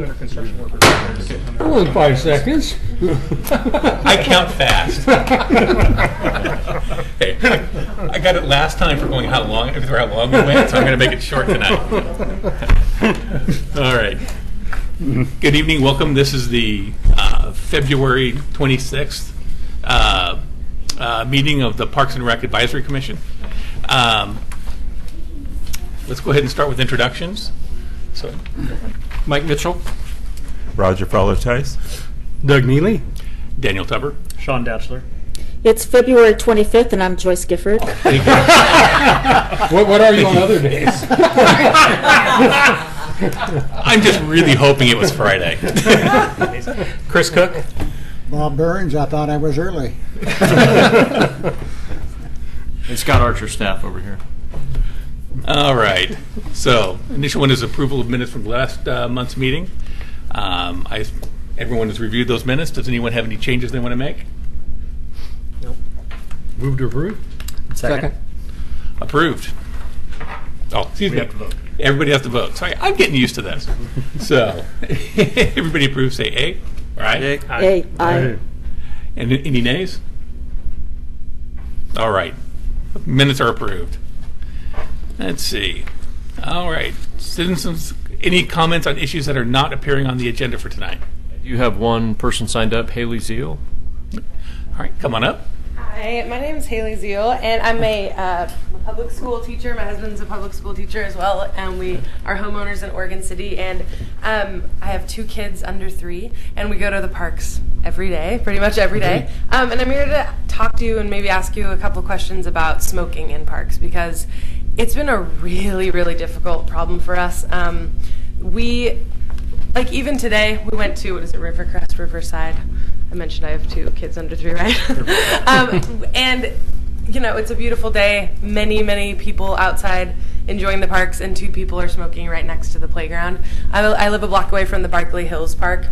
200 construction workers. Only 5 seconds. I count fast. Hey, I got it last time for going how long we went, so I'm going to make it short tonight. All right. Good evening. Welcome. This is the February 26th meeting of the Parks and Rec Advisory Commission. Let's go ahead and start with introductions. So, Mike Mitchell. Roger Fowler-Tice. Doug Neely. Daniel Tupper. Sean Datchler. It's February 25th, and I'm Joyce Gifford. What are you on other days? I'm just really hoping it was Friday. Chris Cook. Bob Burns, I thought I was early. And Scott Archer, staff over here. All right. So, initial one is approval of minutes from last month's meeting. Everyone has reviewed those minutes. Does anyone have any changes they want to make? Nope. Move to approve. Second. Approved. Oh, excuse me. have to vote. Everybody has to vote. Sorry, I'm getting used to this. So, everybody approves, say A. All right. Aye. Aye. And any nays? All right. Minutes are approved. Let's see. All right. Citizens, any comments on issues that are not appearing on the agenda for tonight? You have one person signed up, Haley Zeal. All right, come on up. Hi, my name is Haley Zeal, and I'm a public school teacher. My husband's a public school teacher as well, and we are homeowners in Oregon City. And I have 2 kids under 3, and we go to the parks every day, pretty much every day. And I'm here to talk to you and maybe ask you a couple questions about smoking in parks, because it's been a really, really difficult problem for us. Like even today, we went to, Rivercrest, Riverside. I mentioned I have 2 kids under 3, right? And, you know, it's a beautiful day. Many, many people outside enjoying the parks, and 2 people are smoking right next to the playground. I live a block away from the Barkley Hills Park,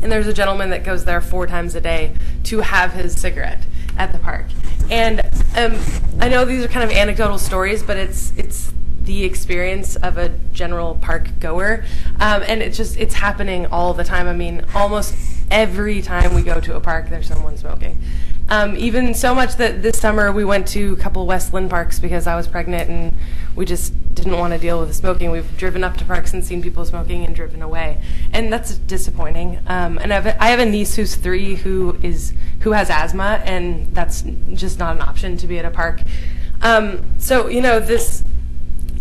and there's a gentleman that goes there 4 times a day to have his cigarette at the park. And I know these are kind of anecdotal stories, but it's the experience of a general park goer, and it's happening all the time. I mean, almost every time we go to a park, there's someone smoking. Even so much that this summer we went to a couple West Lynn parks because I was pregnant and we just didn't want to deal with the smoking. We've driven up to parks and seen people smoking and driven away, and that's disappointing. And I have a niece who's 3 who has asthma, and that's just not an option to be at a park. So you know,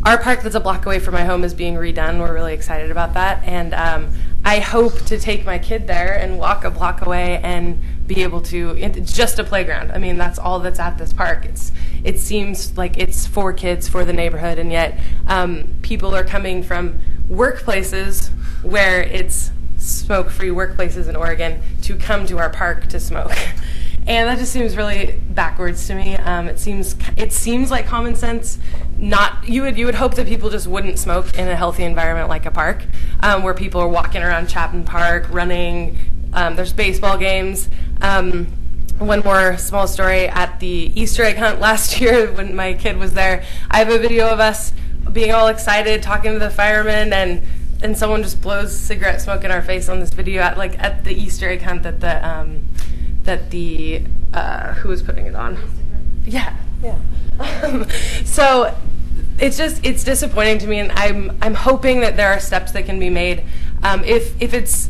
our park that's a block away from my home is being redone. We're really excited about that, and I hope to take my kid there and walk a block away and be able to. It's just a playground. I mean, that's all that's at this park. It seems like it's for kids, for the neighborhood, and yet people are coming from workplaces where it's smoke-free workplaces in Oregon to come to our park to smoke. And that just seems really backwards to me. It seems like common sense. You would hope that people just wouldn't smoke in a healthy environment like a park, where people are walking around Chapman Park, running. There's baseball games. One more small story. At the Easter egg hunt last year, when my kid was there, I have a video of us being all excited, talking to the firemen, and someone just blows cigarette smoke in our face on this video at the Easter egg hunt that the who was putting it on? Yeah. So it's disappointing to me, and I'm hoping that there are steps that can be made. If it's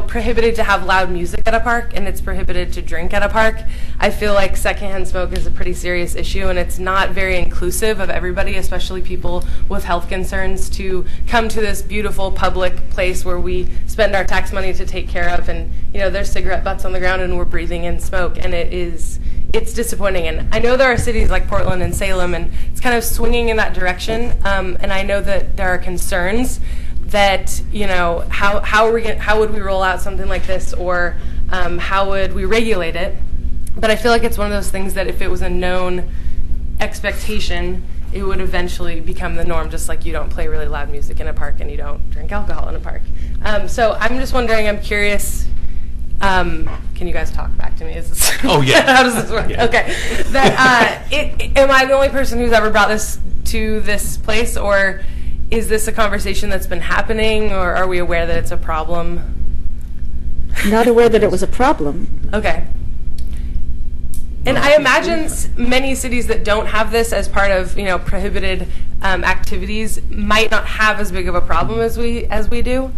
prohibited to have loud music at a park and it's prohibited to drink at a park, I feel like secondhand smoke is a pretty serious issue, and it's not very inclusive of everybody, especially people with health concerns, to come to this beautiful public place where we spend our tax money to take care of, and there's cigarette butts on the ground and we're breathing in smoke, and it's disappointing. And I know there are cities like Portland and Salem, and it's kind of swinging in that direction, and I know that there are concerns that how would we roll out something like this, or how would we regulate it? But I feel like it's one of those things that if it was a known expectation, it would eventually become the norm, just like you don't play really loud music in a park and you don't drink alcohol in a park. So I'm just wondering, I'm curious, can you guys talk back to me? Oh, yeah. How does this work? Yeah. Okay. Am I the only person who's ever brought this to this place, or is this a conversation that's been happening, or are we aware that it's a problem? Not aware that it was a problem. Okay. And I imagine many cities that don't have this as part of, prohibited activities might not have as big of a problem as we do.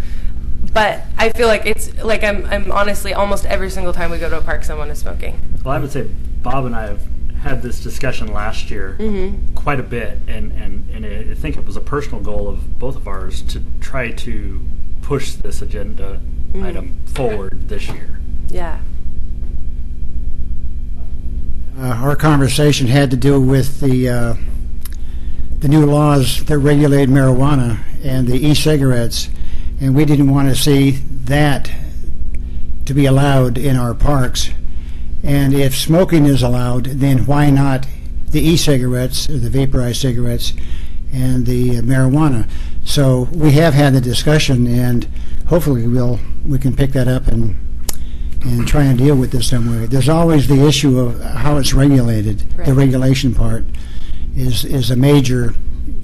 But I feel like it's like I'm honestly almost every single time we go to a park, someone is smoking. Well, I would say Bob and I have had this discussion last year quite a bit, and I think it was a personal goal of both of ours to try to push this agenda item forward this year. Yeah. Our conversation had to do with the new laws that regulate marijuana and the e-cigarettes, and we didn't want to see that to be allowed in our parks. And if smoking is allowed, then why not the e-cigarettes, or the vaporized cigarettes, and the marijuana? So we have had the discussion, and hopefully we can pick that up and try and deal with this somewhere. There's always the issue of how it's regulated. Right. The regulation part is a major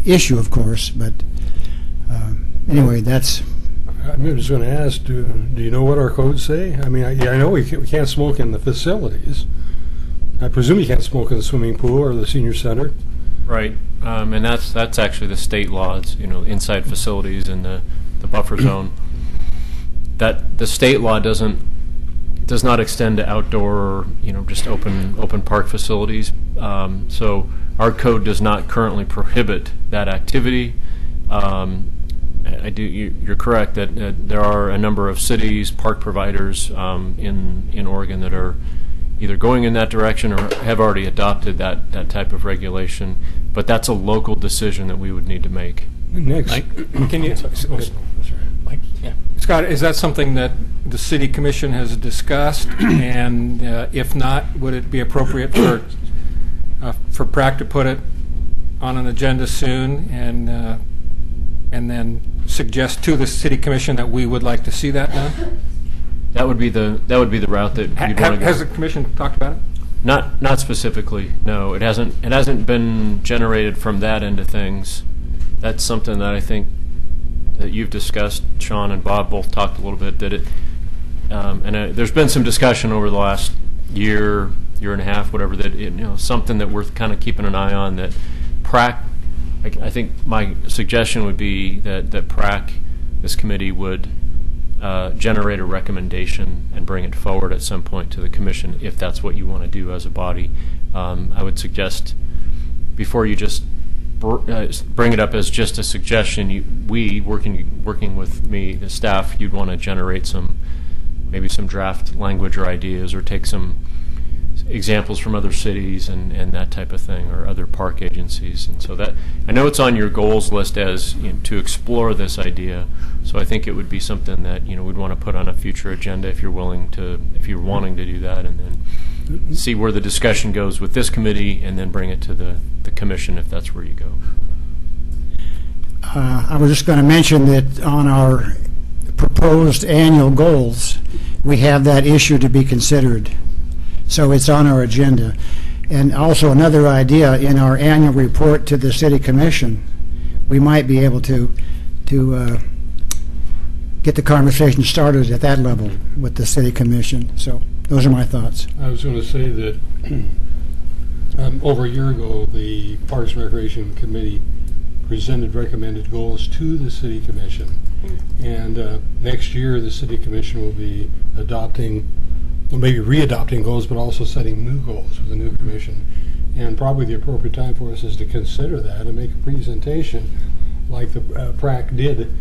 issue, of course, but anyway, that's... I'm just going to ask, do you know what our codes say? I mean, I know we can't smoke in the facilities. I presume you can't smoke in the swimming pool or the senior center. Right, and that's actually the state laws, inside facilities in the buffer zone. That the state law does not extend to outdoor, just open park facilities. So our code does not currently prohibit that activity. You're correct that there are a number of cities, park providers in Oregon that are either going in that direction or have already adopted that type of regulation. But that's a local decision that we would need to make. Next. Can you... Mike? Yeah. Scott, is that something that the City Commission has discussed? And if not, would it be appropriate for PRAC to put it on an agenda soon and then suggest to the City Commission that we would like to see that done? That would be the route that you'd want to go. Has the Commission talked about it? Not specifically. No, it hasn't been generated from that end of things. That's something that I think that you've discussed. Sean and Bob both talked a little bit that there's been some discussion over the last year and a half, whatever, that something that we're kind of keeping an eye on. That PRAC, I think my suggestion would be that PRAC, this committee, would generate a recommendation and bring it forward at some point to the Commission if that's what you want to do as a body. I would suggest before you just bring it up as just a suggestion, we working with me, the staff, you'd want to generate maybe some draft language or ideas, or take some examples from other cities and that type of thing, or other park agencies. And so that, I know it's on your goals list as to explore this idea. So I think it would be something that we'd want to put on a future agenda if you're wanting to do that, and then see where the discussion goes with this committee, and then bring it to the Commission if that's where you go. I was just going to mention that on our proposed annual goals, we have that issue to be considered. So it's on our agenda. And also another idea, in our annual report to the City Commission, we might be able to get the conversation started at that level with the City Commission. So those are my thoughts. I was going to say that over a year ago, the Parks and Recreation Committee presented recommended goals to the City Commission. And next year, the City Commission will be adopting, well, maybe re-adopting goals, but also setting new goals for the new commission. And probably the appropriate time for us is to consider that and make a presentation like the PRAC did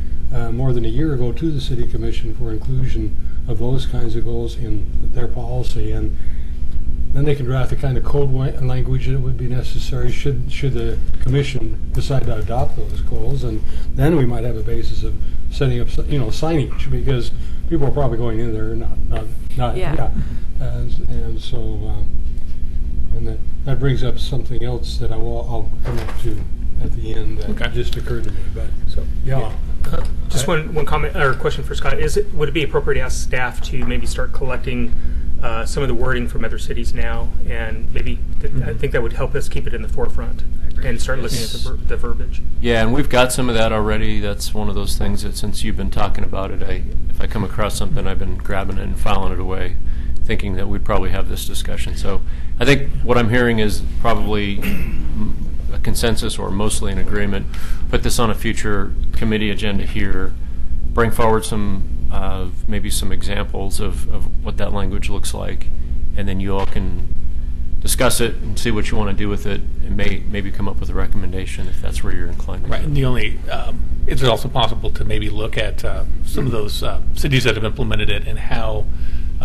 more than a year ago to the City Commission for inclusion of those kinds of goals in their policy. And then they can draft the kind of code language that would be necessary should the Commission decide to adopt those goals. And then we might have a basis of setting up, signage, because people are probably going in there not Yeah. And so and that brings up something else that I'll come up to at the end that just occurred to me. But so yeah. Just one comment or question for Scott. Would it be appropriate to ask staff to maybe start collecting some of the wording from other cities now, and maybe I think that would help us keep it in the forefront. and start looking at the verbiage. Yeah, and we've got some of that already. That's one of those things that since you've been talking about it, if I come across something, I've been grabbing it and filing it away, thinking that we'd probably have this discussion. So I think what I'm hearing is probably a consensus or mostly an agreement. Put this on a future committee agenda here, bring forward some maybe some examples of what that language looks like, and then you all can discuss it and see what you want to do with it, and maybe come up with a recommendation if that's where you're inclined to Right, go. and the only, it's also possible to maybe look at some of those cities that have implemented it and how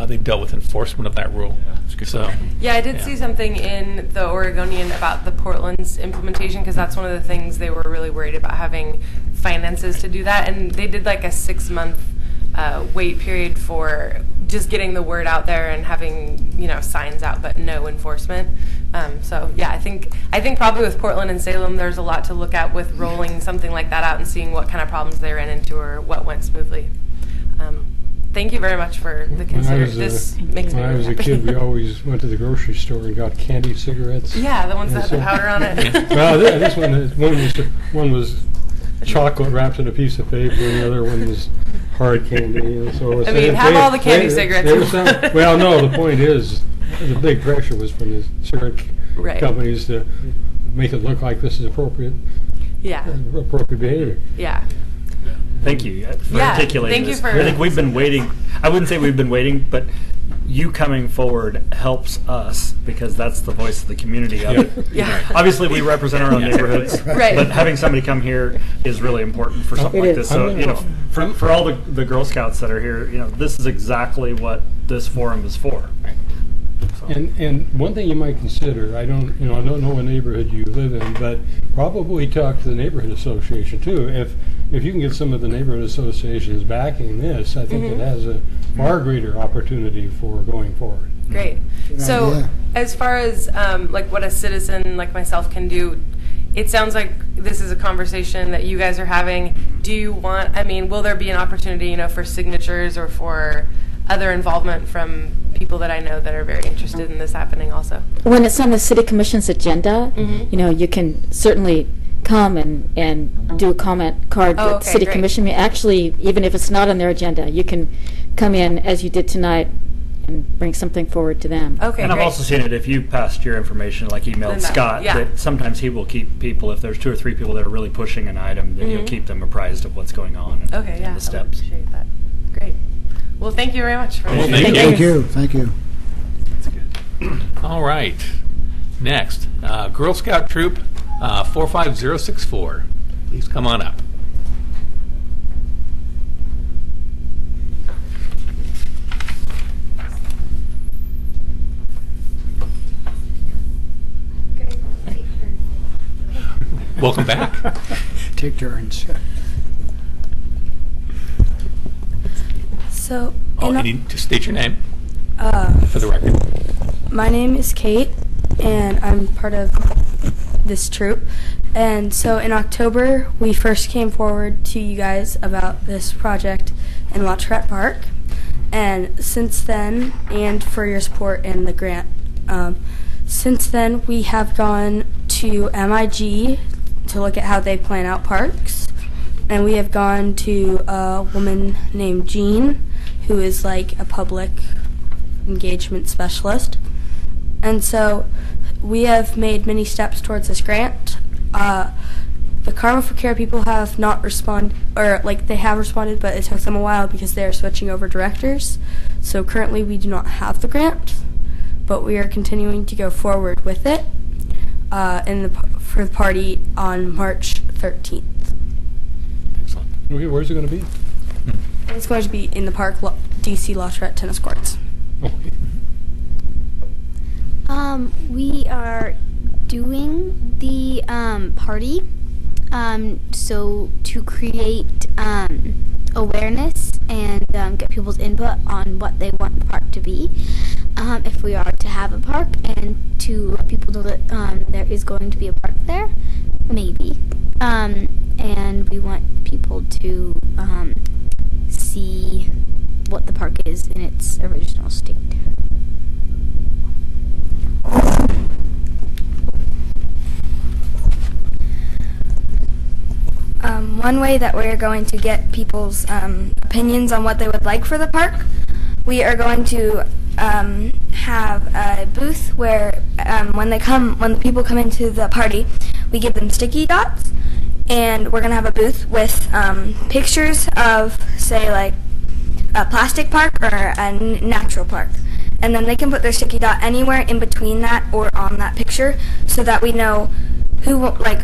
they've dealt with enforcement of that rule. Yeah, that's a good So, question. Yeah, I did see something in the Oregonian about the Portland's implementation, because that's one of the things they were really worried about, having finances to do that. And they did like a 6-month wait period for just getting the word out there and having, you know, signs out, but no enforcement. So yeah, I think probably with Portland and Salem, there's a lot to look at with rolling something like that out and seeing what kind of problems they ran into or what went smoothly. Thank you very much for the consideration. This makes me When I was a happy. kid, we always went to the grocery store and got candy cigarettes. Yeah, the ones that have the So- powder on it. Well, this one was chocolate wrapped in a piece of paper, and the other one was hard candy. And so I mean, have all the candy cigarettes there you was some, want. well, no, the point is, the big pressure was from the cigarette Right. companies to make it look like this is appropriate Yeah, behavior. yeah. Thank you for Yeah, articulating thank you this. for- I think we've been waiting. I wouldn't say we've been waiting, but you coming forward helps us because that's the voice of the community of it. Yeah. Obviously, we represent our own neighborhoods, Right. but having somebody come here is really important for something It like is. this. So, you know, for all the Girl Scouts that are here, you know, this is exactly what this forum is for. So. And one thing you might consider, I don't know what neighborhood you live in, but probably talk to the neighborhood association too. If you can get some of the neighborhood associations backing this, I think it has a far greater opportunity for going forward. Great. So, idea. as far as like what a citizen like myself can do, it sounds like this is a conversation that you guys are having. Do you want? I mean, will there be an opportunity, you know, for signatures or for other involvement from people that I know that are very interested in this happening also? When it's on the city commission's agenda, Mhm. you know, you can certainly come and do a comment card Oh, at okay, city great. commission. Actually, even if it's not on their agenda, you can come in as you did tonight and bring something forward to them. Okay, And I've great. also seen it if you passed your information, like emailed Then that- Scott, yeah. that sometimes he will keep people, if there's 2 or 3 people that are really pushing an item, then he'll Mhm. keep them apprised of what's going on and, Okay, and yeah, the I would steps. appreciate that. Great. Well, thank you very much for Well, listening. thank you. Thank you. all right. Next, Girl Scout Troop 45064. Please come on up. Welcome back. Take turns. So, Oh, you need to state your name uh, for the record. my name is Kate, and I'm part of this troop. And so in October, we first came forward to you guys about this project in La Tourette Park. And since then, and for your support and the grant, since then we have gone to MIG to look at how they plan out parks. And we have gone to a woman named Jean, who is like a public engagement specialist. And so we have made many steps towards this grant. The Karma for Care people have not responded, or like they have responded, but it took them a while because they are switching over directors. So currently we do not have the grant, but we are continuing to go forward with it for the party on March 13th. Excellent. Okay, where's it going to be? It's going to be in the park, DC La Tourette tennis courts. Okay. We are doing the party, so to create awareness and get people's input on what they want the park to be, if we are to have a park, and to let people know that there is going to be a park there, maybe. And we want people to see what the park is in its original state. one way that we're going to get people's opinions on what they would like for the park, we are going to have a booth where when the people come into the party, we give them sticky dots, and we're going to have a booth with pictures of, say, like a plastic park or a natural park. And then they can put their sticky dot anywhere in between that or on that picture, so that we know who, like,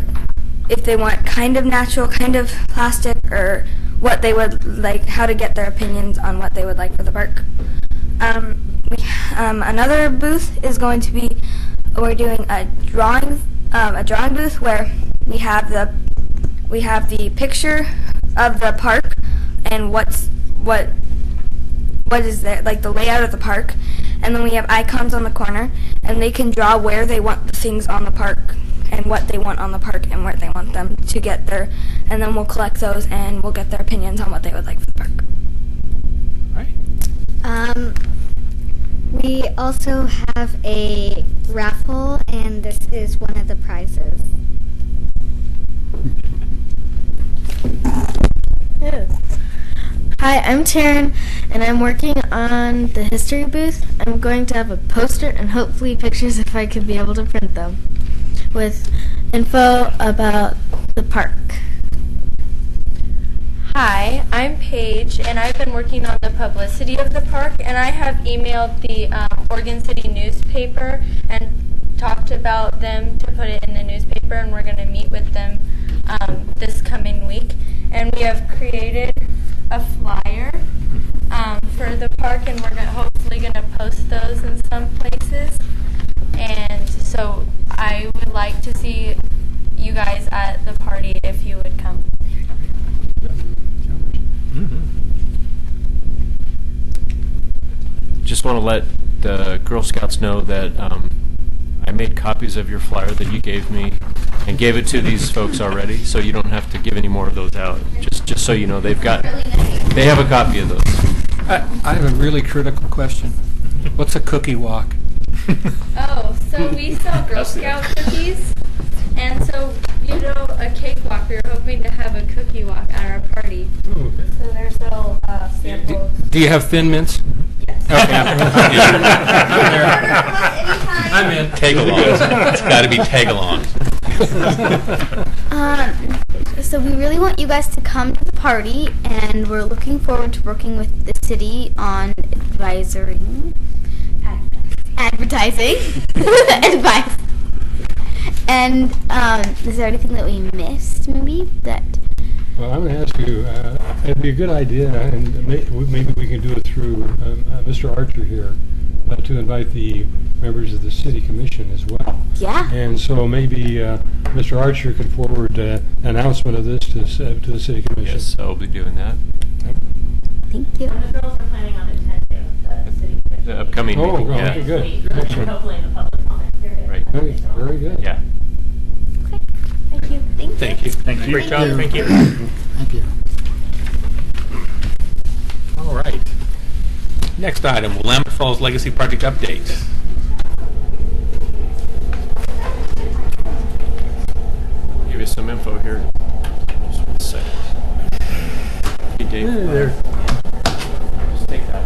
if they want kind of natural, kind of plastic, or what they would like, how to get their opinions on what they would like for the park. Another booth is going to be, we're doing a drawing booth where we have the picture of the park and what is there, like the layout of the park, and then we have icons on the corner, and they can draw where they want the things on the park and what they want on the park and where they want them to get there, and then we'll collect those and we'll get their opinions on what they would like for the park. Right. We also have a raffle, and this is one of the prizes. Hi, I'm Taryn, and I'm working on the history booth. I'm going to have a poster and hopefully pictures if I could be able to print them, with info about the park. Hi, I'm Paige, and I've been working on the publicity of the park, and I have emailed the Oregon City newspaper and talked about them to put it in the newspaper, and we're going to meet with them this coming week. And we have created a flyer for the park, and we're hopefully going to post those in some places. And so I would like to see you guys at the party if you would come. Just want to let the Girl Scouts know that I made copies of your flyer that you gave me and gave it to these folks already, so you don't have to give any more of those out. Just so you know, they have a copy of those. I have a really critical question. What's a cookie walk? Oh, so we sell Girl Scout cookies, and so, you know, a cakewalk, we were hoping to have a cookie walk at our party. Ooh. So there's little samples. Do you have Thin Mints? Yes. Okay. I'm in. Tag-along. It's got to be tag-along. So we really want you guys to come to the party, and we're looking forward to working with the city on advising. Advertising. Advice. And is there anything that we missed, maybe? Well, I'm going to ask you, it'd be a good idea, and maybe we can do it through Mr. Archer here, to invite the members of the City Commission as well. Yeah. And so maybe Mr. Archer could forward an announcement of this to the City Commission. Yes, I'll be doing that. Thank you. And the girls are planning on attending the City Commission. The upcoming meeting, yeah. Okay, good. And hopefully in the public comment period. Right. Very good. Yeah. Okay. Thank you. Thank you. Thank you. Great job. Thank you. Thank you. All right. Next item, Willamette Falls Legacy Project update. Give you some info here. Just a second. Hey, Dave. Hey there. Just take that.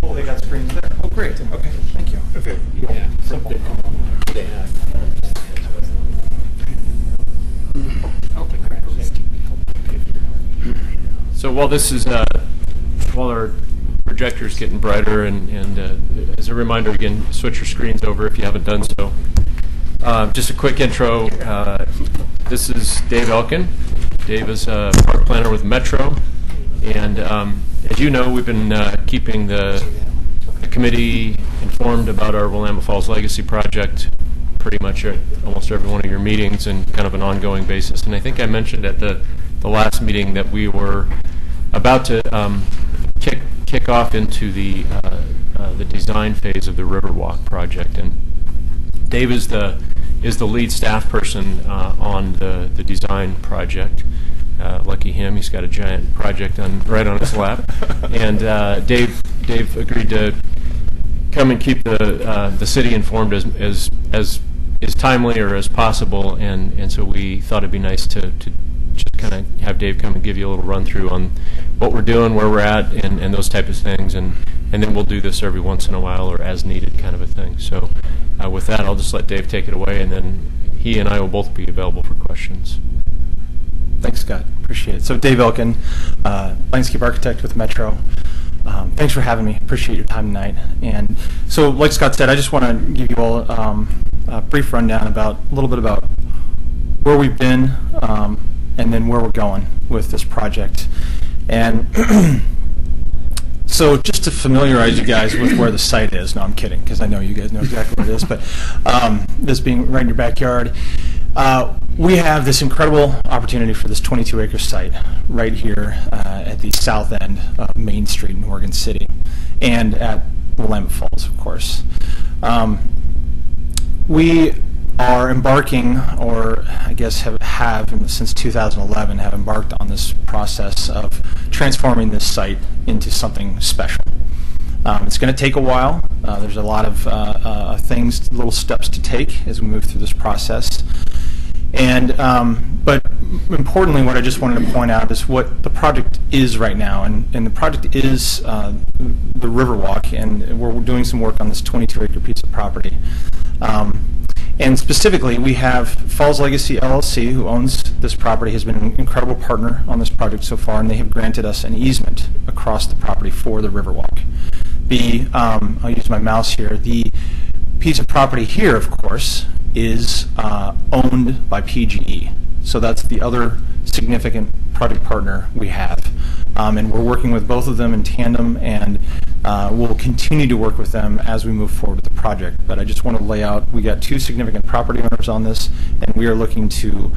Oh, they got screens there. Oh, great. Okay, thank you. Okay. Yeah. Something. They have. So while this is, while our projector's getting brighter, and as a reminder, again, switch your screens over if you haven't done so. Just a quick intro. This is Dave Elkin. Dave is a park planner with Metro, and as you know, we've been keeping the committee informed about our Willamette Falls Legacy project pretty much at almost every one of your meetings and kind of an ongoing basis. And I think I mentioned at the last meeting that we were about to kick off into the design phase of the Riverwalk project. And Dave is the lead staff person on the design project. Lucky him, he's got a giant project right on his lap. And Dave agreed to come and keep the city informed as timely or as possible, and so we thought it'd be nice to just kind of have Dave come and give you a little run through on what we're doing, where we're at, and those type of things, and then we'll do this every once in a while or as needed kind of a thing. So with that, I'll just let Dave take it away, and then he and I will both be available for questions. Thanks, Scott. Appreciate it. So Dave Elkin, landscape architect with Metro. Thanks for having me. Appreciate your time tonight. And so, like Scott said, I just want to give you all a brief rundown about a little bit about where we've been and then where we're going with this project. And so just to familiarize you guys with where the site is. No, I'm kidding, because I know you guys know exactly where it is. But this being right in your backyard, we have this incredible opportunity for this 22-acre site right here at the south end of Main Street in Oregon City, and at Willamette Falls, of course. We are embarking, or I guess have since 2011, have embarked on this process of transforming this site into something special. It's going to take a while. There's a lot of things, little steps to take as we move through this process. And but importantly, what I just wanted to point out is what the project is right now, and the project is the Riverwalk, and we're doing some work on this 22-acre piece of property. And specifically, we have Falls Legacy LLC, who owns this property, has been an incredible partner on this project so far, and they have granted us an easement across the property for the Riverwalk. I'll use my mouse here. The piece of property here, of course, is owned by PGE. So that's the other significant project partner we have. And we're working with both of them in tandem, and we'll continue to work with them as we move forward with the project. But I just want to lay out, we got two significant property owners on this, and we are looking to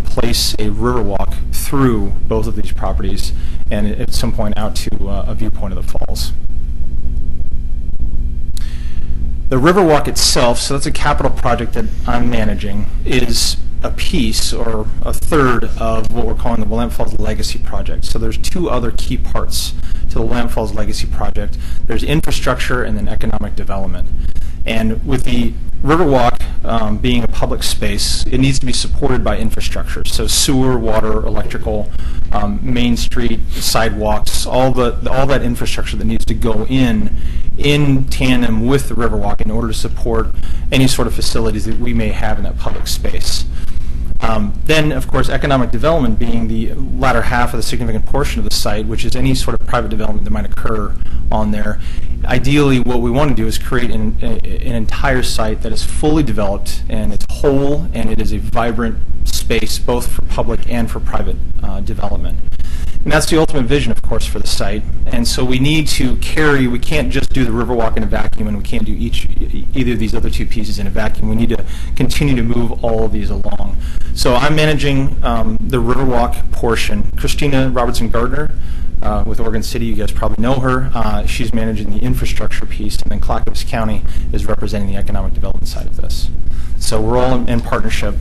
place a Riverwalk through both of these properties, and at some point out to a viewpoint of the falls. The Riverwalk itself, so that's a capital project that I'm managing, is a piece or a third of what we're calling the Willamette Falls Legacy Project. So there's two other key parts to the Willamette Falls Legacy Project. There's infrastructure and then economic development. And with the Riverwalk being a public space, it needs to be supported by infrastructure. So sewer, water, electrical, Main Street, sidewalks, all that infrastructure that needs to go in tandem with the Riverwalk in order to support any sort of facilities that we may have in that public space. Then, of course, economic development being the latter half of the significant portion of the site, which is any sort of private development that might occur on there. Ideally, what we want to do is create an entire site that is fully developed, and it's whole, and it is a vibrant space both for public and for private development. And that's the ultimate vision, of course, for the site. And so we need to we can't just do the Riverwalk in a vacuum, and we can't do either of these other two pieces in a vacuum. We need to continue to move all of these along. So I'm managing the Riverwalk portion. Christina Robertson Gardner with Oregon City, you guys probably know her. She's managing the infrastructure piece, and then Clackamas County is representing the economic development side of this. So we're all in partnership.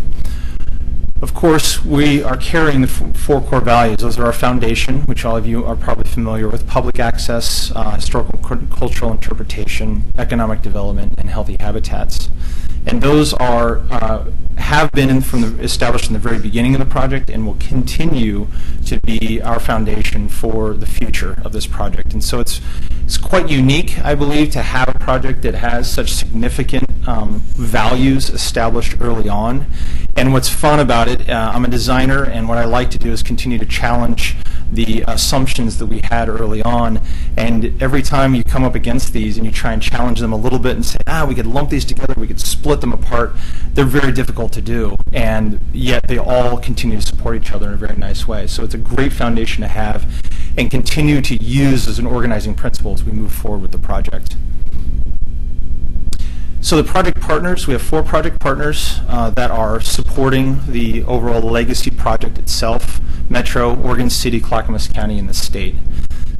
Of course, we are carrying the four core values. Those are our foundation, which all of you are probably familiar with: public access, historical cultural interpretation, economic development, and healthy habitats. And those are have been established in the very beginning of the project, and will continue to be our foundation for the future of this project. And so it's quite unique, I believe, to have a project that has such significant values established early on. And what's fun about it, I'm a designer, and what I like to do is continue to challenge the assumptions that we had early on. And every time you come up against these and you try and challenge them a little bit and say, we could lump these together, we could split them apart, they're very difficult to do. And yet they all continue to support each other in a very nice way. So it's a great foundation to have and continue to use as an organizing principle as we move forward with the project. So the project partners, we have 4 project partners that are supporting the overall legacy project itself: Metro, Oregon City, Clackamas County, and the state.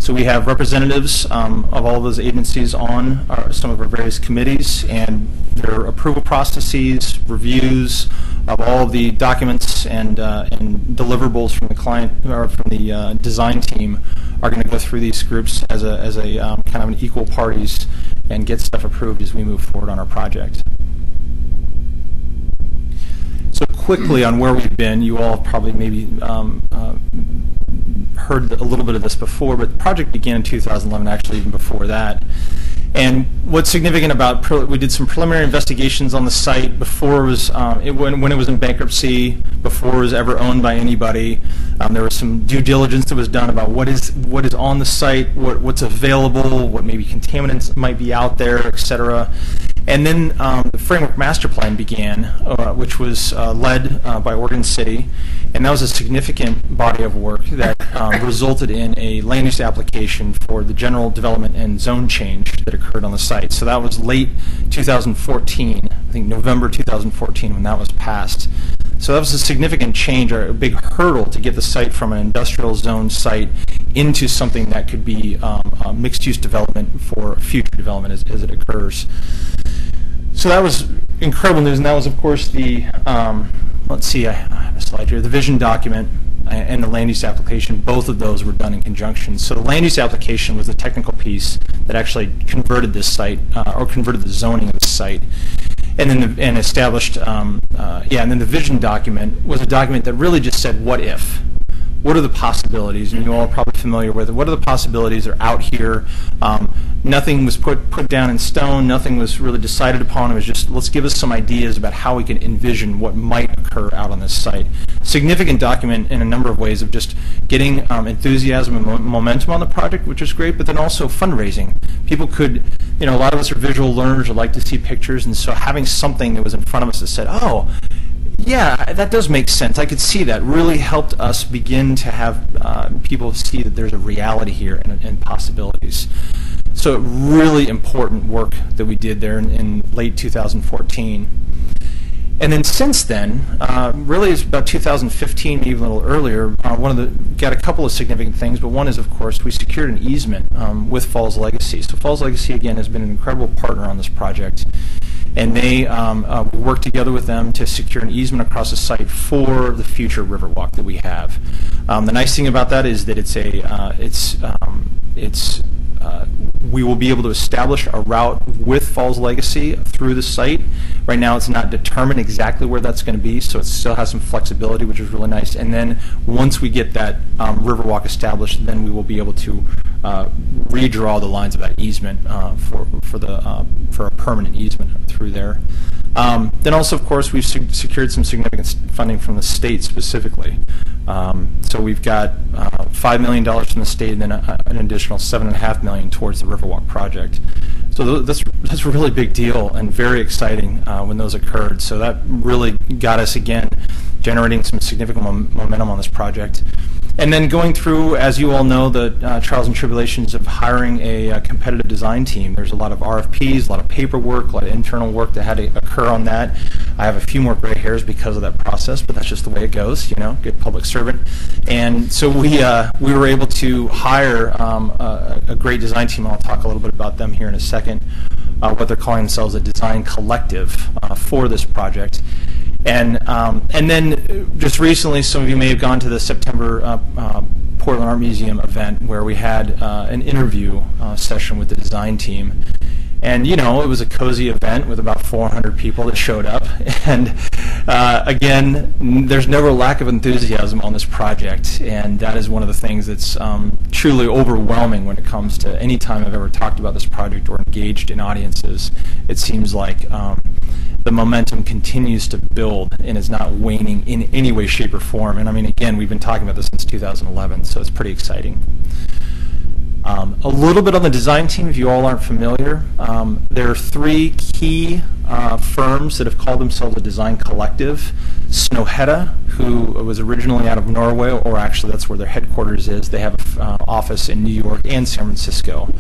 So we have representatives of all of those agencies on some of our various committees, and their approval processes, reviews of all of the documents and deliverables from the client or from the design team are going to go through these groups as a kind of an equal parties and get stuff approved as we move forward on our project. So quickly on where we've been, you all have probably maybe heard a little bit of this before, but the project began in 2011, actually even before that. And what's significant about, we did some preliminary investigations on the site before it was, when it was in bankruptcy, before it was ever owned by anybody. There was some due diligence that was done about what is on the site, what's available, what maybe contaminants might be out there, et cetera. And then the Framework Master Plan began, which was led by Oregon City, and that was a significant body of work that resulted in a land use application for the general development and zone change that occurred on the site. So that was late 2014, I think November 2014 when that was passed. So that was a significant change, or a big hurdle to get the site from an industrial zone site into something that could be mixed-use development for future development as it occurs. So that was incredible news, and that was, of course, the, let's see, I have a slide here, the vision document and the land use application. Both of those were done in conjunction. So the land use application was the technical piece that actually converted this site, or converted the zoning of the site. And then established, and then the vision document was a document that really just said, what if? What are the possibilities? And you all are probably familiar with it. What are the possibilities that are out here? Nothing was put down in stone. Nothing was really decided upon. It was just, let's give us some ideas about how we can envision what might occur out on this site. Significant document in a number of ways of just getting enthusiasm and momentum on the project, which is great, but then also fundraising. People could, a lot of us are visual learners or like to see pictures, and so having something that was in front of us that said, oh, yeah, that does make sense. I could see that. Really helped us begin to have people see that there's a reality here and possibilities. So really important work that we did there in late 2014. And then since then, really it's about 2015, maybe a little earlier, got a couple of significant things, but one is, of course, we secured an easement with Falls Legacy. So Falls Legacy, again, has been an incredible partner on this project. And they worked together with them to secure an easement across the site for the future Riverwalk that we have. The nice thing about that is that we will be able to establish a route with Falls Legacy through the site. Right now it's not determined exactly where that's going to be, so it still has some flexibility, which is really nice. And then once we get that Riverwalk established, then we will be able to redraw the lines of that easement for a permanent easement through there. Then also, of course, we've secured some significant funding from the state specifically. So we've got $5 million from the state, and then an additional $7.5 million towards the Riverwalk project. So that's a really big deal and very exciting when those occurred. So that really got us, again, generating some significant momentum on this project. And then going through, as you all know, the trials and tribulations of hiring a competitive design team. There's a lot of RFPs, a lot of paperwork, a lot of internal work that had to occur on that. I have a few more gray hairs because of that process, but that's just the way it goes, good public servant. And so we were able to hire a great design team. I'll talk a little bit about them here in a second, what they're calling themselves a design collective for this project. And then just recently, some of you may have gone to the September Portland Art Museum event where we had an interview session with the design team. And, it was a cozy event with about 400 people that showed up. And, again, there's never a lack of enthusiasm on this project. And that is one of the things that's truly overwhelming when it comes to any time I've ever talked about this project or engaged in audiences. It seems like the momentum continues to build and is not waning in any way, shape, or form. And, I mean, again, we've been talking about this since 2011, so it's pretty exciting. A little bit on the design team, if you all aren't familiar. There are three key firms that have called themselves a design collective. Snøhetta, who was originally out of Norway, or actually that's where their headquarters is. They have an office in New York and San Francisco.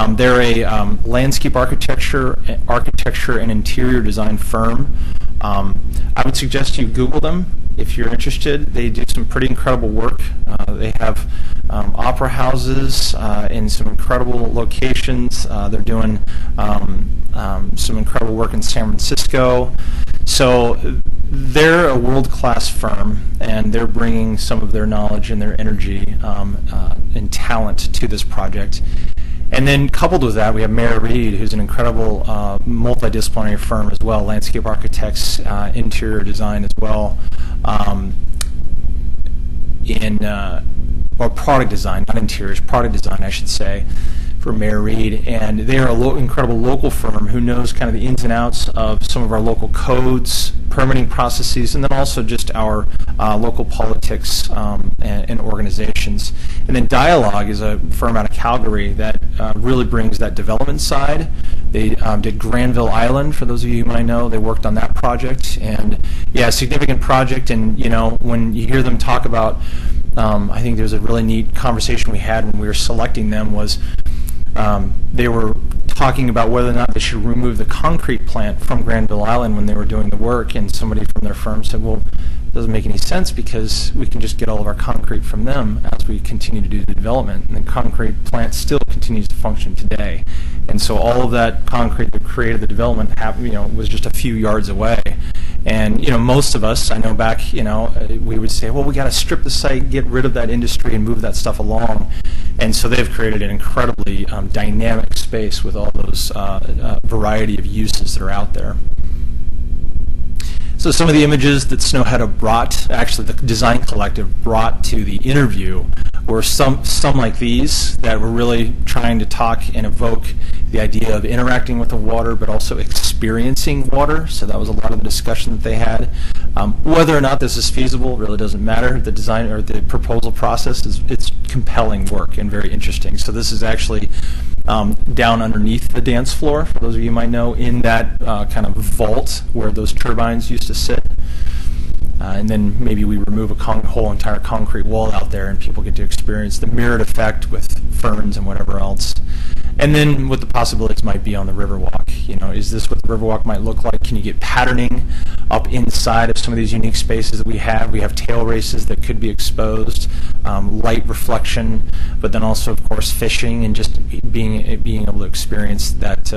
They're a landscape architecture and interior design firm I would suggest you Google them if you're interested. They do some pretty incredible work. They have opera houses in some incredible locations. They're doing some incredible work in San Francisco. So they're a world-class firm, and they're bringing some of their knowledge and their energy and talent to this project. And then coupled with that, we have Mary Reed, who's an incredible multidisciplinary firm as well, landscape architects, interior design as well, or product design, not interiors, product design, I should say, for Mary Reed. And they are an incredible local firm who knows kind of the ins and outs of some of our local codes, permitting processes, and then also just our local politics and organizations. And then Dialogue is a firm out of Calgary that really brings that development side. They did Granville Island, for those of you who might know. They worked on that project, and yeah, a significant project. And you know, when you hear them talk about, I think there's a really neat conversation we had when we were selecting them was they were talking about whether or not they should remove the concrete plant from Granville Island when they were doing the work, and somebody from their firm said, well, it doesn't make any sense because we can just get all of our concrete from them as we continue to do the development, and the concrete plant still continues to function today. And so all of that concrete that created the development was just a few yards away. And you know, most of us, I know back, we would say, well, we got to strip the site, get rid of that industry, and move that stuff along. And so they've created an incredibly dynamic space with all those variety of uses that are out there. So some of the images that Snøhetta brought, actually the Design Collective brought to the interview, were some like these that were really trying to talk and evoke the idea of interacting with the water, but also experiencing water. So that was a lot of the discussion that they had. Whether or not this is feasible really doesn't matter. The design or the proposal process it's compelling work and very interesting. So this is actually down underneath the dance floor, for those of you who might know, in that kind of vault where those turbines used to sit. And then maybe we remove a whole entire concrete wall out there, and people get to experience the mirrored effect with ferns and whatever else. And then what the possibilities might be on the Riverwalk. Is this what the Riverwalk might look like? Can you get patterning up inside of some of these unique spaces that we have? We have tail races that could be exposed, light reflection, but then also, of course, fishing and just being able to experience that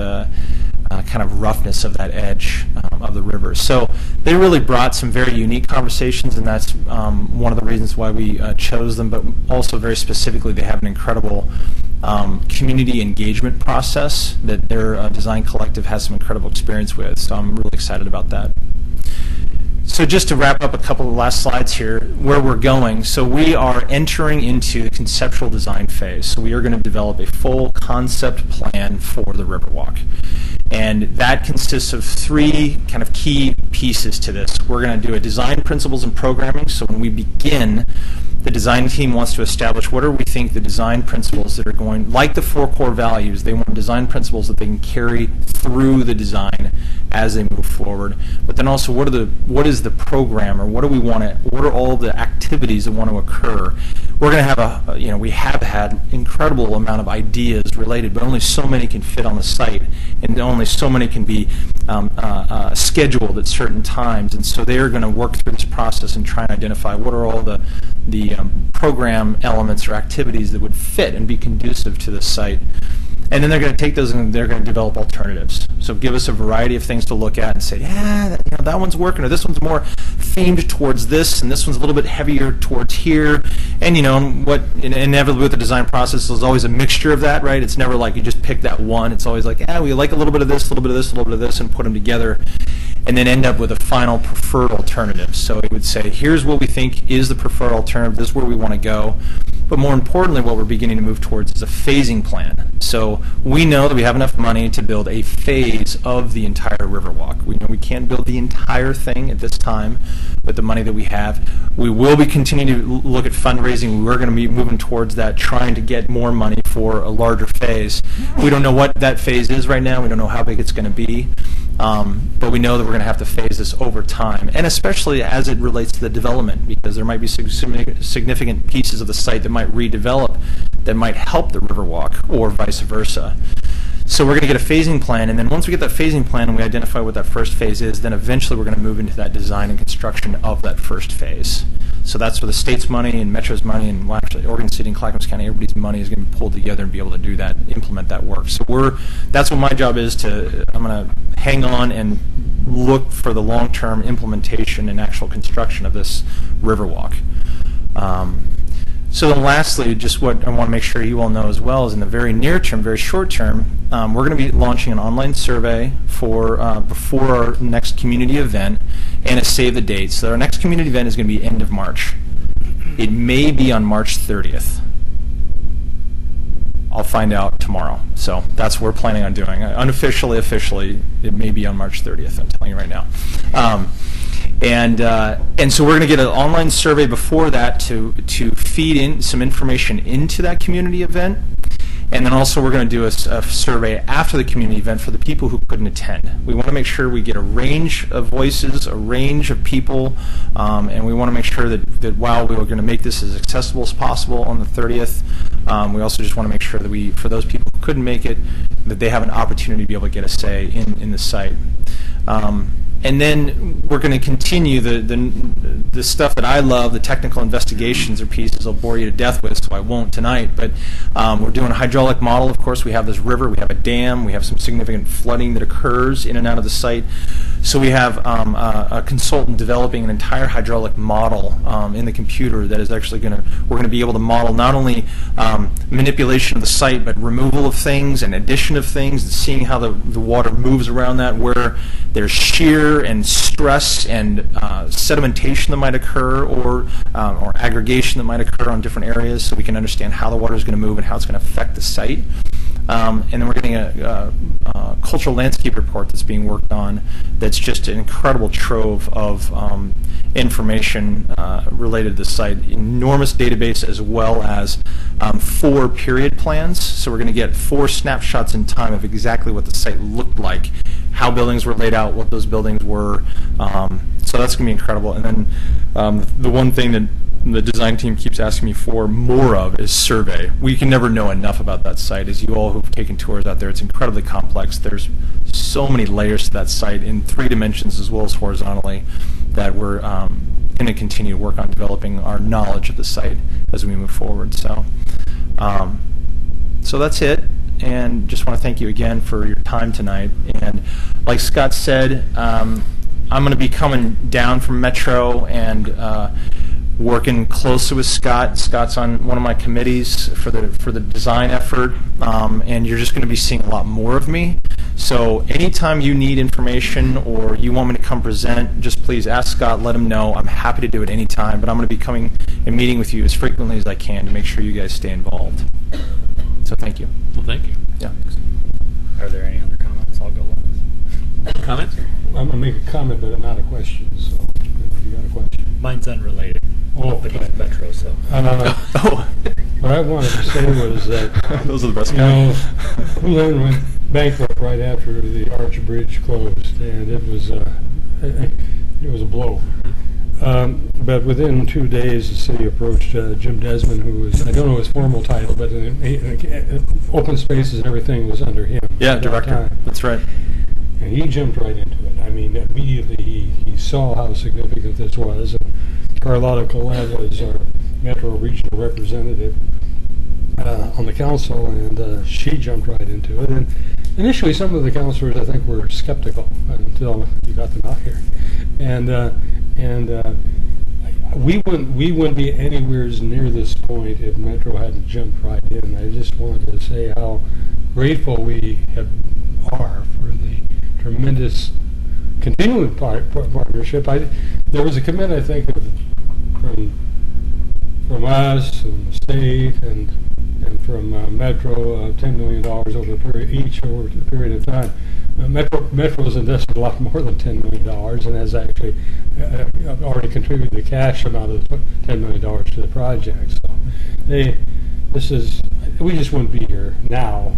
kind of roughness of that edge of the river. So they really brought some very unique conversations, and that's one of the reasons why we chose them, but also very specifically they have an incredible community engagement process that their Design Collective has some incredible experience with, so I'm really excited about that. So just to wrap up a couple of last slides here, where we're going. So we are entering into the conceptual design phase. So we are going to develop a full concept plan for the Riverwalk. And that consists of three kind of key pieces to this. We're going to do a design principles and programming. So when we begin, the design team wants to establish what are we think the design principles that are going, like the 4 core values, they want design principles that they can carry through the design as they move forward. But then also what is the program, or what are all the activities that want to occur? We're going to have we have had incredible amount of ideas related, but only so many can fit on the site, and only so many can be scheduled at certain times. And so they are going to work through this process and try and identify what are all the program elements or activities that would fit and be conducive to the site. And then they're going to take those and they're going to develop alternatives. So give us a variety of things to look at and say, yeah, that one's working, or this one's more themed towards this, and this one's a little bit heavier towards here. And what inevitably with the design process, there's always a mixture of that, right? It's never like you just pick that one. It's always like, we like a little bit of this, a little bit of this, a little bit of this, and put them together, and then end up with a final preferred alternative. So it would say, here's what we think is the preferred alternative, this is where we want to go. But more importantly, what we're beginning to move towards is a phasing plan. So we know that we have enough money to build a phase of the entire Riverwalk. We know we can't build the entire thing at this time with the money that we have. We will be continuing to look at fundraising. We're going to be moving towards that, trying to get more money for a larger phase. We don't know what that phase is right now. We don't know how big it's going to be. But we know that we're going to have to phase this over time, and especially as it relates to the development, because there might be significant pieces of the site that might redevelop that might help the Riverwalk, or vice versa. So we're going to get a phasing plan, and then once we get that phasing plan and we identify what that first phase is, then eventually we're going to move into that design and construction of that first phase. So that's where the state's money and Metro's money and, well, actually Oregon City and Clackamas County, everybody's money is going to be pulled together and be able to do that, implement that work. So that's what my job is. I'm going to hang on and look for the long-term implementation and actual construction of this Riverwalk. So then lastly, just what I want to make sure you all know as well is in the very near term, very short term, we're going to be launching an online survey for before our next community event and a save the date. So our next community event is going to be end of March. It may be on March 30th. I'll find out tomorrow. So that's what we're planning on doing. Unofficially, officially, it may be on March 30th. I'm telling you right now. And so we're going to get an online survey before that to feed in some information into that community event. And then also we're going to do a survey after the community event for the people who couldn't attend. We want to make sure we get a range of voices, a range of people, and we want to make sure that while we are going to make this as accessible as possible on the 30th, we also just want to make sure that for those people who couldn't make it, that they have an opportunity to be able to get a say in the site. And then we're going to continue the stuff that I love, the technical investigations or pieces I'll bore you to death with, so I won't tonight. But we're doing a hydraulic model. Of course, we have this river, we have a dam, we have some significant flooding that occurs in and out of the site. So we have a consultant developing an entire hydraulic model in the computer that is actually we're going to be able to model not only manipulation of the site, but removal of things and addition of things, and seeing how the water moves around that, where there's shear and stress and sedimentation that might occur, or aggregation that might occur on different areas, so we can understand how the water is going to move and how it's going to affect the site. And then we're getting a cultural landscape report that's being worked on that's just an incredible trove of information related to the site. Enormous database, as well as 4 period plans. So we're going to get 4 snapshots in time of exactly what the site looked like, how buildings were laid out, what those buildings were. So that's going to be incredible. And then the one thing that the design team keeps asking me for more of is survey. We can never know enough about that site. As you all who've taken tours out there, it's incredibly complex. There's so many layers to that site in 3 dimensions as well as horizontally that we're going to continue to work on developing our knowledge of the site as we move forward. So that's it. And just want to thank you again for your time tonight. And like Scott said, I'm going to be coming down from Metro and working closely with Scott. Scott's on one of my committees for the design effort, and you're just going to be seeing a lot more of me. So anytime you need information or you want me to come present, just please ask Scott, let him know. I'm happy to do it anytime, but I'm going to be coming and meeting with you as frequently as I can to make sure you guys stay involved. So thank you. Well, thank you. Yeah. Are there any other comments? I'll go last. Comments? I'm going to make a comment, but not a question. So if you got a question. Mine's unrelated. But he's Metro, so. What I wanted to say was that those are the best guys. Lynn went bankrupt right after the Arch Bridge closed, and it was a blow. But within 2 days, the city approached Jim Desmond, who was, I don't know his formal title, but open spaces and everything was under him. Yeah, director. That's right. And he jumped right into it. I mean, immediately he saw how significant this was. And Carlotta Collette was our Metro Regional representative on the council, and she jumped right into it. And initially, some of the councilors, I think, were skeptical until you got them out here. And we wouldn't be anywhere near this point if Metro hadn't jumped right in. I just wanted to say how grateful we are for the tremendous continuing partnership. There was a commitment, I think, from us and the state and from Metro, $10 million over a period of time. Metro has invested a lot more than $10 million and has actually already contributed the cash amount of $10 million to the project. So we just wouldn't be here now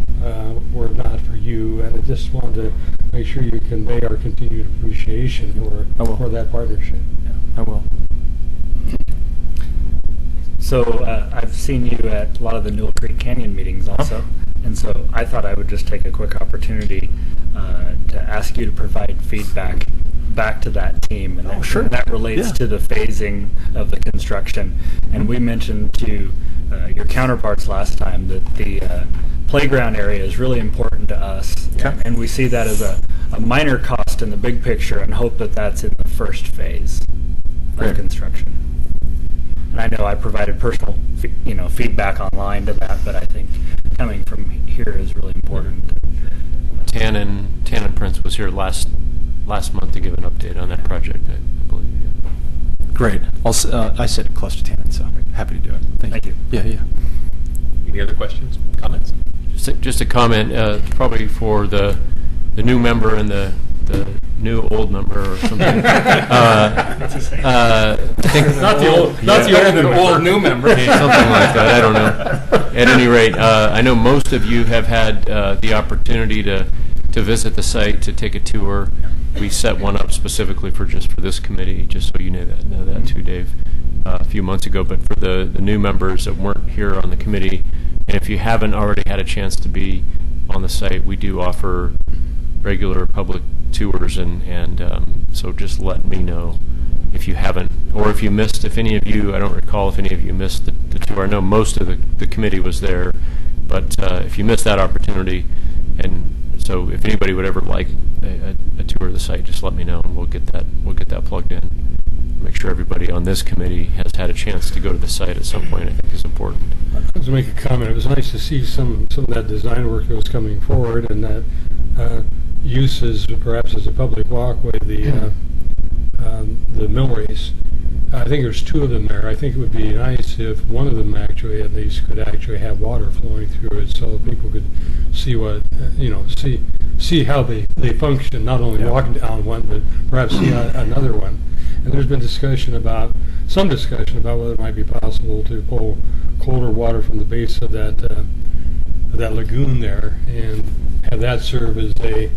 were it not for you, and I just wanted to make sure you convey our continued appreciation for that partnership. Yeah, I will. So I've seen you at a lot of the Newell Creek Canyon meetings also. And so I thought I would just take a quick opportunity to ask you to provide feedback back to that team, and that relates to the phasing of the construction. And we mentioned to your counterparts last time that the playground area is really important to us, and we see that as a minor cost in the big picture, and hope that that's in the first phase of construction. And I know I provided personal, feedback online to that, but I think coming from here is really important. Tannen Prince was here last month to give an update on that project, I believe. Yeah. Great. I sit close to Tannen, so happy to do it. Thank you. Yeah. Any other questions, comments? Just a comment, probably for the new member and the new old member or something. I think not the old new member. Something like that. I don't know. At any rate, I know most of you have had the opportunity to visit the site, to take a tour. We set one up specifically for this committee, just so you know that too, Dave, a few months ago. But for the new members that weren't here on the committee, and if you haven't already had a chance to be on the site, we do offer regular public tours, and so just let me know if you haven't, or if you missed. If any of you, I don't recall if any of you missed the tour. I know most of the committee was there, but if you missed that opportunity, and so if anybody would ever like a tour of the site, just let me know, and we'll get that plugged in. Make sure everybody on this committee has had a chance to go to the site at some point. I think is important. I was to make a comment. It was nice to see some of that design work that was coming forward, and that uses perhaps as a public walkway, the mill race. I think there's two of them there. I think it would be nice if one of them actually at least could actually have water flowing through it, so people could see what see how they function. Not only walking down one, but perhaps see another one. And there's been some discussion about whether it might be possible to pull colder water from the base of that lagoon there, and have that serve as a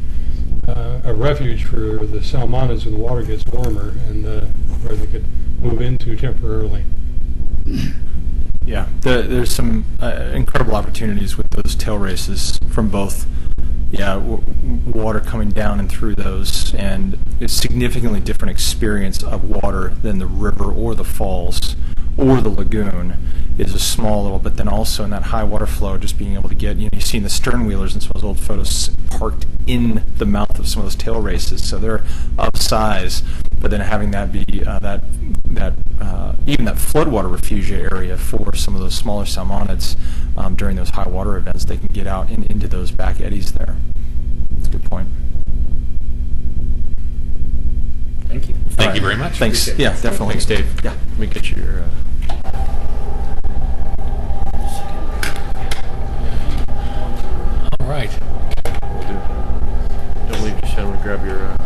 refuge for the salmonids when the water gets warmer, and where they could move into temporarily. Yeah, there's some incredible opportunities with those tail races from both. Water coming down and through those, and it's significantly different experience of water than the river or the falls or the lagoon. Is a small little, but then also in that high water flow, just being able to get, you've seen the stern wheelers in some of those old photos parked in the mouth of some of those tail races, so they're of size, but then having that be even that floodwater refugia area for some of those smaller salmonids during those high water events, they can get out into those back eddies there. That's a good point. Thank you. Thank you very much. Thanks. Yeah, definitely. Thanks, Dave. Yeah. Let me get your. All right. Don't leave, just I'm going to grab your.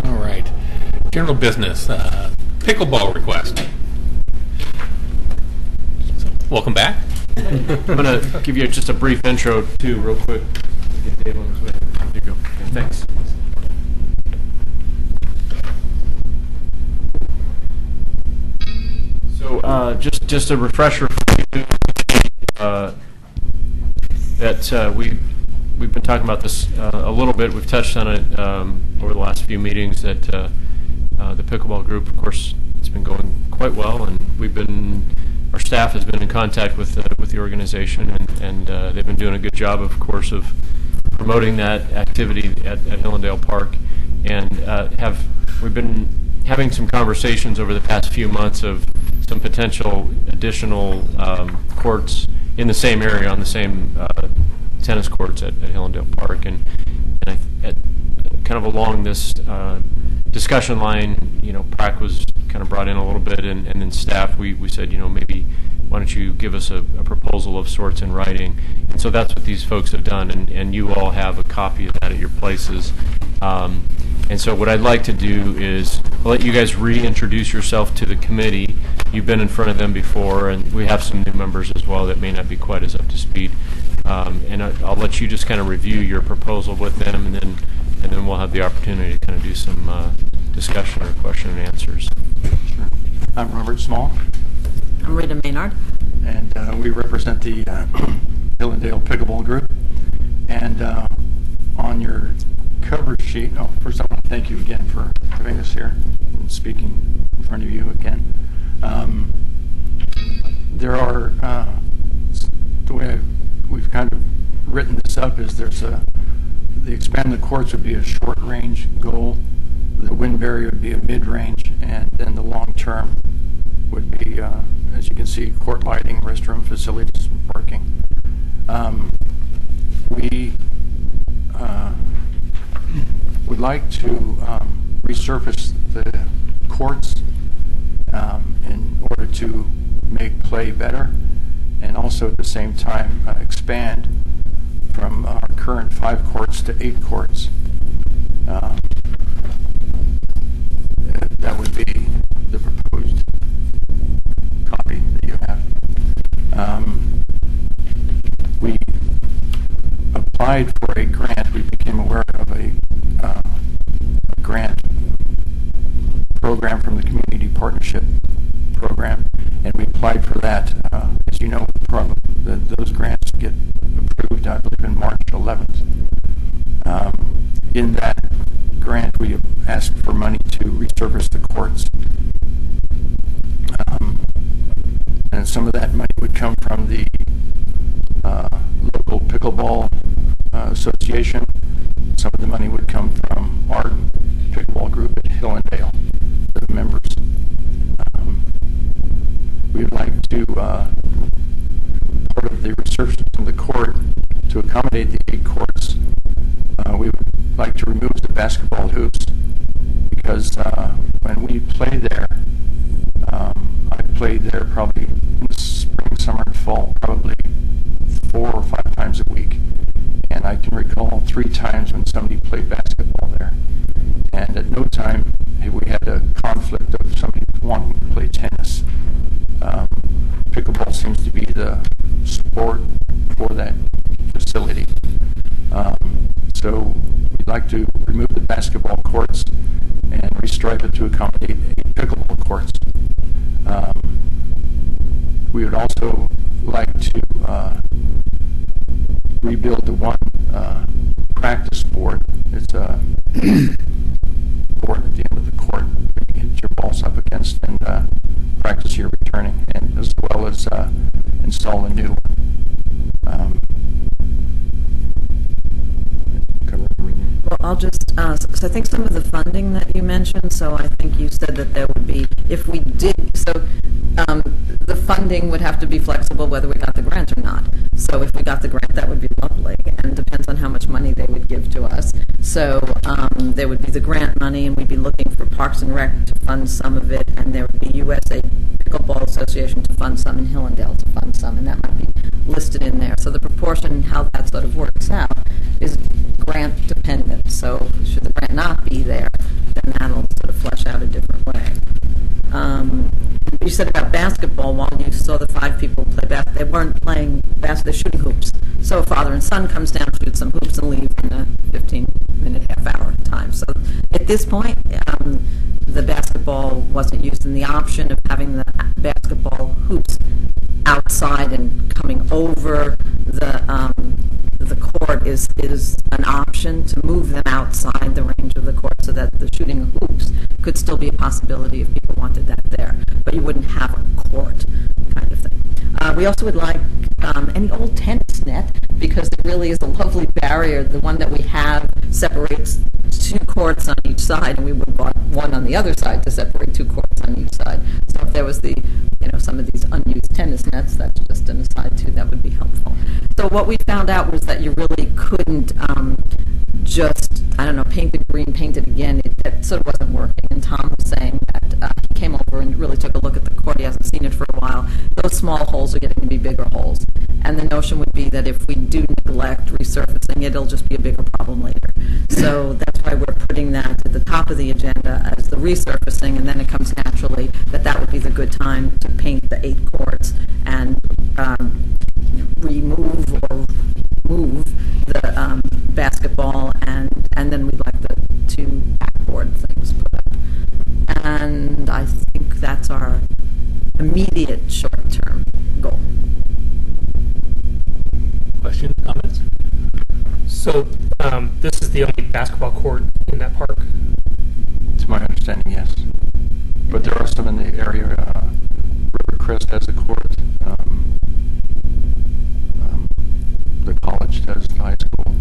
All right. General business. Pickleball request. So, welcome back. I'm going to give you just a brief intro, too, real quick. Get Dave on his way. There you go. Okay, thanks. So, just a refresher for you that we've been talking about this a little bit. We've touched on it over the last few meetings. That the pickleball group, of course, it's been going quite well, and our staff has been in contact with the organization, and they've been doing a good job, of course, of promoting that activity at Hillendale Park, and we've been having some conversations over the past few months of some potential additional courts in the same area, on the same tennis courts at Hillendale Park, and kind of along this discussion line, PrAC was kind of brought in a little bit, and then staff, we said, maybe why don't you give us a proposal of sorts in writing. And so that's what these folks have done, and you all have a copy of that at your places. And so what I'd like to do is I'll let you guys reintroduce yourself to the committee. You've been in front of them before, and we have some new members as well that may not be quite as up to speed. And I'll let you just kind of review your proposal with them, and then we'll have the opportunity to kind of do some discussion or question and answers. Sure. I'm Robert Small. I'm Rita Maynard. And we represent the Hillendale Pickleball Group. And on your cover sheet, first I want to thank you again for having us here and speaking in front of you again. There are, the way we've kind of written this up is there's the expand the courts would be a short range goal, the wind barrier would be a mid range, and then the long term would be, as you can see, court lighting, restroom facilities, and parking. We would like to resurface the courts in order to make play better, and also at the same time expand from our current 5 courts to 8 courts. That would be the proposed copy that you have. We applied for a grant. We became aware of a grant program from the Community Partnership Program, and we applied for that. As you know, those grants get approved, I believe, in March 11th. In that grant, we asked for money to resurface the courts. And some of that money would come from the local pickleball association. Some of the money would come from our pickleball group at Hillendale, the members. We would like to, part of the resurfacing of the court, to accommodate the 8 courts, we would like to remove the basketball hoops, because when we play there, I played there probably in the spring, summer, and fall, probably 4 or 5 times a week. And I can recall 3 times when somebody played basketball there. And at no time have we had a conflict of somebody wanting to play tennis. Pickleball seems to be the sport for that facility. So we'd like to remove the basketball courts and restripe it to accommodate 8 pickleball courts. We would also like to rebuild the one practice board. It's a board at the end of the court where you can hit your balls up against and practice your returning, and as well as install a new one. Well, I'll just, so I think some of the funding that you mentioned, so I think you said that there would be, if we did, so the funding would have to be flexible whether we got the grant or not. So if we got the grant, that would be lovely, and it depends on how much money they would give to us. So there would be the grant money, and we'd be looking for Parks and Rec to fund some of it, and there would be USA Pickleball Association to fund some, and Hillendale to fund some, and that might be listed in there. So the proportion, how that sort of works out, is grant dependent. So should the grant not be there, then that'll sort of flesh out a different way. You said about basketball, while you saw the 5 people play basketball, they weren't playing basketball, they're shooting hoops. So father and son comes down, shoot some hoops, and leave in a 15-minute, half-hour time. So at this point, the basketball wasn't used, and the option of having the basketball hoops outside and coming over the court is an option to move them outside the range of the court so that the shooting of hoops could still be a possibility if people wanted that there. But you wouldn't have a court kind of thing. We also would like any old tennis net, because it really is a lovely barrier. The one that we have separates 2 courts on each side, and we would want one on the other side to separate 2 courts on each side. So if there was some of these unused tennis nets, that's just an aside too, that would be helpful. So what we found out was that you really couldn't just, paint it green, paint it again. That sort of wasn't working. And Tom was saying that he came over and really took a look at the court. He hasn't seen it for a while. Those small holes are getting to be bigger holes. And the notion would be that if we do neglect resurfacing it, it'll just be a bigger problem later. So that's why we're putting that at the top of the agenda as the resurfacing, and then it comes naturally that would be the good time to paint the 8 courts and remove or move the basketball, and then we'd like the 2 backboard things put up. And I think that's our immediate short So this is the only basketball court in that park. To my understanding, yes. But there are some in the area. Rivercrest has a court. The college does, the high school.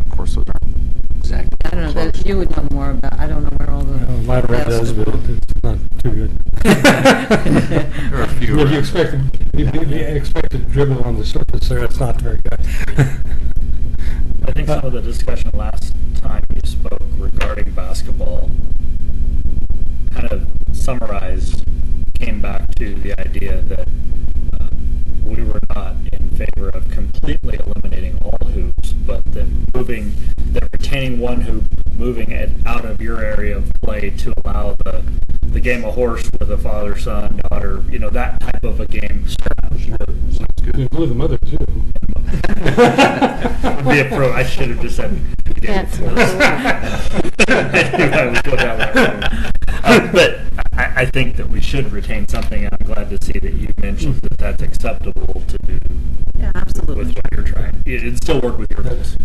Of course, those aren't exactly I don't know, close. you would know more about, I don't know where all the... Lateran does, but it's not too good. There are a few If you around. expect to dribble on the surface there, it's not very good. I think some of the discussion last time you spoke regarding basketball kind of summarized, came back to the idea that we were not in favor of completely eliminating all hoops, but that retaining one hoop, moving it out of your area of play to allow the game of horse with a father, son, daughter, that type of a game. You include the mother, too. Would be a pro. I should have just said the game of horse. But I think that we should retain something, and I'm glad to see that you mentioned that that's acceptable to do. Yeah, absolutely. With what you're trying. It'd still work with your goals.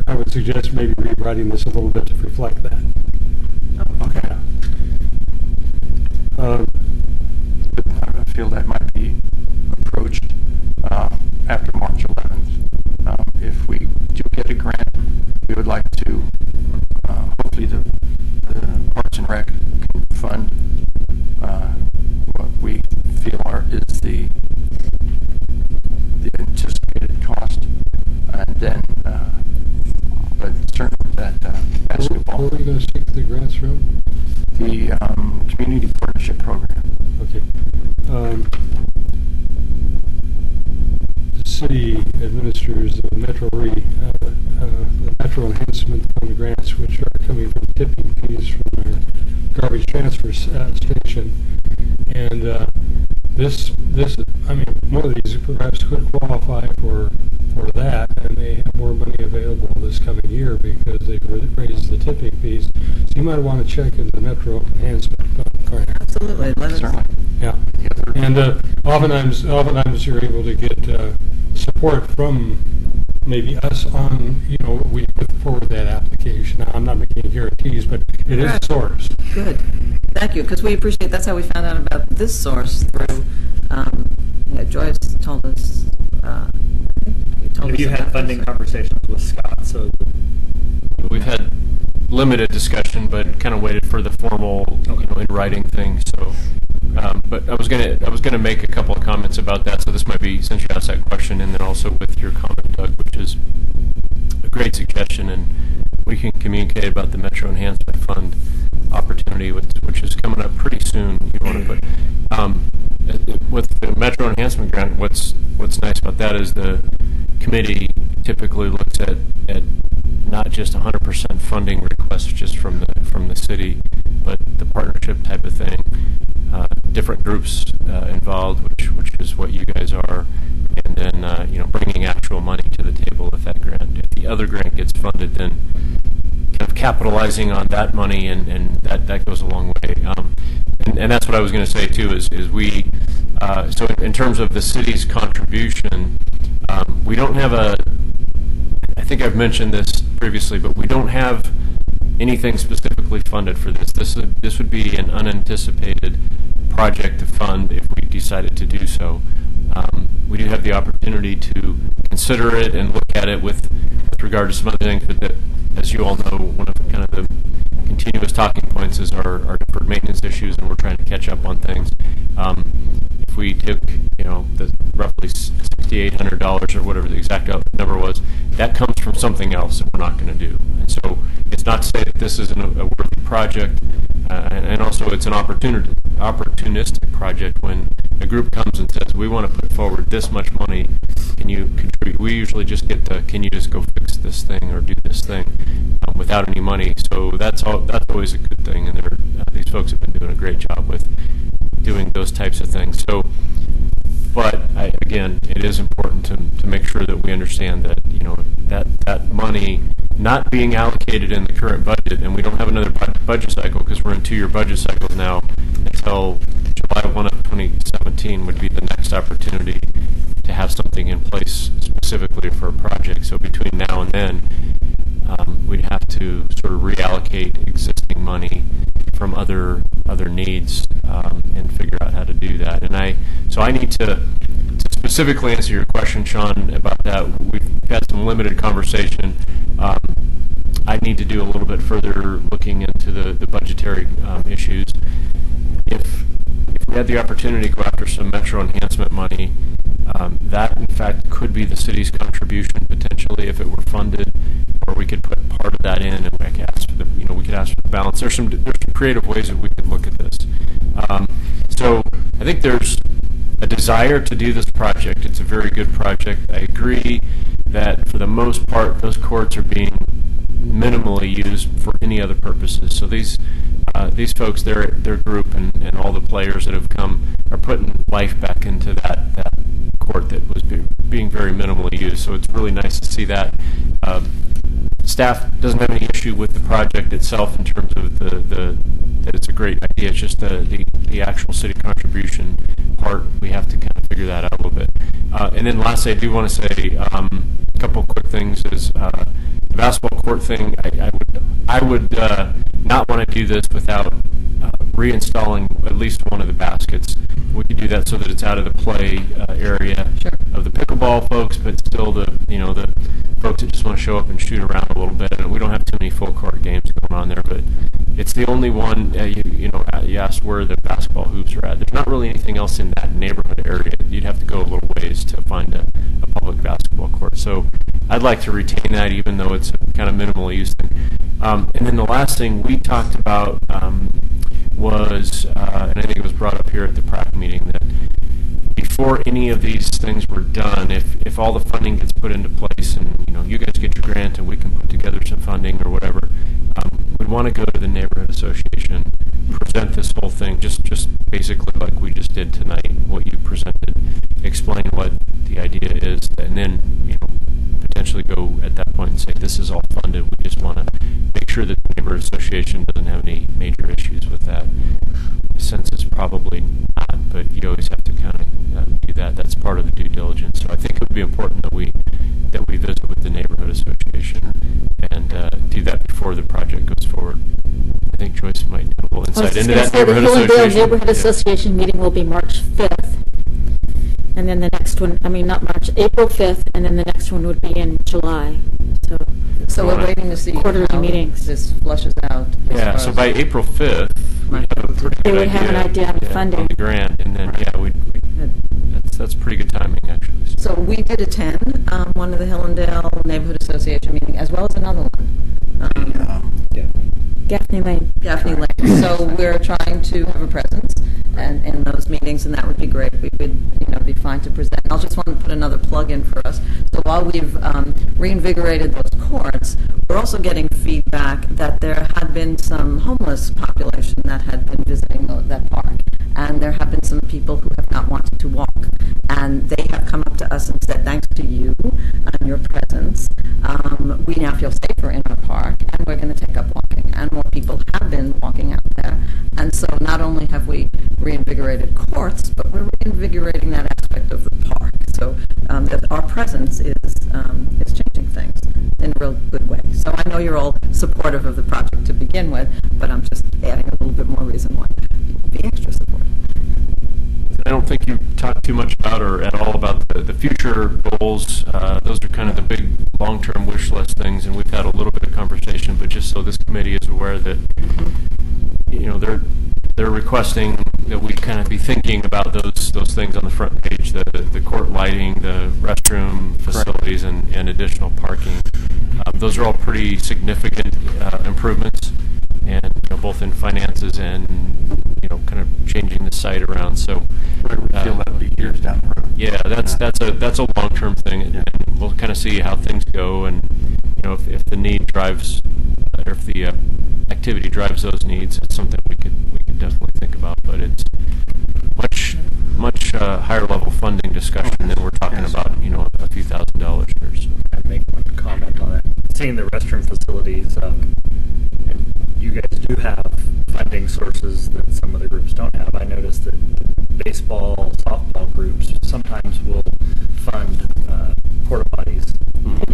I would suggest maybe rewriting this a little bit to reflect that. Okay. I feel that might be approached after March 11th. If we do get a grant, we would like to, hopefully the Parks and Rec can fund what we feel is the anticipated cost, and then, but certainly that basketball. Where are we going to seek the grants from? The Community Partnership Program. Okay. The city administers the Metro Enhancement Fund grants, which are coming from tipping fees from our garbage transfer station. And one of these perhaps could qualify for that, and they have more money available this coming year because they've raised the tipping fees. So you might want to check into the Metro Enhancement Fund grant. Absolutely. Certainly. Yeah. And oftentimes you're able to get support from maybe us on, we put forward that application. Now, I'm not making guarantees, but it is a source. Good. Thank you, because we appreciate, that's how we found out about this source through, Joyce told us. Have you had funding conversations with Scott? So We've had limited discussion, but kind of waited for the formal, in writing thing. So, but I was gonna make a couple of comments about that. So this might be, since you asked that question, and then also with your comment, Doug, which is a great suggestion, and we can communicate about the Metro Enhancement Fund opportunity, which is coming up pretty soon. You want to put with the Metro Enhancement Grant. What's nice about that is the committee typically looks at not just 100% funding requests just from the city, but the partnership type of thing. Different groups involved, which is what you guys are, and then bringing actual money to the table if the other grant gets funded, then kind of capitalizing on that money, and that goes a long way. And that's what I was going to say too. Is we so in terms of the city's contribution, we don't have I think I've mentioned this previously, but we don't have anything specifically funded for this. This would be an unanticipated project to fund if we decided to do so. We do have the opportunity to consider it and look at it with regard to some other things, but that, as you all know, one of kind of the continuous talking points is our deferred maintenance issues, and we're trying to catch up on things. If we took, the roughly $6,800 or whatever the exact number was, that comes from something else that we're not going to do. And so it's not to say that this isn't a worthy project, and also it's an opportunistic project when a group comes and says, we want to put forward this much money, can you contribute? We usually just get can you just go fix this thing or do this thing without any money. So that's always a good thing, and these folks have been doing a great job with doing those types of things. So, but again, it is important to make sure that we understand that that money not being allocated in the current budget, and we don't have another budget cycle because we're in 2-year budget cycles now until July 1 of 2017 would be the next opportunity to have something in place specifically for a project. So between now and then, we'd have to sort of reallocate existing money from other needs and figure out how to do that. And I need to specifically answer your question, Sean, about that. We've had some limited conversation. I need to do a little bit further looking into the budgetary issues. If we had the opportunity to go after some metro enhancement money, that in fact could be the city's contribution potentially if it were funded, or we could put part of that in and we could ask for the balance. There's some creative ways that we could look at this. So I think there's a desire to do this project. It's a very good project. I agree that for the most part those courts are being minimally used for any other purposes. So these folks, their group and all the players that have come are putting life back into that court that was being very minimally used. So it's really nice to see that. Staff doesn't have any issue with the project itself in terms of that it's a great idea. It's just the actual city contribution part, we have to kind of figure that out a little bit. And then lastly, I do want to say a couple quick things. Is the basketball court thing, I would not want to do this without reinstalling at least one of the baskets. We could do that so that it's out of the play area of the pickleball folks, but still the folks that just want to show up and shoot around a little bit. And we don't have too many full court games going on there, but it's the only one. You asked where the basketball hoops are at. There's not really anything else in that neighborhood area. You'd have to go a little ways to find a public basketball court. So I'd like to retain that, even though it's a kind of minimal use thing. And then the last thing we talked about was, and I think it was brought up here at the PRAC meeting, that before any of these things were done, if all the funding gets put into place and you guys get your grant and we can put together some funding or whatever, we'd want to go to the neighborhood association, present this whole thing, just basically like we just did tonight, what you presented, explain what the idea is, and then potentially go at that point and say this is all funded. We just want to make sure that the neighborhood association doesn't have any major issues with that. My sense is probably not, but you always have to kind of do that. That's part of the due diligence. So I think it would be important that we visit with the neighborhood association and do that before the project goes forward. I think Joyce might have a little insight into that neighborhood association. The Hillendale Neighborhood Association meeting will be March 5th. And then the next one, not March, April 5th, and then the next one would be in July. So we're waiting to see quarterly how meetings. This flushes out. Yeah, so by April 5th, we have a pretty good idea. They would have an idea on funding. On the grant, and then, that's pretty good timing, actually. So we did attend one of the Hillendale Neighborhood Association meeting, as well as another one. Gaffney Lane. Gaffney Lane. So we're trying to have a presence in those meetings, and that would be great. We would, be fine to present. I'll just want to put another plug in for us. So while we've reinvigorated those courts, we're also getting feedback that there had been some homeless population that had been visiting that park, and there have been some people who have not wanted to walk, and they have come up to us and said, thanks to you and your presence, we now feel safer in our park, and we're going to take up walking. And more people have been walking out there. And so not only have we reinvigorated courts, but we're reinvigorating that aspect of the park. So that our presence is changing things in a real good way. So I know you're all supportive of the project to begin with, but I'm just adding a little bit more reason why people be extra supportive. I don't think you talked too much about or at all about the future goals. Those are kind of the big long-term wish list things, and we've had a little bit of conversation, but just so this committee is aware that they're requesting that we kind of be thinking about those things on the front page, the court lighting, the restroom facilities, and additional parking. Those are all pretty significant improvements, and both in finances and kind of changing the site around. So we feel that'll be years down the road. Yeah, that's a long-term thing, and we'll kind of see how things go, and if the need drives, or if the activity drives those needs, it's something we could definitely think about. But it's much higher level funding discussion than we're talking about. A few $1,000s here. So I'd make one comment on that. Seeing the restroom facilities, you guys do have funding sources that some of the groups don't have. I noticed that baseball, softball groups sometimes will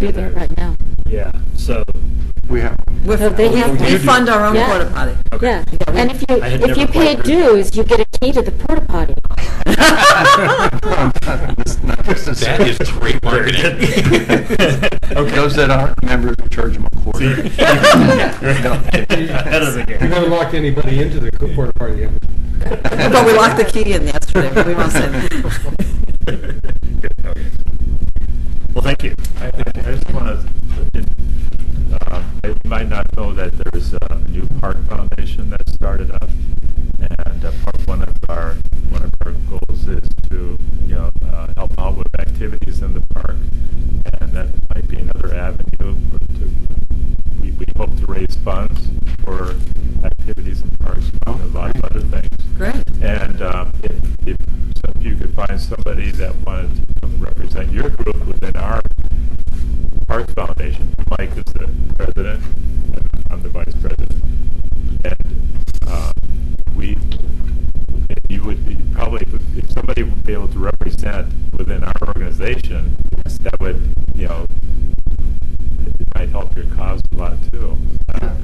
do that right now. Yeah, so. We have. We fund our own porta potty. Yeah, Okay. and if I had you never pay quite heard dues, you get a key to the porta potty. That is great marketing. Okay. Those that aren't members, we charge them a quarter. That is a game. You never locked anybody into the porta party, have you? But we locked the key in yesterday, but we won't say that. Well, thank you. I just want to, you might not know that there's a new park foundation that started up, and one of our goals is to help out with activities in the park, and that might be another avenue we hope to raise funds for activities in parks and a lot of other things. Great. And if you could find somebody that wanted to come represent your group within our Parks Foundation. Mike is the president, and I'm the vice president. And you would be probably, if somebody would be able to represent within our organization, that would, it might help your cause a lot too.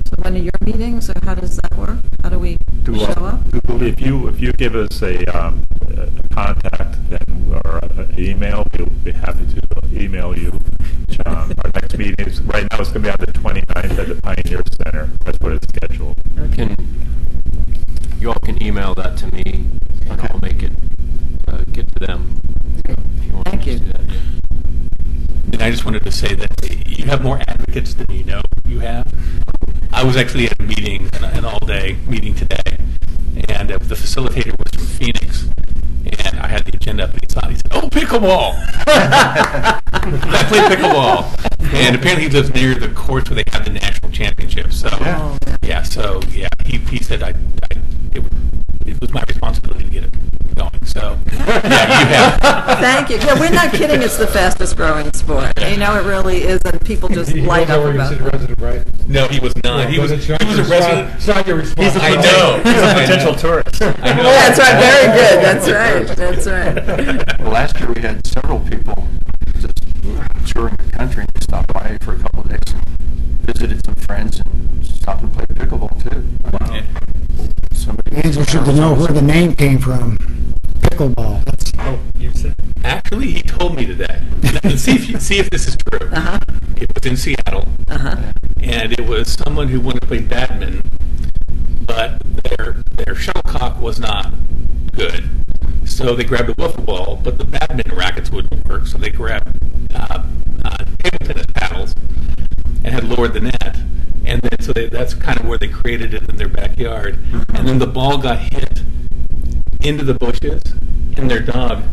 So one of your meetings, or how does that work? How do we show up? If you give us a contact or an email, we'll be happy to email you. Our next meeting is right now. It's going to be on the 29th at the Pioneer Center. That's what it's scheduled. You all can email that to me, and I'll make it get to them. Thank you. And I just wanted to say that you have more advocates than you know you have. I was actually at a meeting, an all-day meeting today, and the facilitator was from Phoenix, and I had the agenda up, and he saw it. He said, "Oh, pickleball!" I play pickleball, and apparently he lives near the courts where they have the national championship. So, he said it was my responsibility to get it going. So, you have. Thank you. Yeah, we're not kidding. It's the fastest growing sport. It really is, and people just light up about it. Resident, right? No, he was not. He was a resident. It's not your responsibility. I know. He's a potential tourist. I know. That's right. Very good. That's right. Well, last year we had several people just touring the country and stopped by for a couple of days and visited some friends and stopped and played pickleball too. Wow. Yeah. Interested to know where the name came from. Pickleball. You said. Actually, he told me today. see if this is true. Uh-huh. It was in Seattle, and it was someone who wanted to play badminton, but their shuttlecock was not good. So they grabbed a wiffle ball, but the badminton rackets wouldn't work. So they grabbed table tennis paddles and had lowered the net. And then that's kind of where they created it in their backyard. And then the ball got hit into the bushes, and their dog,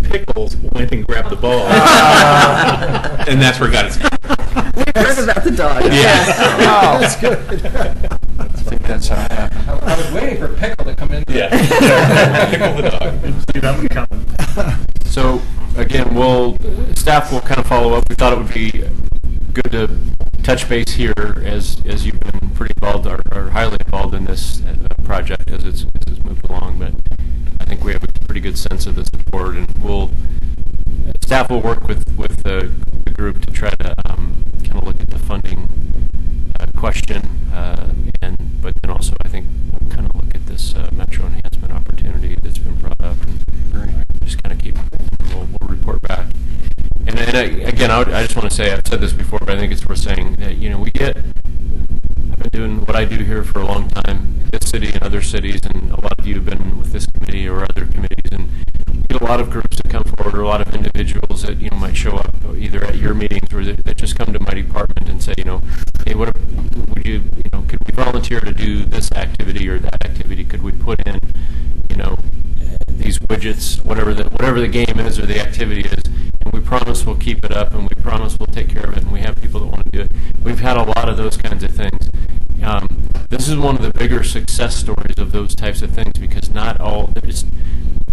Pickles, went and grabbed the ball. And that's where it got its name. We've heard about the dog. Yeah. Oh, that's good. I think that's how it happened. I was waiting for Pickle to come in. Yeah. Pickle the dog. See that one coming. So again, staff will kind of follow up. We thought it would be good to touch base here as you've been pretty involved or highly involved in this project as it's moved along. But I think we have a pretty good sense of the support, and staff will work with the group to try to kind of look at the funding question, but then also I think we'll kind of look at this metro enhancement opportunity that's been brought up, and just kind of we'll report back. And again, I just want to say, I've said this before, but I think it's worth saying that, I've been doing what I do here for a long time, this city and other cities, and a lot of you have been with this committee or other committees, and we get a lot of groups that come forward, or a lot of individuals that, might show up either at your meetings or that just come to my department and say, hey, would you, could we volunteer to do this activity or that activity? Could we put in, these widgets, whatever the game is or the activity is, and we promise we'll keep it up, and we promise we'll take care of it, and we have people that want to do it. We've had a lot of those kinds of things. This is one of the bigger success stories of those types of things, because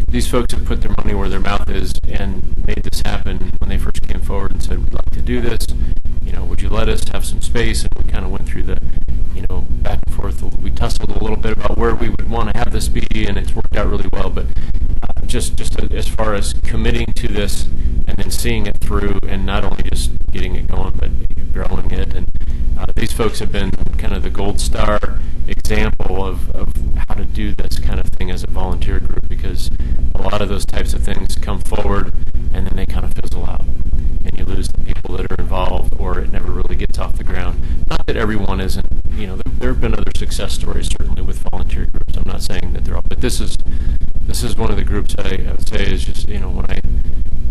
these folks have put their money where their mouth is and made this happen when they first came forward and said, we'd like to do this, would you let us have some space? And we kind of went through the, back and forth. We tussled a little bit about where we would want to have this be, and it's worked out really well. But just as far as committing to this and then seeing it through, and not only just getting it going, but growing it. And these folks have been kind of the gold star example of how to do this kind of thing as a volunteer group, because a lot of those types of things come forward and then they kind of fizzle out, and you lose the people that are involved, or it never really gets off the ground. Not that everyone isn't, there have been other success stories certainly with volunteer groups. I'm not saying that they're all, but this is one of the groups I would say is just, when I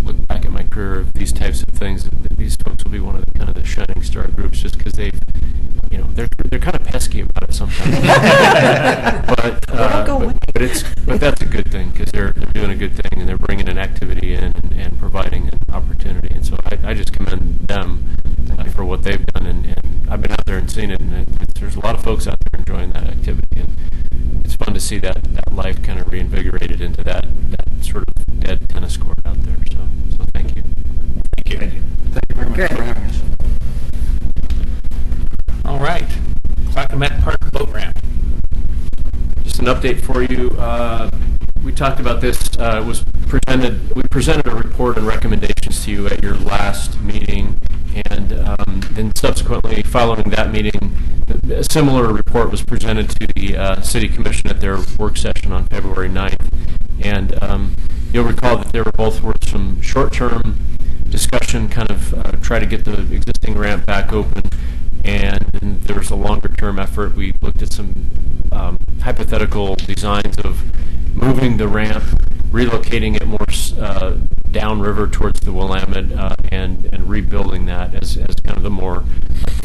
look back at my career of these types of things, that these folks will be one of the kind of the shining star groups, just because they've, they're kind of pesky about it sometimes. but that's a good thing, because they're doing a good thing, and they're bringing an activity in and providing an opportunity. And so I just commend them for what they've done. And I've been out there and seen it, and there's a lot of folks out there enjoying that activity. And it's fun to see that life kind of reinvigorated into that sort of dead tennis court out there. So thank you. Thank you. Thank you very much for having us. All right. Clackamas Park boat ramp. Just an update for you. We talked about this. We presented a report and recommendations to you at your last meeting, and then subsequently, following that meeting, a similar report was presented to the City Commission at their work session on February 9th. And you'll recall that there were both some short-term discussion, kind of try to get the existing ramp back open, and then there was a longer-term effort. We looked at some hypothetical designs of moving the ramp, relocating it more downriver towards the Willamette, and rebuilding that as kind of the more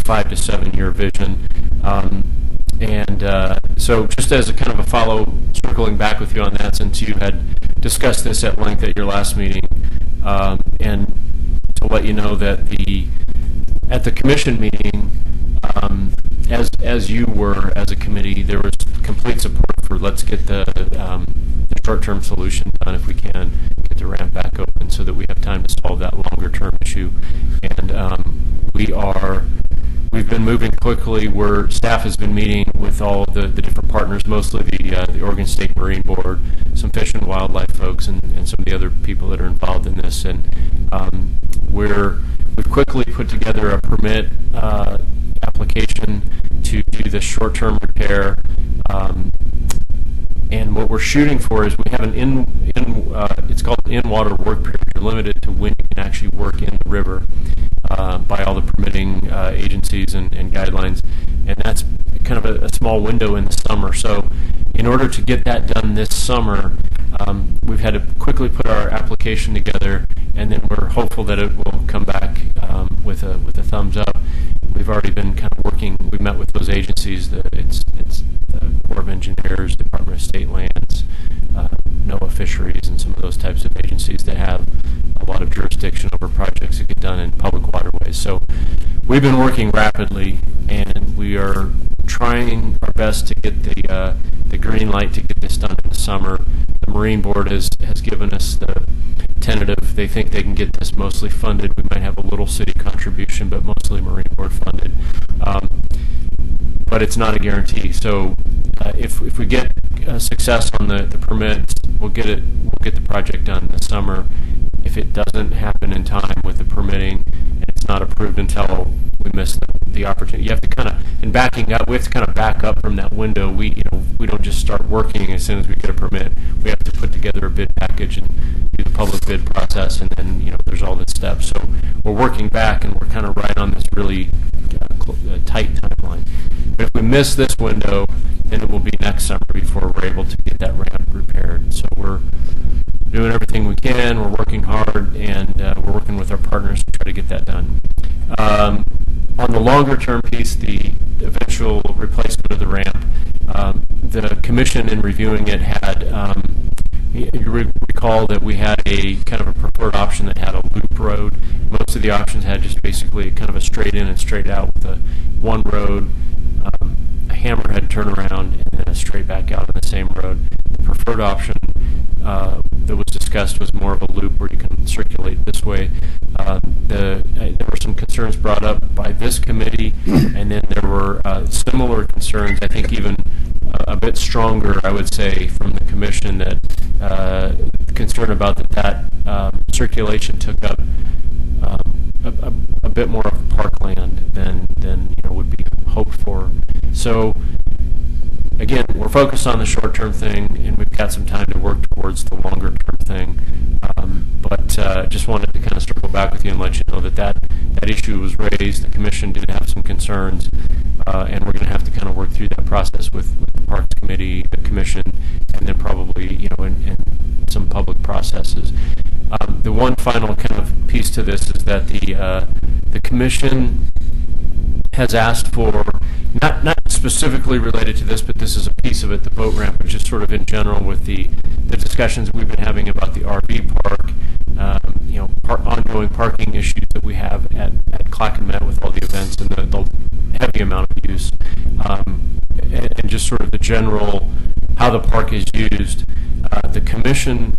5 to 7 year vision. So just as a kind of a follow, circling back with you on that, since you had discussed this at length at your last meeting, and to let you know that at the commission meeting, as you were as a committee, there was complete support for let's get the short-term solution done if we can, get the ramp back open so that we have time to solve that longer-term issue. And we've been moving quickly. Staff has been meeting with all the different partners, mostly the Oregon State Marine Board, some Fish and Wildlife folks, and some of the other people that are involved in this. And we've quickly put together a permit application to do this short-term repair. And what we're shooting for is we have it's called an in-water work period. You're limited to when you can actually work in the river by all the permitting agencies and guidelines, and that's kind of a small window in the summer. So in order to get that done this summer, we've had to quickly put our application together, and then we're hopeful that it will come back with a thumbs up. We've already been kind of working. We met with those agencies. It's the Corps of Engineers, Department of State Lands, NOAA Fisheries, and some of those types of agencies that have a lot of jurisdiction over projects that get done in public waterways. So we've been working rapidly, and we are trying our best to get the green light to get this done in the summer. The Marine Board has given us the tentative. They think they can get this mostly funded. We might have a little city contribution, but mostly Marine Board funded. But it's not a guarantee. So if we get success on the permits, we'll get the project done this summer. If it doesn't happen in time with the permitting, and it's not approved until we miss the opportunity, you have to kind of, in backing up, we have to kind of back up from that window. We don't just start working as soon as we get a permit. We have to put together a bid package and do the public bid process, and then there's all the steps. So we're working back, and we're kind of right on this really tight timeline. But if we miss this window, then it will be next summer before we're able to get that ramp repaired. So we're doing everything we can. We're working hard, and we're working with our partners to try to get that done. On the longer term piece, the eventual replacement of the ramp, the commission in reviewing it had, you recall that we had a kind of a preferred option that had a loop road. Most of the options had just basically kind of a straight in and straight out with one road, a hammerhead turnaround, and then a straight back out on the same road. The preferred option that was discussed was more of a loop where you can circulate this way. There were some concerns brought up by this committee, and then there were similar concerns, I think even a bit stronger, I would say, from the commission that concern about that circulation took up a bit more of parkland than would be hoped for. So again, we're focused on the short-term thing, and we've got some time to work towards the longer-term thing. But just wanted to kind of circle back with you and let you know that issue was raised. The commission did have some concerns, and we're going to have to kind of work through that process with the Parks Committee, the commission, and then probably in some public processes. The one final kind of piece to this is that the commission has asked for, not specifically related to this, but this is a piece of it, the boat ramp, but just sort of in general with the discussions we've been having about the RV park, ongoing parking issues that we have at Clackamas with all the events and the heavy amount of use, and just sort of the general how the park is used. The commission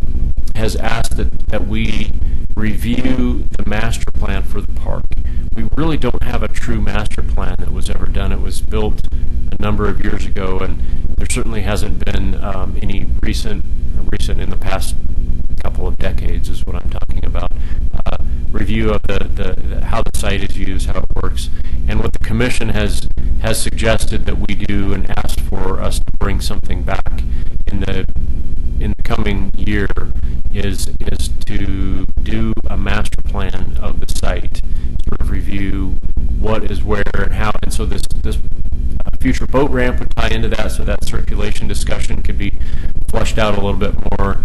has asked that we review the master plan for the park. We really don't have a true master plan that was ever done. It was built a number of years ago, and there certainly hasn't been any recent in the past couple of decades is what I'm talking about. Review of the how the site is used, how it works, and what the commission has suggested that we do and asked for us to bring something back in the coming year is to do a master plan of the site, sort of review what is where and how, and so this future boat ramp would tie into that, so that circulation discussion could be flushed out a little bit more.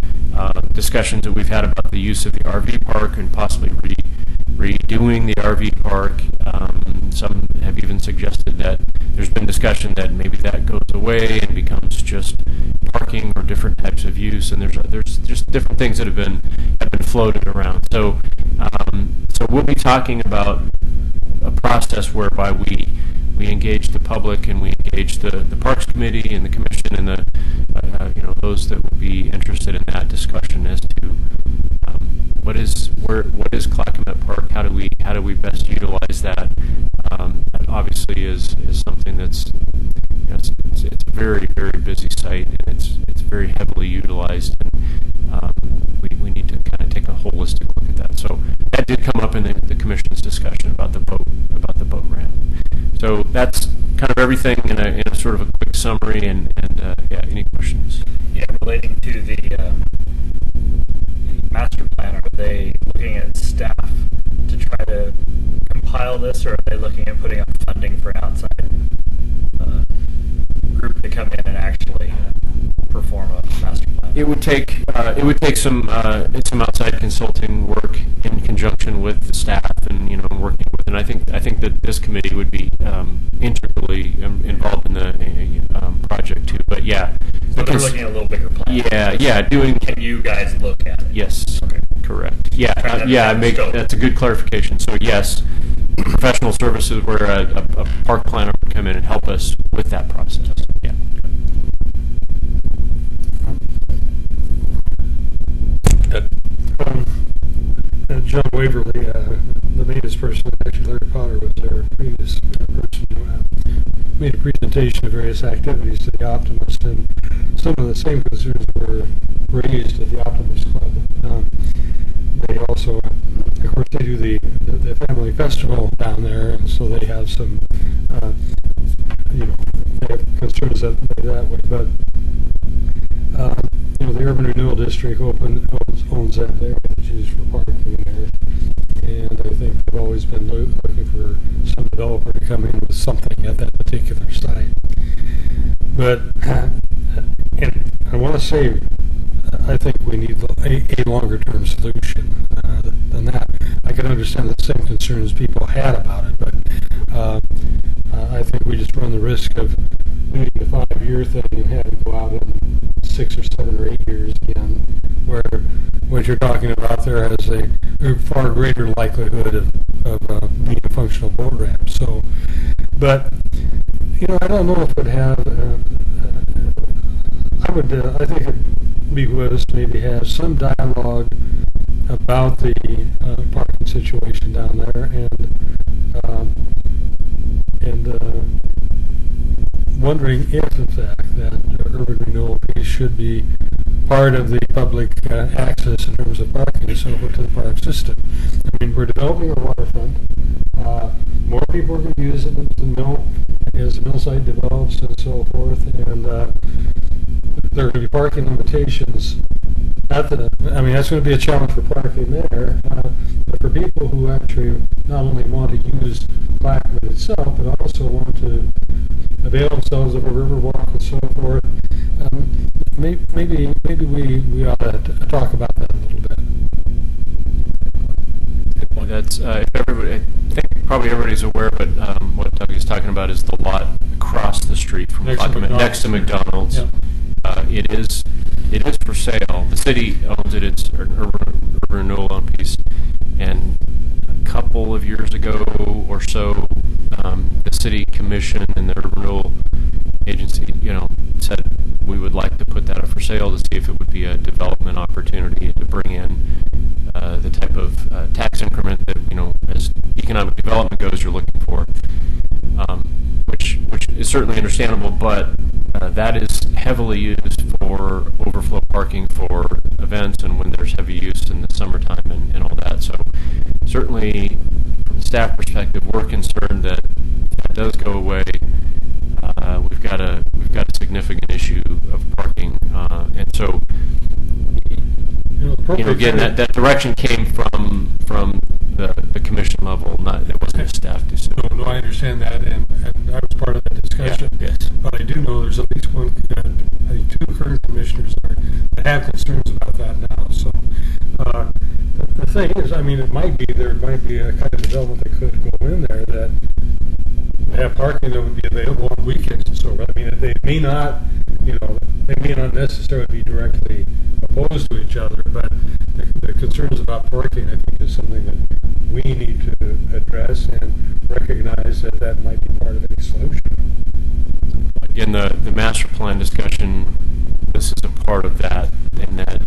Discussions that we've had about the use of the RV park and possibly redoing the RV park. Some have even suggested that there's been discussion that maybe that goes away and becomes just parking or different types of use, and there's just different things that have been floated around. So we'll be talking about a process whereby we engage the public and we engage the Parks Committee and the Commission and the those that would be interested in that discussion as to what is Clackamas Park? How do we best utilize that? That obviously is something that's it's a very, very busy site, and it's very heavily utilized, and we need to kind of take a holistic look at that. So that did come up in the Commission's discussion about the boat ramp. So that's kind of everything in a sort of a quick summary, and any questions? Yeah, relating to the master plan, are they looking at staff to try to compile this, or are they looking at putting up funding for an outside group to come in and actually perform a master plan? It would take some outside consulting work in conjunction with the staff, and working with. And I think that this committee would be integrally involved in the project too. But yeah, so they're looking at a little bigger plan. Yeah. Can you guys look at it? Yes. Okay. Correct. Yeah. That's a good clarification. So yes, professional services where a park planner would come in and help us with that process. Yeah. John Waverly, the maintenance person, actually Larry Potter was our previous person who made a presentation of various activities to the Optimist, and some of the same concerns were raised at the Optimist Club. They also, of course, they do the family festival down there, and so they have some, they have concerns that way, but the Urban Renewal District owns that area that's used for parking there, and I think they've always been looking for some developer to come in with something at that particular site. But, and I want to say, I think we need a longer-term solution than that. I can understand the same concerns people had about it, but I think we just run the risk of doing the 5-year thing and having to go out in 6 or 7 or 8 years again, where what you're talking about there has a far greater likelihood of being a functional boat ramp. So, but I don't know if it have. I think it'd be good to maybe have some dialogue about the parking situation down there, and wondering if, in fact, that urban renewal piece should be part of the public access in terms of parking and so forth to the park system. I mean, we're developing a waterfront. More people are going to use it as the mill site develops and so forth, and there are going to be parking limitations. That's going to be a challenge for parking there, but for people who actually not only want to use Clackamas itself, but also want to avail themselves of a river walk and so forth, maybe we ought to talk about that a little bit. That's if everybody. I think probably everybody's aware, but what Doug is talking about is the lot across the street from Clackamas, next to McDonald's. Yep. It is for sale. The city owns it. It's an urban renewal loan piece, and a couple of years ago or so, the city commission and the urban renewal agency, said we would like to put that up for sale to see if it would be a development opportunity to bring in the type of tax increment that as economic development goes, you're looking for, which is certainly understandable, but that is heavily used for overflow parking for events and when there's heavy use in the summertime and all that. So certainly, from the staff perspective, we're concerned that if that does go away, we've got a significant issue of parking, and so. Again, that direction came from the commission level. It wasn't a staff decision. No, I understand that, and I was part of that discussion. Yeah, yes. But I do know there's at least one, I think 2 current commissioners that have concerns about that now. So the thing is, there might be a kind of development that could go in there that have parking that would be available on weekends and so forth. They may not, they may not necessarily be directly opposed to each other, but the concerns about parking, I think, is something that we need to address and recognize that might be part of any solution. Again, the master plan discussion, this is a part of that, in that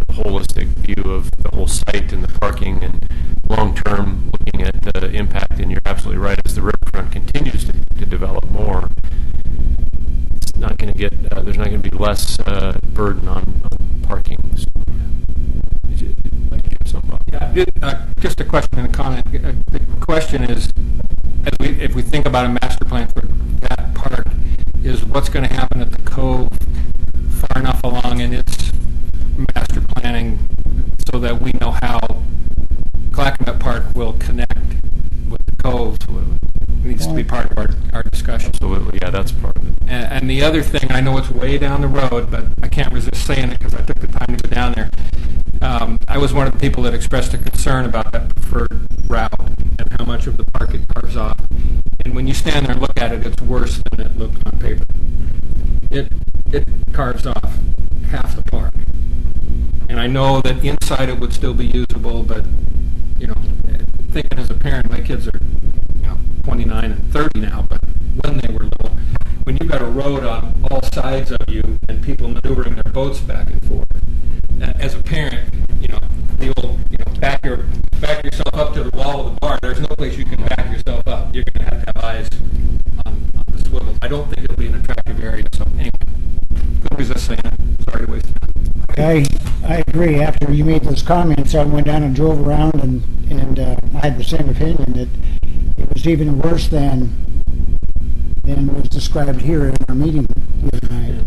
holistic view of the whole site and the parking and long-term looking at the impact. And you're absolutely right, as the riverfront continues to develop more, it's not going to get there's not going to be less burden on parking. So, just a question and a comment. The question is, if we think about a master plan for that park, is what's going to happen at the Cove far enough along in its master planning so that we know how Clackamas Park will connect with the Cove? It needs to be part of our discussion. Absolutely, yeah, that's part of it. And the other thing, I know it's way down the road, but I can't resist saying it because I took the time to go down there. I was one of the people that expressed a concern about that preferred route and how much of the park it carves off. And when you stand there and look at it, it's worse than it looked on paper. It carves off half the park. And I know that inside it would still be usable, but, thinking as a parent, my kids are 29 and 30 now, but when they were little, when you've got a road on all sides of you and people maneuvering their boats back and forth, as a parent, the old, back yourself up to the wall of the bar. There's no place you can back yourself up. You're going to have eyes on the swivel. I don't think it'll be an attractive area. So anyway, couldn't resist saying it. Sorry to waste time. Okay, I agree. After you made those comments, I went down and drove around, and I had the same opinion that it was even worse than was described here in our meeting the other night.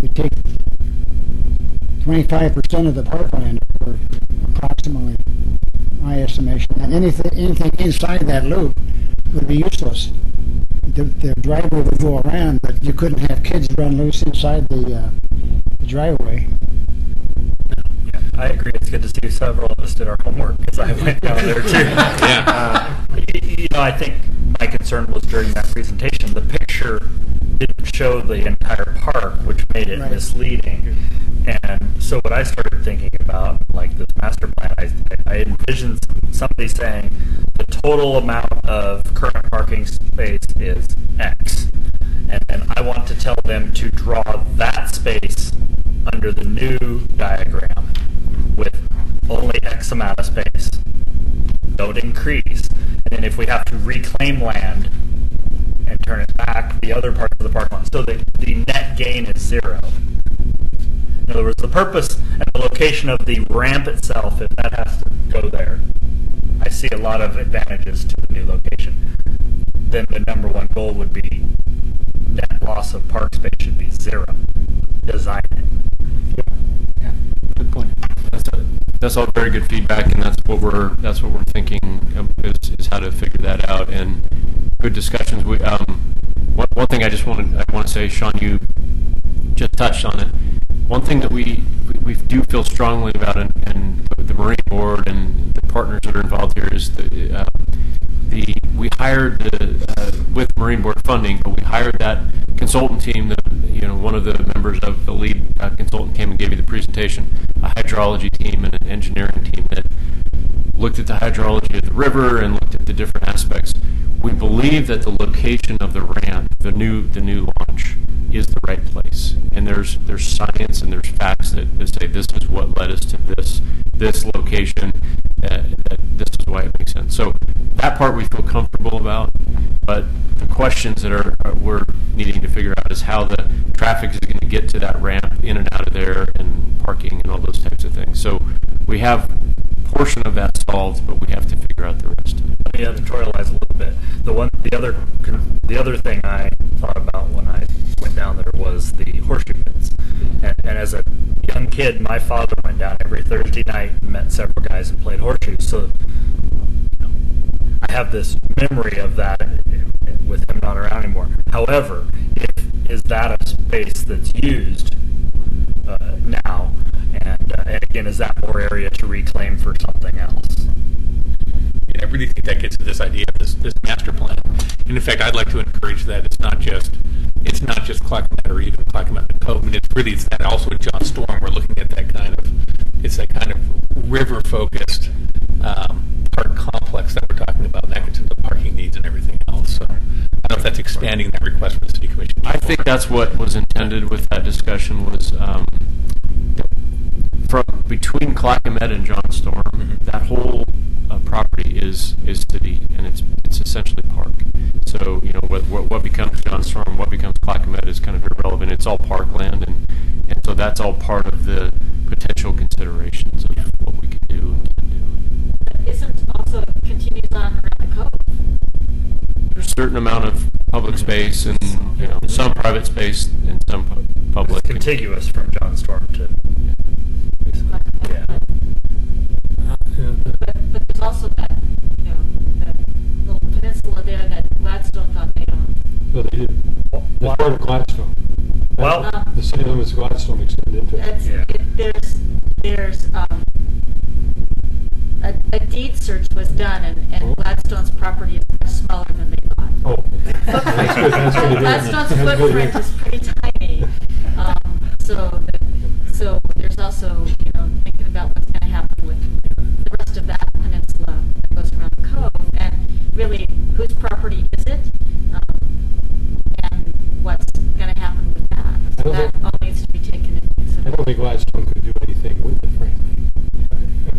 We take 25% of the parkland, or approximately, my estimation, and anything inside that loop would be useless. The driveway would go around, but you couldn't have kids run loose inside the driveway. I agree. It's good to see several of us did our homework because I went down there too. I think my concern was during that presentation, the picture didn't show the entire park, which made it misleading. And so what I started thinking about, like this master plan, I envisioned somebody saying the total amount of current parking space is X. And then I want to tell them to draw that space under the new diagram with only X amount of space. Don't increase. And then if we have to reclaim land and turn it back, the other parts of the parking lot, so the net gain is 0. In other words, the purpose and the location of the ramp itself, if that has to go there, I see a lot of advantages to the new location. Then the number one goal would be net loss of park space should be zero. Design it. Yeah, good point. That's all very good feedback, and that's what we're thinking is how to figure that out. And good discussions. We one thing I want to say, Sean, you just touched on it. One thing that we do feel strongly about, and the Marine Board and the partners that are involved here, is we hired with Marine Board funding, but we hired that consultant team that, one of the members of the lead consultant came and gave you the presentation, a hydrology team and an engineering team that looked at the hydrology of the river and looked at the different aspects. We believe that the location of the ramp, the new launch, is the right place. And there's science and there's facts that say this is what led us to this location, that this is why it makes sense. So that part we feel comfortable about, but the questions that we're needing to figure out is how the traffic is going to get to that ramp in and out of there, and parking and all those types of things. So we have a portion of that solved, but we have to figure out the rest. Let me editorialize a little bit. The other thing I thought about when I went down there was the horseshoe pits. And as a young kid, my father went down every Thursday night and met several guys and played horseshoes. So I have this memory of that with him not around anymore. However, is that a space that's used now? And again, is that more area to reclaim for something else? Yeah, I really think that gets to this idea of this master plan. And in fact, I'd like to encourage that it's not just Clackamat or even Clackamat and Cove. I mean, it's that also with John Storm. We're looking at that kind of river focused park complex that we're talking about. And that gets into parking needs and everything else. So I don't know if that's expanding that request from the City Commission. I think that's what was intended with that discussion was from between Clackamat and John Storm, that whole property is city, and it's essentially park. So what becomes John Storm, what becomes Clackamat is kind of irrelevant. It's all parkland, and so that's all part of the potential considerations of what we can do and can't do. But isn't also continues on around the cove? There's a certain amount of public space and some private space and some public. It's contiguous from John Storm to basically. Yeah. But there's also that that little peninsula there that Gladstone thought they owned. No, they didn't. It's part of Gladstone. Well, the city limits of Gladstone extend into it. There's a deed search was done, and Gladstone's property is much smaller than they thought. Oh, that's good. That's good to hear. Gladstone's footprint is pretty tiny. So there's also thinking about what's going to happen with the rest of that peninsula that goes around the cove, and really whose property is it, and what's going to happen with that. So that all needs to be taken into consideration. I don't think Gladstone could do anything with it, frankly.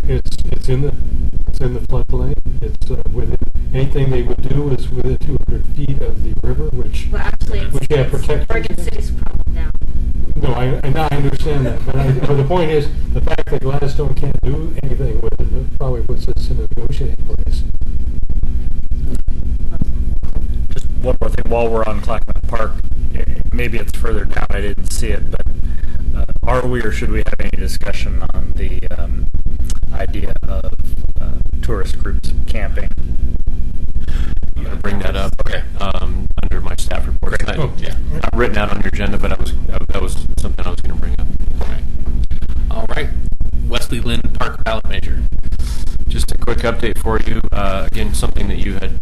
It's in the floodplain. It's within anything they would do is within 200 feet of the river, which you have protection. Oregon City's problem now. No, I understand that, but the point is the fact that Gladstone can't do anything with it probably puts us in a negotiating place. Just one more thing while we're on Clackamat Park, maybe it's further down, I didn't see it, but are we or should we have any discussion on the idea of tourist groups camping? I'm going to bring that up under my staff report. Not written out on your agenda, but that was something I was going to bring up. All right. Wesley Lynn, Park Ballot Measure. Just a quick update for you. Again, something that you had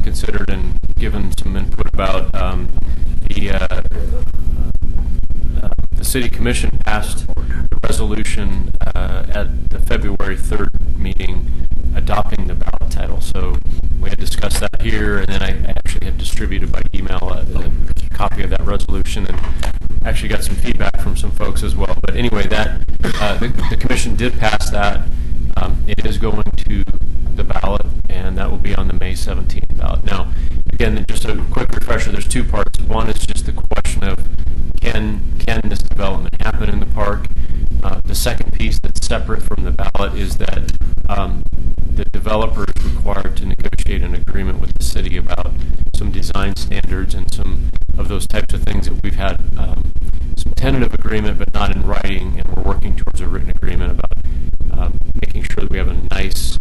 considered and given some input about. The City Commission passed a resolution at the February 3rd meeting adopting the ballot title. So we had discussed that here, and then I actually had distributed by email a copy of that resolution, and actually got some feedback from some folks as well. But anyway, that the Commission did pass that. It is going to the ballot, and that will be on the May 17th ballot. Now, again, just a quick refresher, there's two parts. One is just the question of can this development happen? happen in the park. The second piece that's separate from the ballot is that the developer is required to negotiate an agreement with the city about some design standards and some of those types of things that we've had some tentative agreement but not in writing, and we're working towards a written agreement about making sure that we have a nice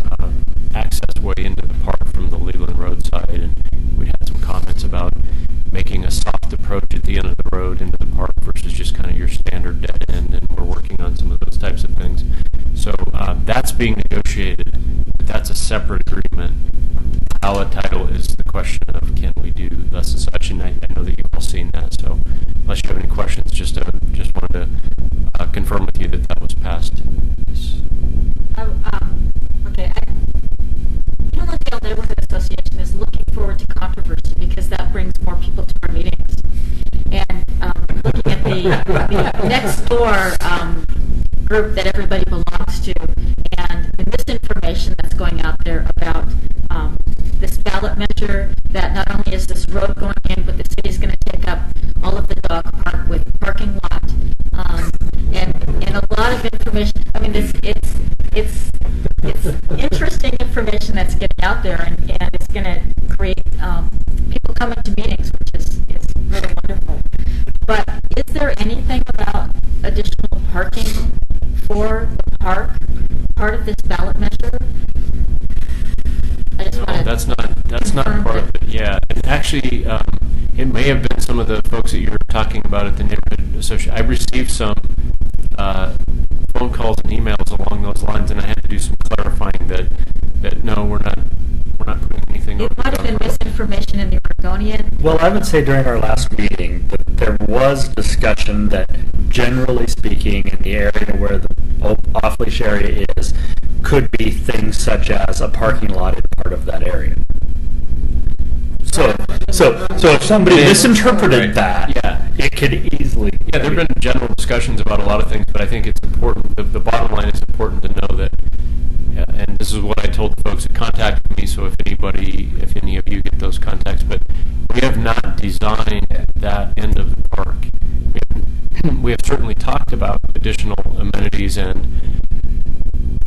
access way into the park from the Leland Road side. And we had some comments about making a soft approach at the end of the road into the park versus just kind of your standard dead end, and we're working on some of those types of things. So that's being negotiated, but that's a separate agreement. Ballot title is the question of can we do thus and such, and I know that you've all seen that, so unless you have any questions, just wanted to confirm with you that that was passed. Okay. Hillendale Neighborhood Association is looking forward to controversy because that brings more people to our meetings. And looking at the next door group that everybody belongs to, and the misinformation that's going out there about this ballot measure, that not only is this road going in, but the city's going to take up all of the dog park with parking lot, and a lot of information. I mean, it's interesting information that's getting out there, and it's going to create people coming to meetings, which is really wonderful. But is there anything about additional parking for the park part of this ballot measure? I just want to that's not part of it. Yeah, and actually, it may have been some of the folks that you were talking about at the neighborhood association. I received some phone calls and emails along those lines, and I had to do some clarifying that no, we're not putting anything over. It might have been misinformation in the Oregonian. Well, I would say during our last meeting that there was discussion that, generally speaking, in the area where the off-leash area is, could be things such as a parking lot in part of that area. So if somebody misinterpreted that, yeah, it could easily. Yeah, there have been general discussions about a lot of things, but I think it's important. The bottom line is important to know that. Yeah, and this is what I told the folks that contacted me. So if any of you get those contacts, but we have not designed that end of the park. We have certainly talked about additional amenities and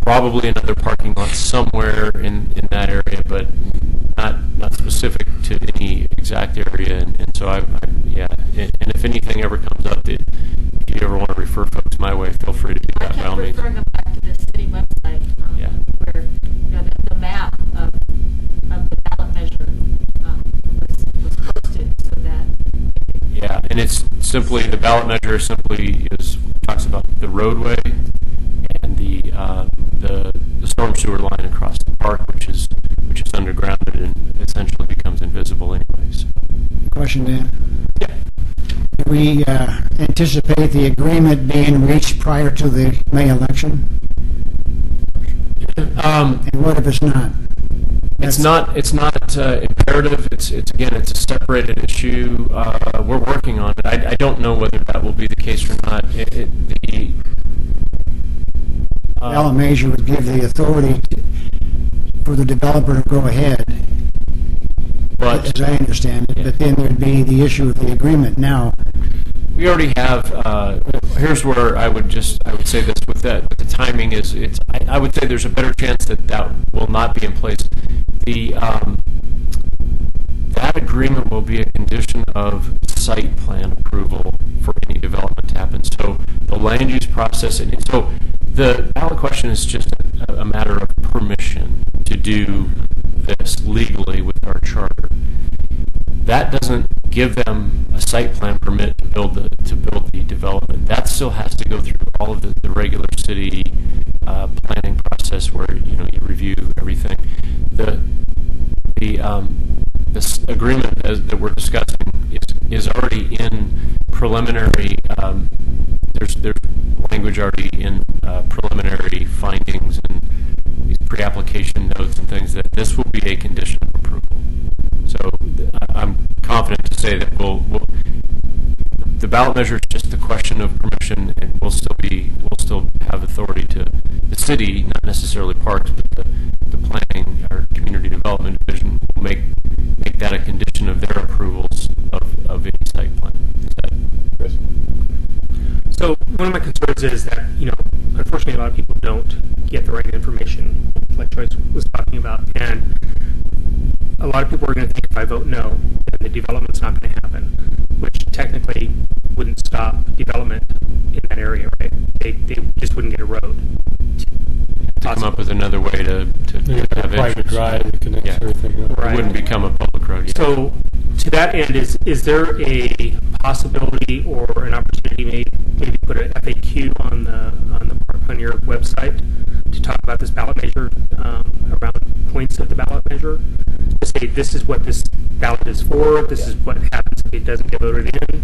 probably another parking lot somewhere in that area, but not specific to any exact area. And so yeah. And if anything ever comes up that if you ever want to refer folks my way, feel free to do that by all means. Referring them back to the city website, where the map of the ballot measure was posted, so that. Yeah, and it's simply the ballot measure talks about the roadway and the storm sewer line across the park, which is undergrounded and essentially becomes invisible anyways. Question, Dan. Yeah. Do we anticipate the agreement being reached prior to the May election? And what if it's not? It's not imperative. It's a separated issue. We're working on it. I don't know whether that will be the case or not. The ballot measure would give the authority for the developer to go ahead, as I understand it. Yeah. But then there'd be the issue of the agreement. Now, we already have. Here's where I would say this with that. But the timing is. I would say there's a better chance that will not be in place. That agreement will be a condition of site plan approval for any development to happen. So the land use process, and so the ballot question is just a matter of permission to do this legally with our charter. That doesn't give them a site plan permit to build the development. That still has to go through all of the regular city planning process where you review everything. This agreement that we're discussing is already in preliminary. There's language already in preliminary findings and these pre-application notes and things that this will be a condition of approval. So I'm confident to say that the ballot measure is just a question of permission, and we'll still have authority to the city, not necessarily parks, but the planning or community development division will make that a condition of their approvals of any site plan. Is that Chris? So one of my concerns is that, unfortunately, a lot of people don't get the right information, like Joyce was talking about, and a lot of people are going to think if I vote no, then the development's not going to happen, which technically wouldn't stop development in that area, right? They just wouldn't get a road. To come up with another way to have private entrance. drive that connects everything up. It wouldn't become a public road. Yeah. So, to that end, is there a possibility or an opportunity maybe put an FAQ on your website to talk about this ballot measure, around points of the ballot measure, to say this is what this ballot is for, this is what happens if it doesn't get voted in?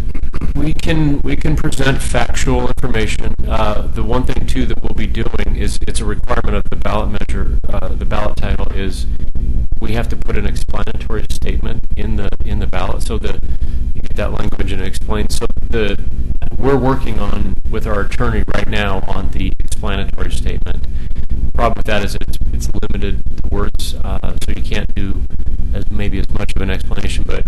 We can present factual information. The one thing too that we'll be doing is it's a requirement of the ballot measure. The ballot title is we have to put an explanatory statement in the ballot so that you get that language and it explains. So we're working on with our attorney right now on the explanatory statement. The problem with that is it's limited to words, so you can't do as much of an explanation. But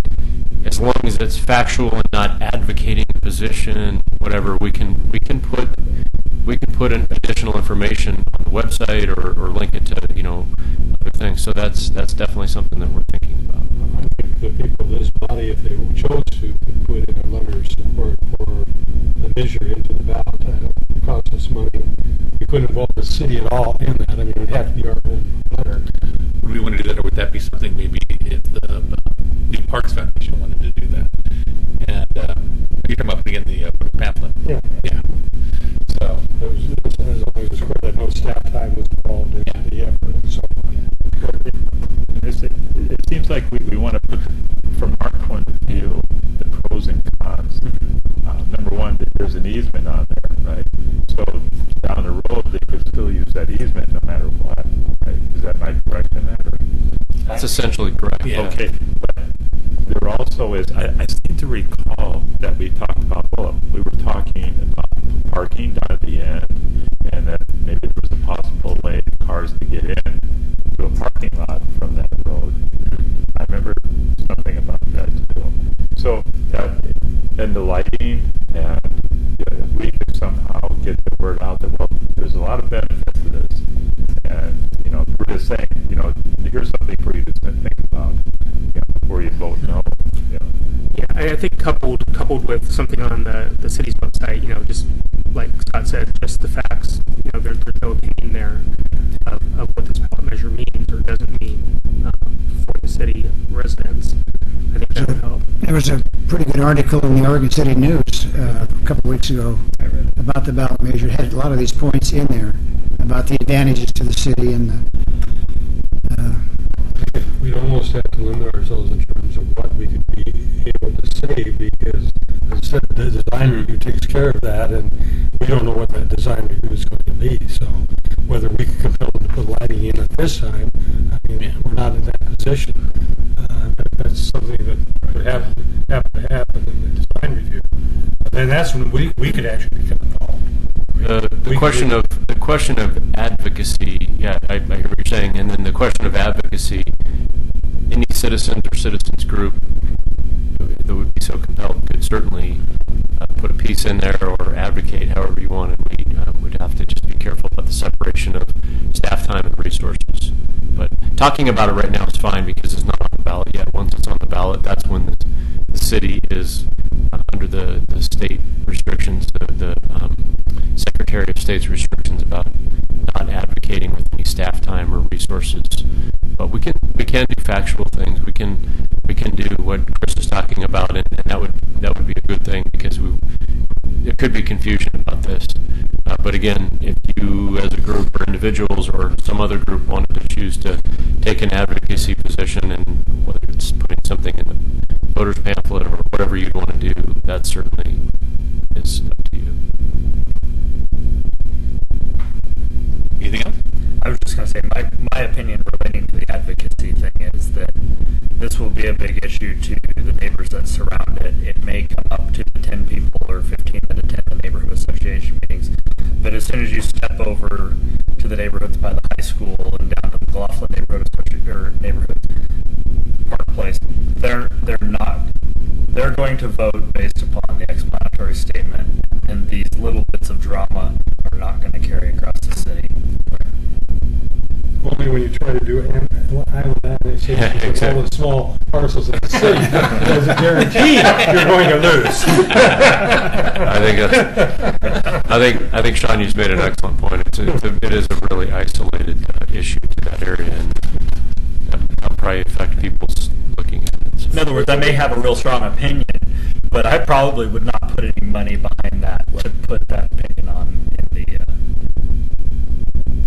as long as it's factual and not advocating a position, whatever, we can put in additional information on the website or link it to other things. So that's definitely something that we're thinking about. I think the people of this body, if they chose to, could put in a letter of support for the measure into the ballot. I don't cost us money. We couldn't involve the city at all in that. I mean, it would have to be our own letter. Would we want to do that, or would that be something maybe if the New Parks Foundation wanted to do that? And you're talking about putting in the pamphlet. Yeah. Yeah. So as long as it was clear that no staff time was involved in the effort and so on. It seems like we want to put, from our point of view, the pros and cons. Number one, there's an easement on there, right? So down the road, they could still use that easement no matter what. Right? Is that not correct in that? Or? That's essentially correct. Yeah. Okay, but there also is, I seem to recall that we talked about, we were talking about parking down at the end, and that maybe there was a possible way for cars to get in to a parking lot from that road. I remember something about that too. So and the lighting, and if we could somehow get the word out that, there's a lot of benefits to this, and we're just saying, here's something for you to think about before you vote no. Yeah, I think coupled with something on the city's website, just like Scott said, just the facts. There's no opinion there of what this ballot measure means or doesn't mean for the city residents. I think that would help. There was a pretty good article in the Oregon City News a couple weeks ago about the ballot measure. It had a lot of these points in there about the advantages to the city and We'd almost have to limit ourselves in terms of what we could be able to say, because, as I said, the design review takes care of that, and we don't know what that design review is going to be. So whether we could compel them to put lighting in at this time, we're not in that position. That's something that could have to happen in the design review. And that's when we could actually become involved. The question of advocacy, yeah, I hear what you're saying, and then the question of advocacy, any citizens or citizens group that would be so compelled could certainly put a piece in there or advocate however you wanted. We'd have to just be careful about the separation of staff time and resources. But talking about it right now is fine because it's not on the ballot yet. Once it's on the ballot, that's when the city is under the state restrictions, the Secretary of State's restrictions about not advocating with any staff time or resources. But we can do factual things. We can do what Chris is talking about, and that would be a good thing because there could be confusion about this. But again, if you as a group or individuals or some other group wanted to choose to take an advocacy position, and whether it's putting something in the voter's pamphlet or whatever you'd want to do, that certainly is up to you. Anything else? I was just going to say, my opinion relating to the advocacy thing is that this will be a big issue to the neighbors that surround it. It may come up to the 10 people or 15 that attend the neighborhood association meetings, but as soon as you step over to the neighborhoods by the high school and down to the McLaughlin neighborhood Park Place, they're going to vote based upon the explanatory statement and these little bits all the small parcels of the city. There's a guarantee you're going to lose. I think Sean, you've made an excellent point. It is a really isolated issue to that area, and that'll probably affect people's looking at it. In other words, I may have a real strong opinion, but I probably would not put any money behind that to put that opinion on in the.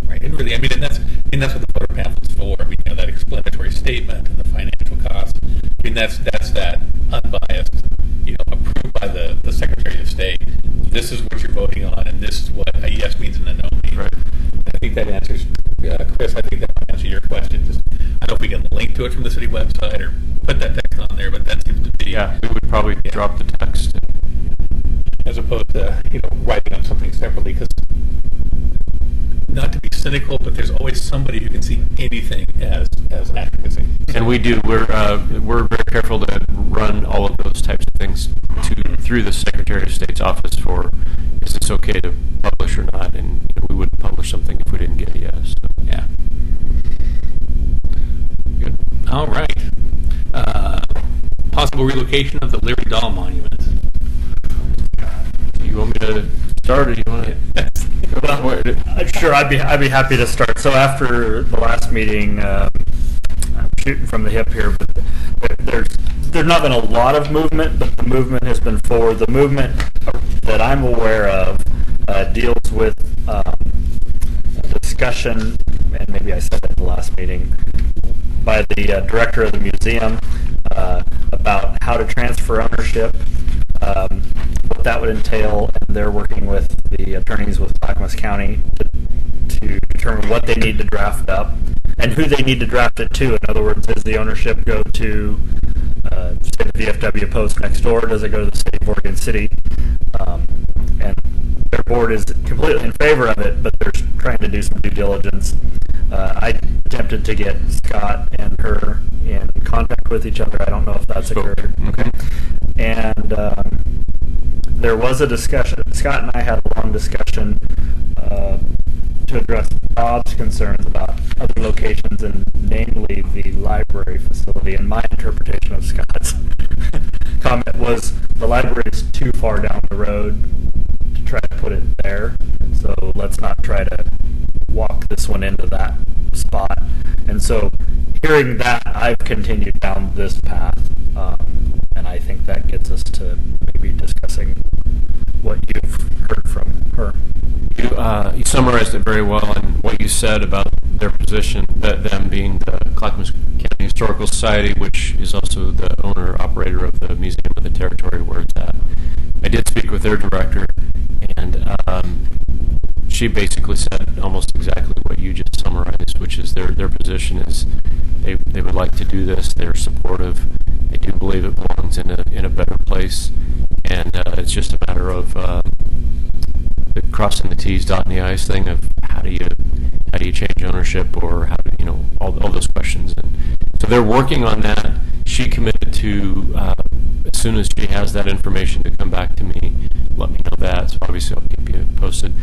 Right, and really, and that's what the voter pamphlet's for. That explanatory statement and the financial cost. That's that unbiased, approved by the Secretary of State. This is what you're voting on, and this is what a yes means and a no means. Right. I think that answers, Chris. I think that might answer your question. I don't know if we can link to it from the city website or put that text on there, but that seems to be. Yeah, we would probably drop the text, as opposed to writing on something separately, because. Not to be cynical, but there's always somebody who can see anything as advocacy. And we do. We're very careful to run all of those types of things through the Secretary of State's office for, is this okay to publish or not? And we wouldn't publish something if we didn't get a yes. So. Yeah. Good. All right. Possible relocation of the Larry Dahl Monument. Do you want me to start, or do you want to? Well, sure, I'd be happy to start. So after the last meeting, I'm shooting from the hip here, but there's not been a lot of movement, but the movement has been forward. The movement that I'm aware of deals with a discussion, and maybe I said it at the last meeting, by the director of the museum about how to transfer ownership, what that would entail, and they're working with the attorneys with Clackamas County to determine what they need to draft up and who they need to draft it to. In other words, does the ownership go to, say, the VFW post next door? Does it go to the city of Oregon City? And their board is completely in favor of it, but they're trying to do some due diligence. I attempted to get Scott and her in contact with each other. I don't know if that's occurred. Okay. And there was a discussion. Scott and I had a long discussion to address Bob's concerns about other locations, and namely the library facility. And my interpretation of Scott's comment was the library is too far down the road to try to put it there. So let's not try to walk this one into that spot. And so hearing that, I've continued down this path. And I think that gets us to maybe discussing what you've heard from her. You summarized it very well, and what you said about their position, that them being the Clackamas County Historical Society, which is also the owner-operator of the Museum of the Territory where it's at. I did speak with their director, and she basically said almost exactly what you just summarized, which is their position is they would like to do this. They're supportive. They do believe it belongs in a better place, and it's just a matter of the crossing the T's, dotting the I's thing of how do you change ownership, or how do all those questions. And so they're working on that. She committed to as soon as she has that information to come back to me, let me know that. So obviously I'll keep you posted.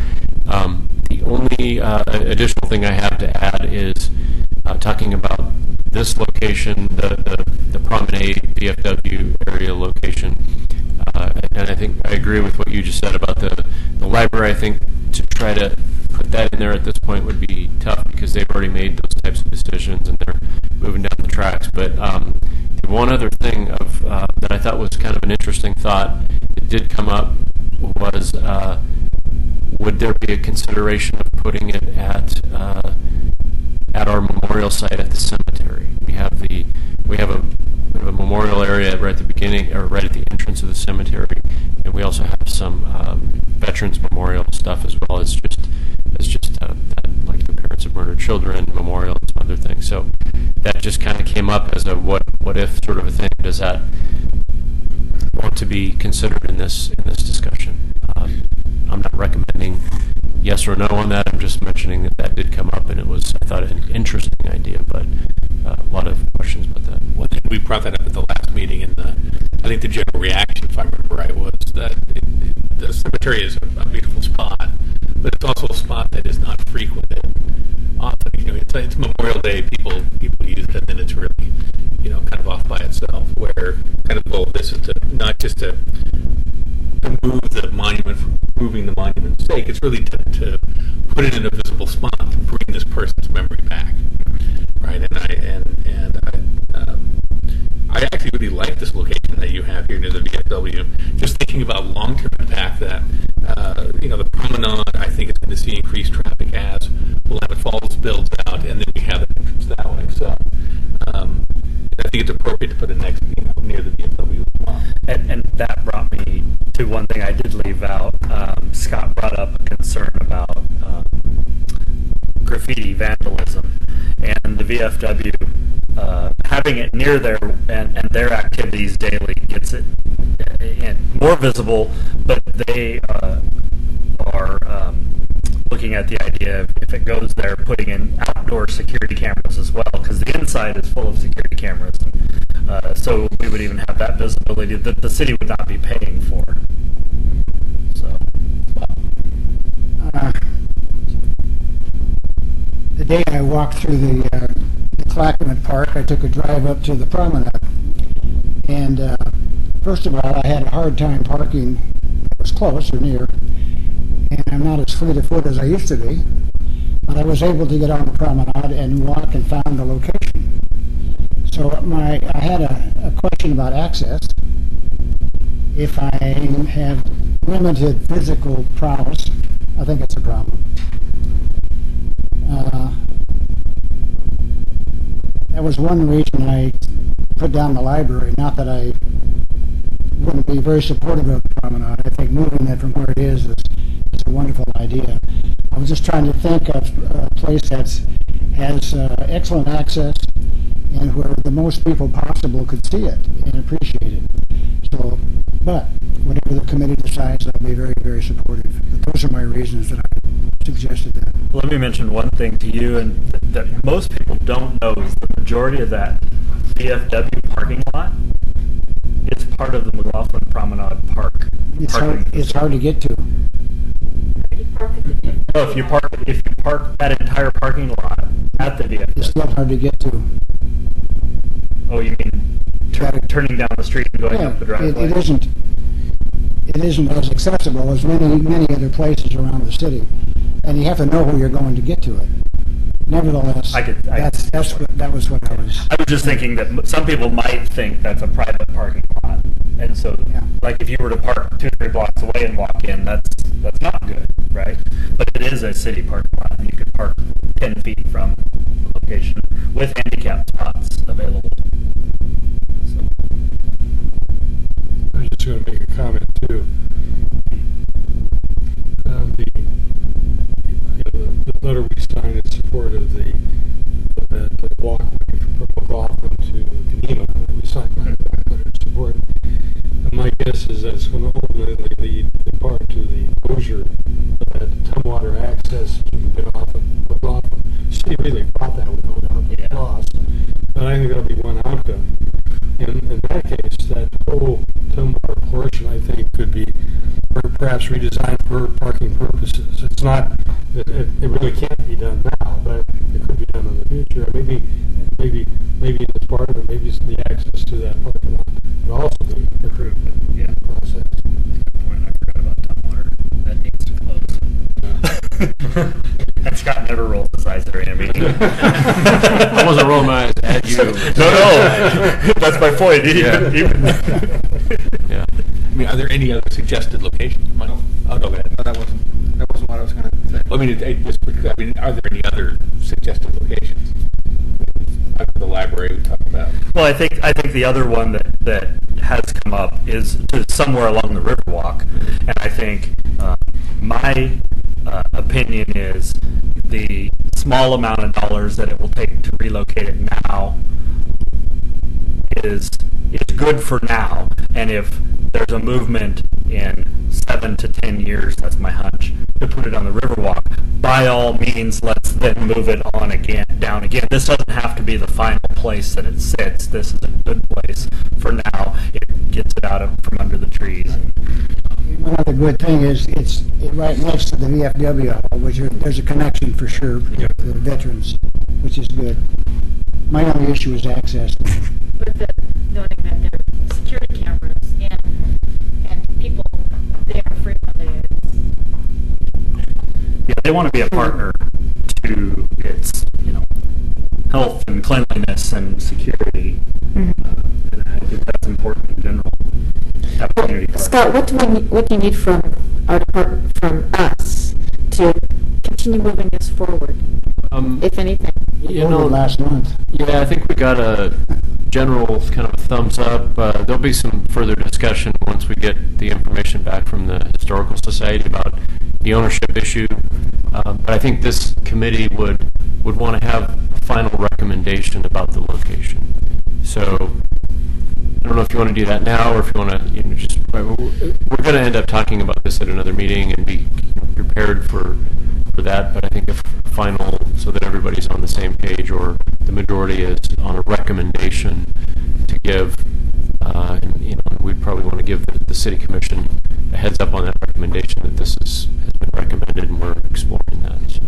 The only additional thing I have to add is talking about this location, the Promenade VFW area location. And I think I agree with what you just said about the library. I think to try to put that in there at this point would be tough because they've already made those types of decisions and they're moving down the tracks. But the one other thing that I thought was kind of an interesting thought that did come up was would there be a consideration of putting it at our memorial site at the cemetery? We have a memorial area right at the beginning, or right at the entrance of the cemetery, and we also have some veterans memorial stuff as well as just that, like the Parents of Murdered Children memorial and some other things. So that just kind of came up as a what if sort of a thing. Does that want to be considered in this discussion? I'm not recommending yes or no on that. I'm just mentioning that did come up, and it was, I thought, an interesting idea, but a lot of questions about that. Well, we brought that up at the last meeting, and I think the general reaction, if I remember right, was that the cemetery is a beautiful spot, but it's also a spot that is not frequented often. It's Memorial Day, people use it, and then it's really, really to put it in a visible spot to bring this person's memory back, right? I actually really like this location that you have here near the VFW. Just thinking about long-term impact that the promenade, I think, is going to see increased traffic as Willamette Falls builds out, and then we have the entrance that way. So I think it's appropriate to put it next, near the VFW as well. And that brought me to one thing I did leave out. Scott brought up a concern about graffiti vandalism, and the VFW having it near there and their activities daily gets it and more visible, but they are looking at the idea of, if it goes there, putting in outdoor security cameras as well, because the inside is full of security cameras. So we would even have that visibility that the city would not be paying for. So, the day I walked through the Clackamas Park, I took a drive up to the promenade. And first of all, I had a hard time parking. It was close or near. And I'm not as fleet of foot as I used to be. But I was able to get on the promenade and walk and found the location. So I had a question about access. If I have limited physical prowess, I think it's a problem. That was one reason I put down the library. Not that I wouldn't be very supportive of the promenade. I think moving it from where it is a wonderful idea. I was just trying to think of a place that has excellent access and where the most people possible could see it and appreciate it. So, but whatever the committee decides, I'll be very, very supportive. But those are my reasons that I suggested that. let me mention one thing to you, and that most people don't know is the majority of that VFW parking lot is part of the McLaughlin Promenade Park. It's hard to get to. No, if you park that entire parking lot at the VFW. It's still hard to get to. Oh, you mean turning down the street and going up the driveway? It isn't as accessible as many other places around the city, and you have to know where you're going to get to it. Nevertheless, that was what I was. I was just thinking that some people might think that's a private parking lot, and so like if you were to park 2-3 blocks away and walk in, that's not good, right? But it is a city parking lot, and you could park 10 feet from the location with handicap spots available. So. I was just going to make a comment too. The letter we signed in support of that walkway from McLaughlin to Geneva, we signed that letter in support. And my guess is that's going to ultimately lead in part to the closure of that Tumwater access to get off of McLaughlin. The city really thought that would no doubt be lost, but I think that'll be one outcome. In that case, that whole Tumwater portion, I think, could be perhaps redesigned for parking purposes. It's not, it really can't be done now, but it could be done in the future. Maybe it's part of it. Maybe the access to that parking lot would also be improved. Yeah, process. That's a good point. I forgot about Tumwater. That needs to close. And Scott never rolls his eyes during a meeting. I wasn't rolling my eyes at you. No, that's my point. Yeah. I mean, are there any other suggested locations? No. Oh, no, go ahead. No, that wasn't what I was going to say. I mean, are there any other suggested locations? The library we talked about. Well, I think the other one that has come up is to somewhere along the Riverwalk, and I think my opinion is the small amount of dollars that it will take to relocate it now is good for now, and if there's a movement in 7 to 10 years, that's my hunch, to put it on the Riverwalk, by all means, let's then move it on down again. This doesn't have to be the final place that it sits. This is a good place for now. It gets it out from under the trees. One other good thing is it's right next to the VFW hall, which there's a connection for sure for the veterans, which is good. My only issue is access. But noting that there are security cameras and people there frequently, Yeah, they want to be a partner to its, health and cleanliness and security. And I think that's important in general. Have community parks. Scott, what do you need from our department, from us, to continue moving this forward, if anything? Last month. Yeah, I think we got a general kind of a thumbs up. There'll be some further discussion once we get the information back from the Historical Society about the ownership issue. But I think this committee would want to have a final recommendation about the location. So I don't know if you want to do that now, or if you want to just. We're going to end up talking about this at another meeting and be prepared for that. But I think if final, so that everybody's on the same page, or the majority is on a recommendation to give, and we'd probably want to give the city commission a heads up on that recommendation that this has been recommended, and we're exploring that. So.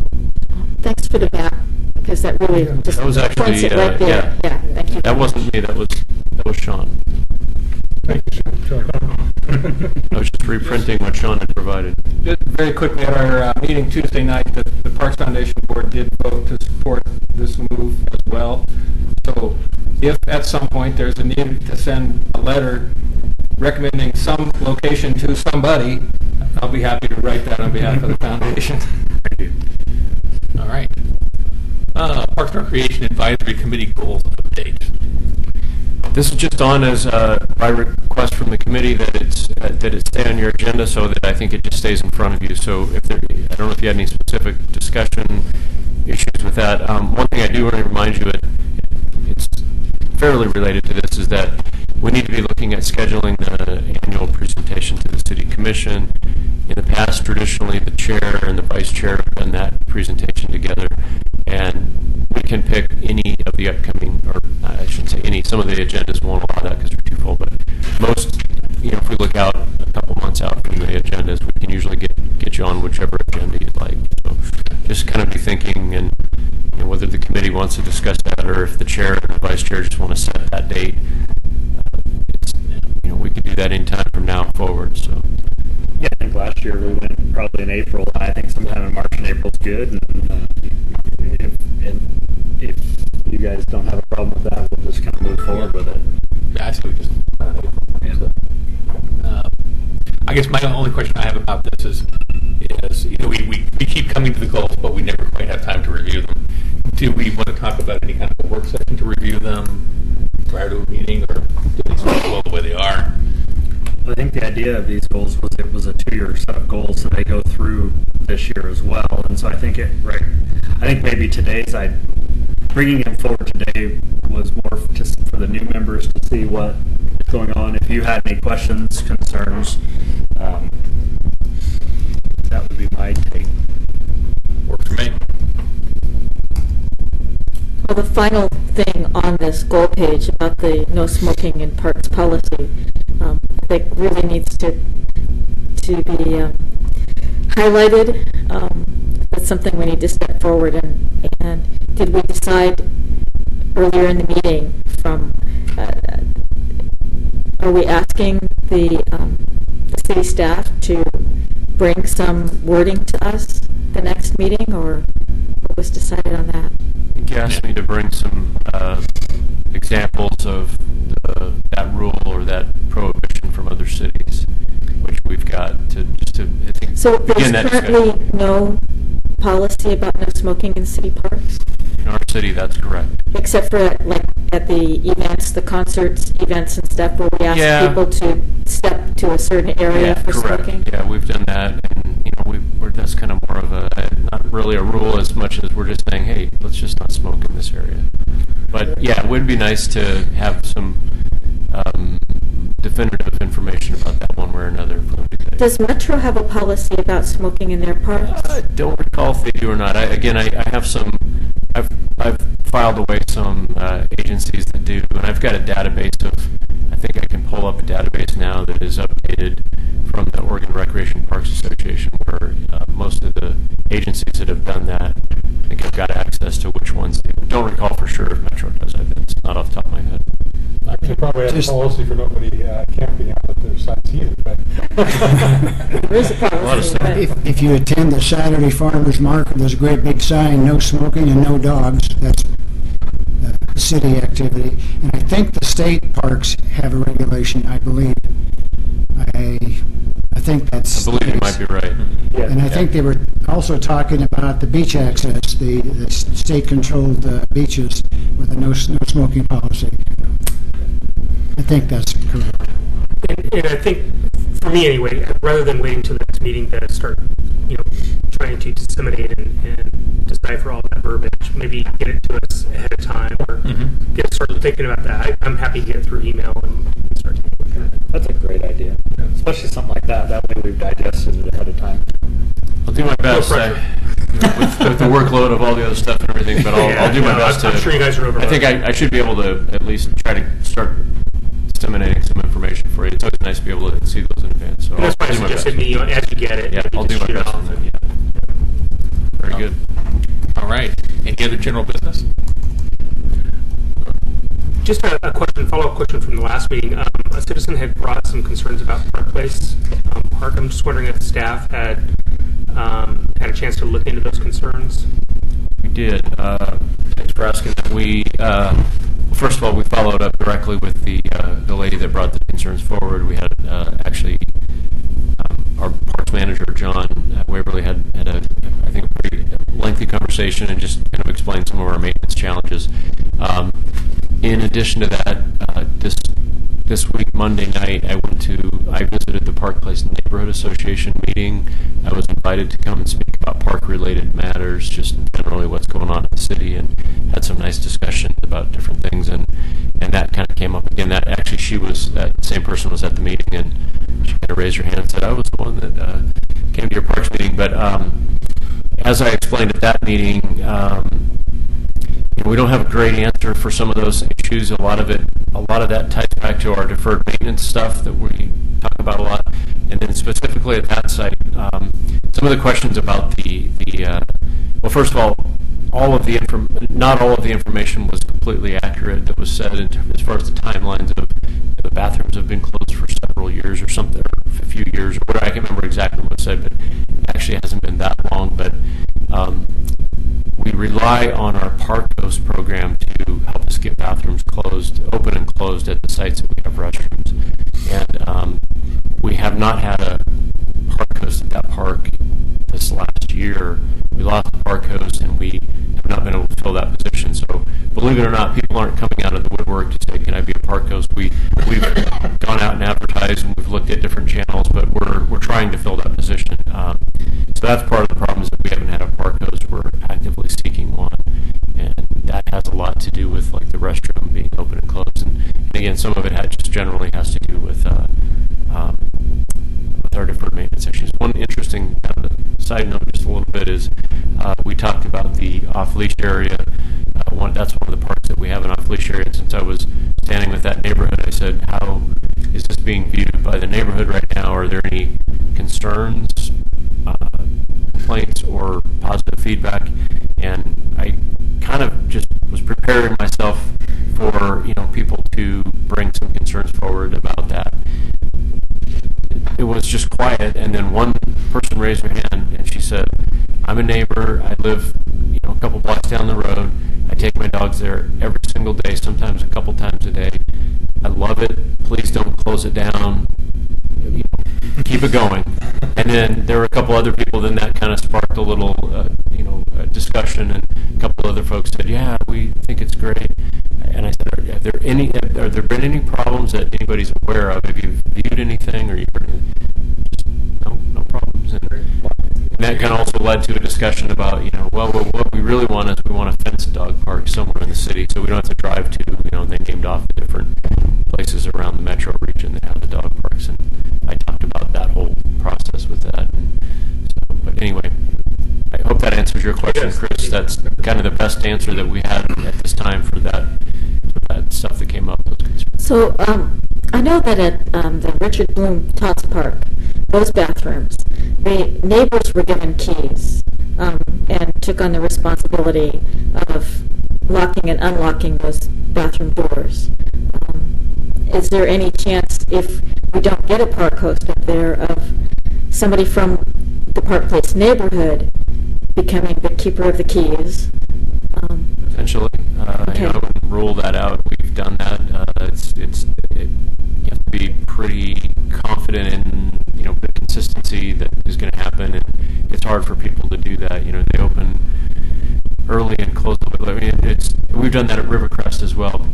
Thanks for the back, because that really just That was actually points it right there. yeah. Thank you. That wasn't me. That was Sean. Thank you, Sean. I was just reprinting what Sean had provided. Just very quickly, at our meeting Tuesday night, the Parks Foundation Board did vote to support this move as well. So if at some point there's a need to send a letter recommending some location to somebody, I'll be happy to write that on behalf of the foundation. Thank you. All right. Parks and Recreation Advisory Committee goals update. This is just on as by request from the committee that it stay on your agenda, so that I think it just stays in front of you. So I don't know if you had any specific discussion issues with that. One thing I do want to remind you, it's fairly related to this, is that we need to be looking at scheduling the annual presentation to the city commission. In the past, traditionally, the chair and the vice chair have done that presentation together, and we can pick any of the upcoming, or I shouldn't say any, some of the agendas won't allow that because they're too full, but most, if we look out a couple months out from the agendas, we can usually get you on whichever agenda you'd like. So just kind of be thinking, and whether the committee wants to discuss that, or if the chair and the vice chair just want to set that date. We could do that anytime from now forward. So. Yeah, I think last year we went probably in April. I think sometime in March and April is good. And if you guys don't have a problem with that, we'll just kind of move forward with it. Yeah, I see we just. I guess my only question I have about this is we keep coming to the goals, but we never quite have time to review them. Do we want to talk about any kind of a work session to review them prior to a meeting, or do they stay well the way they are? I think the idea of these goals was it was a 2-year set of goals, so they go through this year as well. And so I think maybe bringing them forward today was more just for the new members to see what is going on. If you had any questions, concerns, that would be my take. Works for me. Well, the final thing on this goal page about the no smoking in parks policy, I think really needs to be highlighted. That's something we need to step forward and did we decide earlier in the meeting from are we asking the city staff to bring some wording to us the next meeting, or what was decided on that? You asked me to bring some examples of that rule or that prohibition from other cities, which we've got to I think, so begin there's that currently discussion. no policy about no smoking in city parks? In our city, that's correct. Except for at the events, the concerts, events and stuff, where we ask people to step to a certain area for correct. smoking? Yeah, we've done that, and that's kind of more of not really a rule as much as we're just saying, hey, let's just not smoke in this area. But yeah, it would be nice to have some definitive information about that one way or another. Does Metro have a policy about smoking in their parks? I don't recall if they do or not. I have some. I've filed away some agencies that do, and I've got a database of. I think I can pull up a database now that is updated from the Oregon Recreation Parks Association, where most of the agencies that have done that, I think I've got access to which ones do. Don't recall for sure if Metro does. That's not off the top of my head. They probably have a Just- policy for nobody camping out at their sites either, but. There is a policy, but- If you attend the Saturday Farmers Market, there's a great big sign, no smoking and no dogs. That's a city activity. And I think the state parks have a regulation, I believe. I think that's. I believe you might be right. And I think they were also talking about the beach access, the state-controlled beaches with a no smoking policy. I think that's correct. And I think, for me anyway, rather than waiting till the next meeting to start, trying to disseminate and decipher all that verbiage, maybe get it to us ahead of time or start thinking about that. I'm happy to get it through email and start taking a look at it. That's a great idea, especially something like that. That way we've digested it ahead of time. I'll do my best. With the workload of all the other stuff and everything, but I'll do my best I'm sure you guys are I think I should be able to at least try to start disseminating some information for you. It's always nice to be able to see those in advance. So And that's why I I'll do my best. suggested me, as you get it, Yeah, maybe I'll do just my shoot it best. off. Very good. All right. Any other general business? Just a question, follow-up question from the last meeting. A citizen had brought some concerns about Park Place Park. I'm just wondering if staff had had a chance to look into those concerns. We did. Thanks for asking that. We first of all, we followed up directly with the lady that brought the concerns forward. We had actually our parks manager John Waverly had a I think a pretty lengthy conversation and just kind of explained some of our maintenance challenges. In addition to that, this week, Monday night, I visited the Park Place Neighborhood Association meeting. I was invited to come and speak about park-related matters, just generally what's going on in the city, and had some nice discussions about different things, and that kind of came up again. That same person was at the meeting, and she kind of raised her hand and said, I was the one that came to your parks meeting. But as I explained at that meeting, we don't have a great answer for some of those issues. A lot of that ties back to our deferred maintenance stuff that we talk about a lot. And then specifically at that site, some of the questions about well, first of all not all of the information was completely accurate that was said as far as the timelines of the bathrooms have been closed for several years or something, or a few years, or whatever. I can't remember exactly what was said, but it actually hasn't been that long. But we rely on our Park Coast program to help us get bathrooms open and closed at the sites that we have restrooms. And we have not had a Park Coast at that park this last year. We lost the Park Coast, and we have not been able to fill that position. So, believe it or not, people aren't coming out of the woodwork to say, "Can I be a Park Coast?" We've gone out and advertised, and we've looked at different channels, but we're trying to fill that position. So that's part of the problem, is that we haven't had a Park Coast. We're actively seeking one, and that has a lot to do with like the restroom being open and closed. And again, some of it just generally has to do with our deferred maintenance issues. One interesting kind of side note, just a little bit, is we talked about the off-leash area. That's one of the parks that we have an off-leash area. And since I was standing with that neighborhood, I said, how is this being viewed by the neighborhood right now? Are there any concerns, complaints, or positive feedback? And I kind of just was preparing myself for people to bring some concerns forward about that. It was just quiet, and then one person raised her hand, and she said, I'm a neighbor. I live a couple blocks down the road. I take my dogs there every single day, sometimes a couple times a day. I love it. Please don't close it down. Keep it going. And then there were a couple other people, then that kind of sparked a little discussion, and a couple other folks said, yeah, we think it's great. And I said, have there been any problems that anybody's aware of? Have you viewed anything, or you heard anything? Just no problems. And that kind of also led to a discussion about, what we really want is we want a fenced dog park somewhere in the city, so we don't have to drive to, they named off the different places around the metro region that have the dog parks, and I talked about that whole process with that. But anyway, I hope that answers your question, Chris. That's kind of the best answer that we had at this time for that stuff that came up. So I know that at the Richard Bloom Tots Park, those bathrooms, the neighbors were given keys and took on the responsibility of locking and unlocking those bathroom doors. is there any chance, if we don't get a park host up there, of somebody from the Park Place neighborhood becoming the keeper of the keys? Potentially. Okay. I wouldn't rule that out. We've done that. You have to be pretty confident in, the consistency that is going to happen, and it's hard for people to do that. They open early and close a little bit. We've done that at Rivercrest as well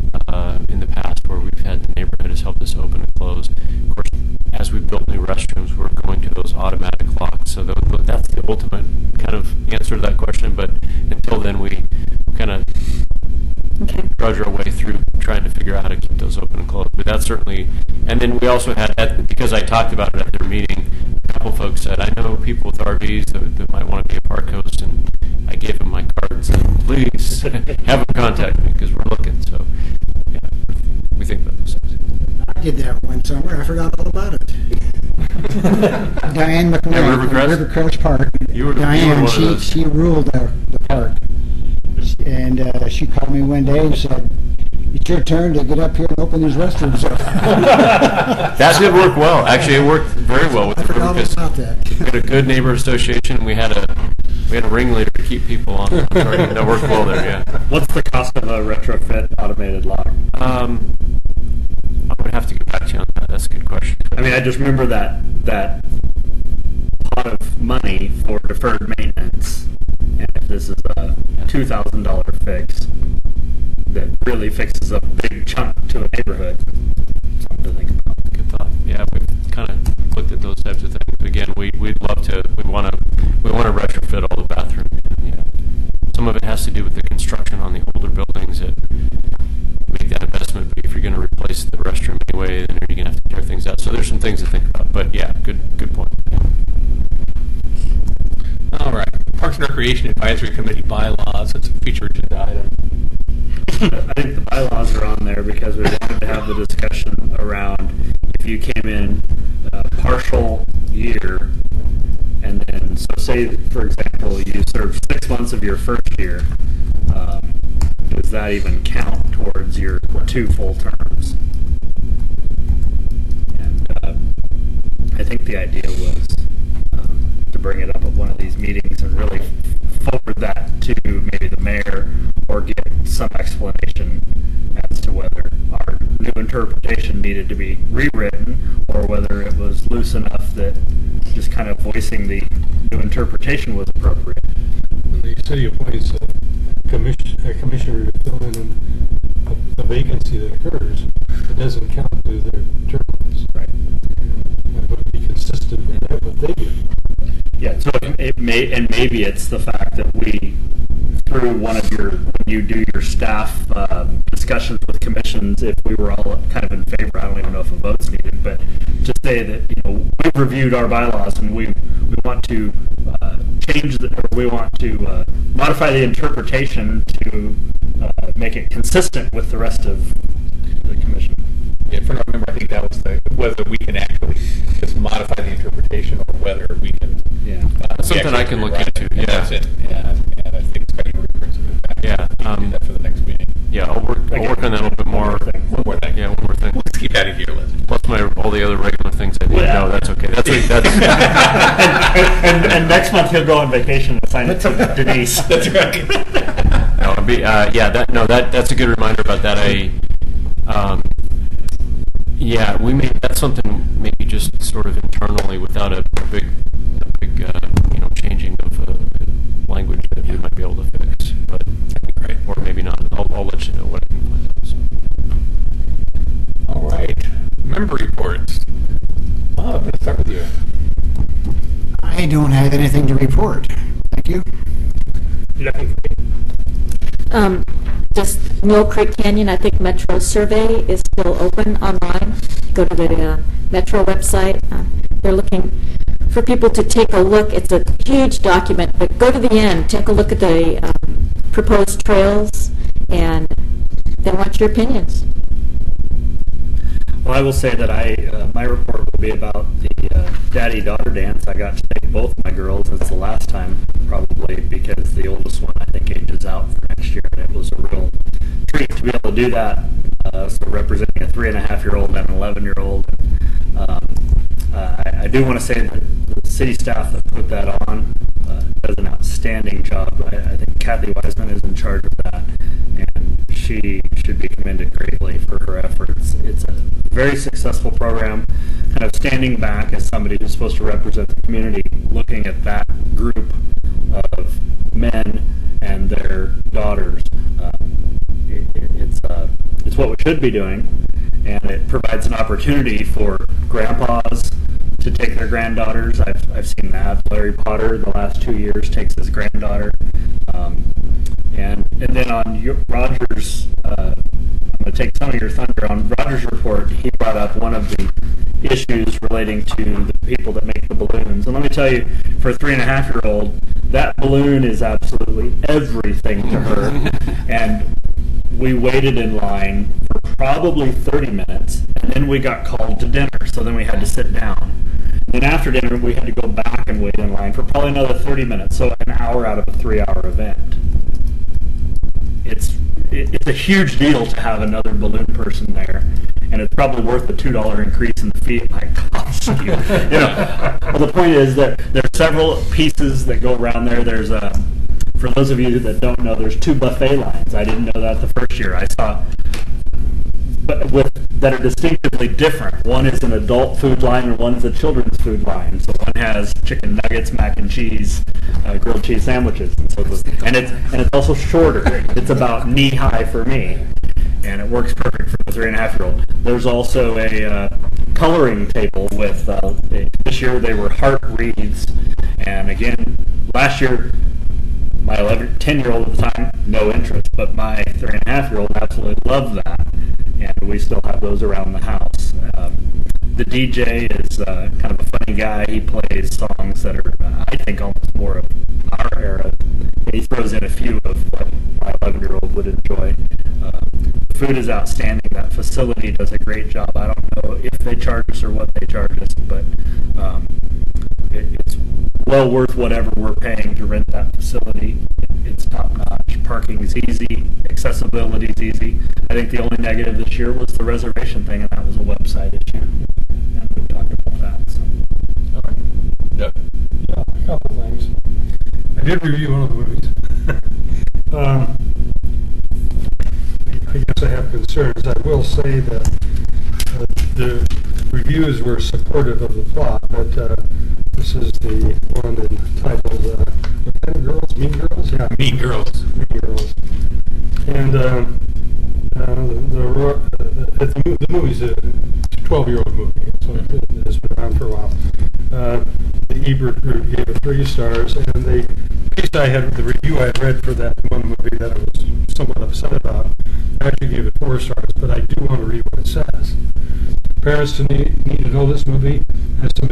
in the past, where we've had the neighborhood has helped us open and close. Of course, as we built new restrooms, we're going to those automatic locks. So that's the ultimate kind of answer to that question. But until then, we kind of drudge our way through trying to figure out how to keep those open and closed. But that's certainly, and then we also had, because I talked about it at their meeting, a couple folks said, I know people with RVs that might want to be a park host, and I gave them my card and said, please have them contact me because we're looking. So, yeah, we think about those things. I did that one summer. I forgot all about it. Diane McLean from Rivercrest Park. Diane, she ruled the park. And she called me one day and said, it's your turn to get up here and open these restrooms up. That did work well. Actually, it worked very well with the Rivercrest. We had a good neighbor association. We had a ringleader to keep people on. That worked well there, yeah. What's the cost of a retrofit automated lock? I would have to get back to you on that. That's a good question. I mean, I just remember that pot of money for deferred maintenance. And if this is a $2,000 fix that really fixes a big chunk to a neighborhood, something to think about. Good thought. Yeah, we've kind of looked at those types of things. Again, we'd love to. We want to retrofit all the bathrooms. Yeah. Some of it has to do with the construction on the older buildings that make that investment. But if you're going to replace the restroom anyway, then you're going to have to tear things out. So there's some things to think about. But yeah, good point. Yeah. All right. Parks and Recreation Advisory Committee bylaws. That's a featured agenda item. I think the bylaws are on there because we wanted to have the discussion around if you came in partial year, and then, so say, for example, you served 6 months of your first year, does that even count towards your 2 full terms? And I think the idea was to bring it up at one of these meetings and really forward that to maybe the mayor, or get some explanation as to whether our new interpretation needed to be rewritten, or whether it was loose enough that just kind of voicing the new interpretation was appropriate. When the city appoints a commissioner to fill in a vacancy that occurs, it doesn't count to their terms. Right. That would be consistent with that, what they do. Yeah, so it may, and maybe it's the fact that we, through when you do your staff discussions with commissions, if we were all kind of in favor, I don't even know if a vote's needed, but to say that, we've reviewed our bylaws and we want to we want to modify the interpretation to make it consistent with the rest of the commission. Yeah, if I remember, I think that was whether we can actually just modify the interpretation, or whether we can. Yeah, something I can look into. Yeah, that's it. And I think Scott, you referred to that. Yeah, do that for the next meeting. Yeah, I'll work on that a little bit more. One more thing. Yeah, one more thing. Let's keep adding to your list. Plus all the other regular things I did. Yeah. No, that's okay. That's and next month he'll go on vacation and assign it to Denise. That's right. That's a good reminder about that. That's something maybe just sort of internally without a big changing of language that we might be able to fix. But great. Or maybe not. I'll let you know what I can find out. So. All right. Member reports. I'm going to start with you. I don't have anything to report. Thank you. Just Mill Creek Canyon, I think Metro survey is still open online. Go to the Metro website. They're looking for people to take a look. It's a huge document, but go to the end, take a look at the proposed trails, and they want your opinions. Well, I will say that my report will be about the daddy-daughter dance. I got to take both my girls. It's the last time, probably, because the oldest one, I think, ages out for next year, and it was a real treat to be able to do that. So representing a 3 3.5-year-old and an 11-year-old. I do want to say that the city staff that put that on does an outstanding job. I think Kathy Wiseman is in charge of that, and she should be commended greatly for her efforts. It's a very successful program, kind of standing back as somebody who's supposed to represent the community, looking at that group of men and their daughters. It's what we should be doing, and it provides an opportunity for grandpas to take their granddaughters. I've seen that. Larry Potter, the last 2 years, takes his granddaughter. And then on Roger's, I'm going to take some of your thunder. On Roger's report, he brought up one of the issues relating to the people that make the balloons. And let me tell you, for a 3.5-year-old, that balloon is absolutely everything to her. And we waited in line for probably 30 minutes, and then we got called to dinner, so then we had to sit down. Then after dinner, we had to go back and wait in line for probably another 30 minutes, so an hour out of a 3-hour event. It's a huge deal to have another balloon person there, and it's probably worth the $2 increase in the fee it might cost you. Well, the point is that there are several pieces that go around there. There's for those of you that don't know, there's 2 buffet lines. I didn't know that the first year. I saw that are distinctively different. One is an adult food line and one is a children's food line. So one has chicken nuggets, mac and cheese, grilled cheese sandwiches, and it's also shorter. It's about knee high for me, and it works perfect for the 3.5-year-old. There's also a coloring table with this year they were heart wreaths, and again last year my 10-year-old at the time, no interest, but my 3.5-year-old absolutely loved that, and we still have those around the house. The DJ is kind of a funny guy. He plays songs that are, I think, almost more of our era. He throws in a few of what my 11-year-old would enjoy. The food is outstanding. That facility does a great job. I don't know if they charge us or what they charge us, but it's well worth whatever we're paying to rent that facility. It's top-notch. Parking is easy. Accessibility is easy. I think the only negative this year was the reservation thing, and that was a website issue. And we've talked about that. So. All right. Yep. Yeah, a couple things. I did review one of the movies. I guess I have concerns. I will say that the reviews were supportive of the plot, but this is the one entitled what kind of girls? Mean Girls? Yeah, Mean Girls. Mean Girls. And the movie's a 12-year-old movie, so it's been around for a while. The Ebert group gave it 3 stars, and the review I had read for that one movie that I was somewhat upset about, I actually gave it 4 stars, but I do want to read what it says. Parents need to know this movie has some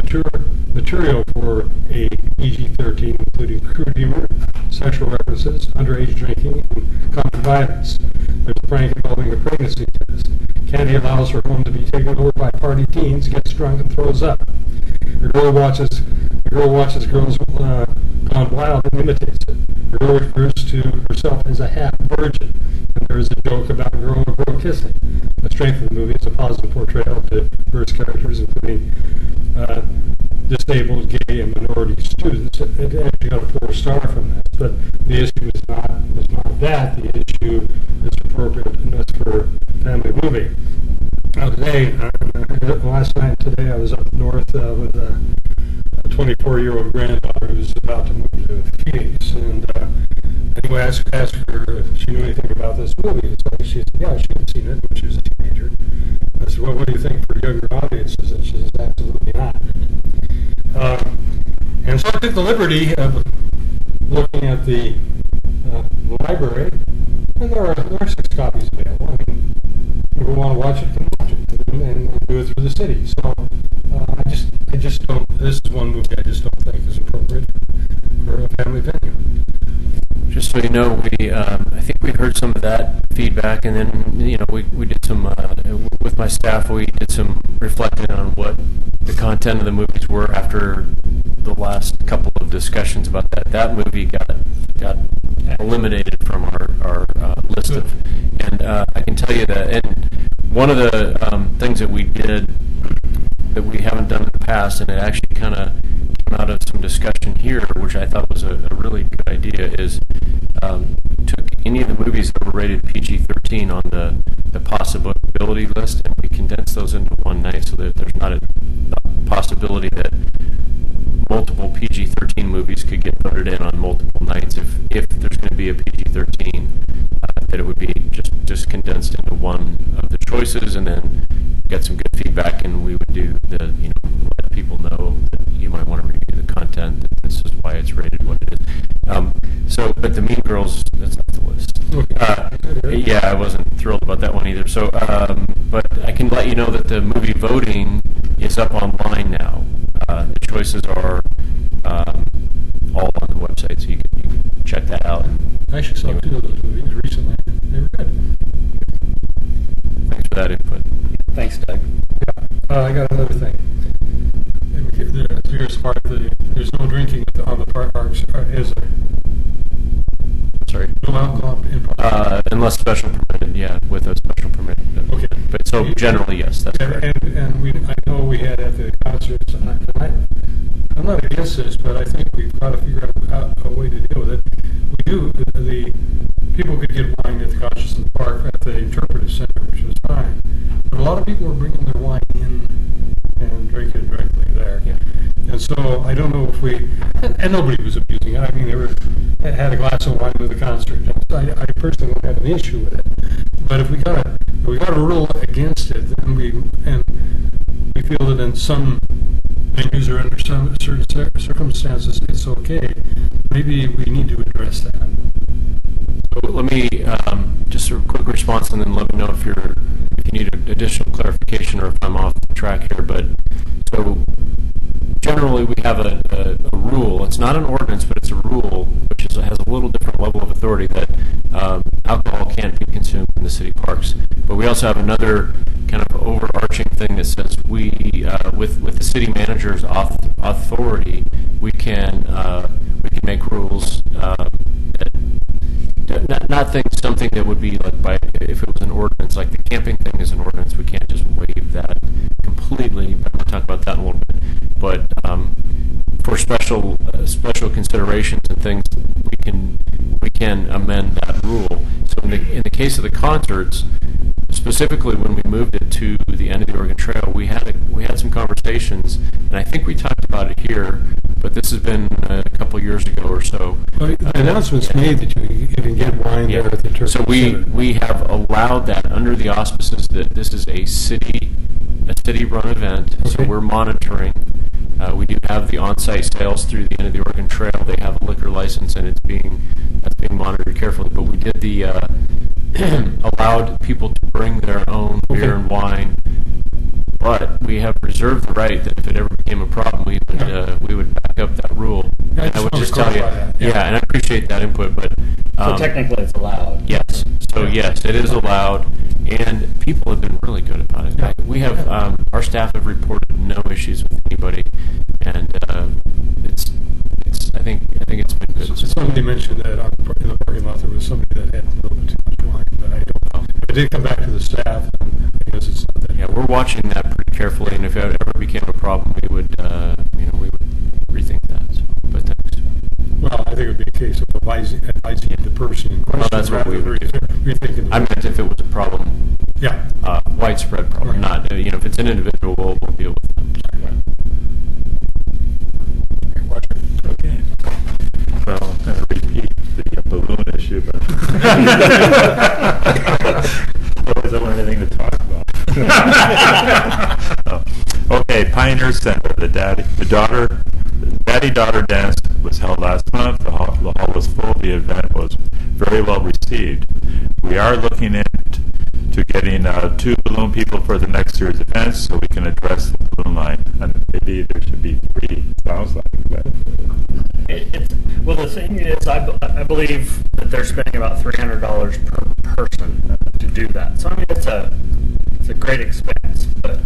material for a PG-13, including crude humor, sexual references, underage drinking, and common violence. There's a prank involving a pregnancy test. Candy allows her home to be taken over by party teens, gets drunk, and throws up. The girl watches Girls Gone Wild and imitates it. The girl refers to herself as a half virgin, and there is a joke about a girl and a girl kissing. The strength of the movie is a positive portrayal of diverse characters, including disabled, gay, and minority students. It actually got a 4-star from that, but the issue is not that. The issue is appropriateness for a family movie. Now last night and today, I was up north with a 24-year-old granddaughter who's about to move to Phoenix, and anyway, I asked her if she knew anything about this movie. So she said, yeah, she had seen it when she was a teenager. I said, well, what do you think for younger audiences? And she says, absolutely not. And so I took the liberty of looking at the library, and there are 6 copies available. I mean, if you want to watch it, can watch it, and do it through the city. So I just don't. This is one movie I just don't think is appropriate for a family venue. Just so you know, I think we heard some of that feedback, and then we did some with my staff. We did some reflecting on what the content of the movies were after the last couple of discussions about that. That movie got eliminated from our list of, and I can tell you that, and one of the things that we did that we haven't done in the past, and it actually kind of came out of some discussion here, which I thought was a really good idea, is took any of the movies that were rated PG-13 on the possibility list, and we condensed those into one night so that there's not a possibility that multiple PG-13 movies could get voted in on multiple nights. If there's going to be a PG-13, that it would be just condensed into one of the choices, and then get some good feedback, and we would do let people know that you might want to review the content, that this is why it's rated what it is. But the Mean Girls, that's not the list. Yeah, I wasn't thrilled about that one either. So, but I can let you know that the movie voting is up online now. The choices are all on the website, so you can check that out. I actually saw 2 of those movies recently. They were good. Thanks for that input. Thanks, Doug. Yeah. I got another thing. Here's part of there's no drinking on the parks, is there? Sorry? No alcohol in parks? Unless special permitted, yeah, with a special permit. Okay. But so generally, yes, that's correct. And I know we had at the concerts, and I'm not against this, but I think we've got to figure out a way to deal with it. We do, the people could get wine at the Concerts in the Park at the Interpretive Center, which was fine. But a lot of people are bringing their wine in and drinking it directly there. Yeah. And so I don't know if and nobody was abusing it. I mean, they had a glass of wine at the concert. I personally don't have an issue with it. But if we got a rule against it, then we feel that in some venues or under some certain circumstances it's okay, maybe we need to address that. So let me just a quick response, and then let me know if you need additional clarification or if I'm off track here. But so generally we have a rule. It's not an ordinance, but it's a rule which has a little different level of authority that alcohol can't be consumed in the city parks. But we also have another kind of overarching thing that says we, with the city manager's authority, we can make rules that not something that would be like if it was an ordinance, like the camping thing is an ordinance. We can't just waive that completely. But we'll talk about that in a little bit. But for special considerations and things, we can amend that rule. So in the case of the concerts, specifically when we moved it to the end of the Oregon Trail, we had some conversations, and I think we talked about it here, but this has been a couple years ago or so. Well, the announcement's made that you can get wine there at the Interpretive So we have allowed that under the auspices that this is a city-run event, so we're monitoring. We do have the on-site sales through the end of the Oregon Trail. They have a liquor license, and that's being monitored carefully. But we did the allowed people to bring their own beer and wine. But we have reserved the right that if it ever became a problem, we would back up that rule. Yeah, and I would just tell you, that. and I appreciate that input. But So technically it's allowed. yes, so yes, it is allowed, and people have been really good about it. We have our staff have reported no issues with anybody, and it's I think it's been good. So somebody mentioned that in the parking lot there was somebody that had a little bit too much wine, but I don't know. It did come back to the staff, and I guess it's not that. Yeah, we're watching that pretty carefully, and if it ever became a problem, we would rethink that. So, but thanks. Well, I think it would be a case of advising the person in question. Well, that's what we would. I meant if it was a problem. Yeah. Widespread problem, not if it's an individual, we'll deal with it. Okay. Well, I'm going to repeat the balloon issue, but otherwise I don't have anything to talk about. Okay, Pioneer Center, the daddy-daughter dance was held last month. The hall was full. The event was very well received. We are looking into getting 2 balloon people for the next year's events so we can address the balloon line. And maybe there should be 3, sounds like. But Well, the thing is, I believe that they're spending about $300 per person to do that. So I mean, it's a great expense, but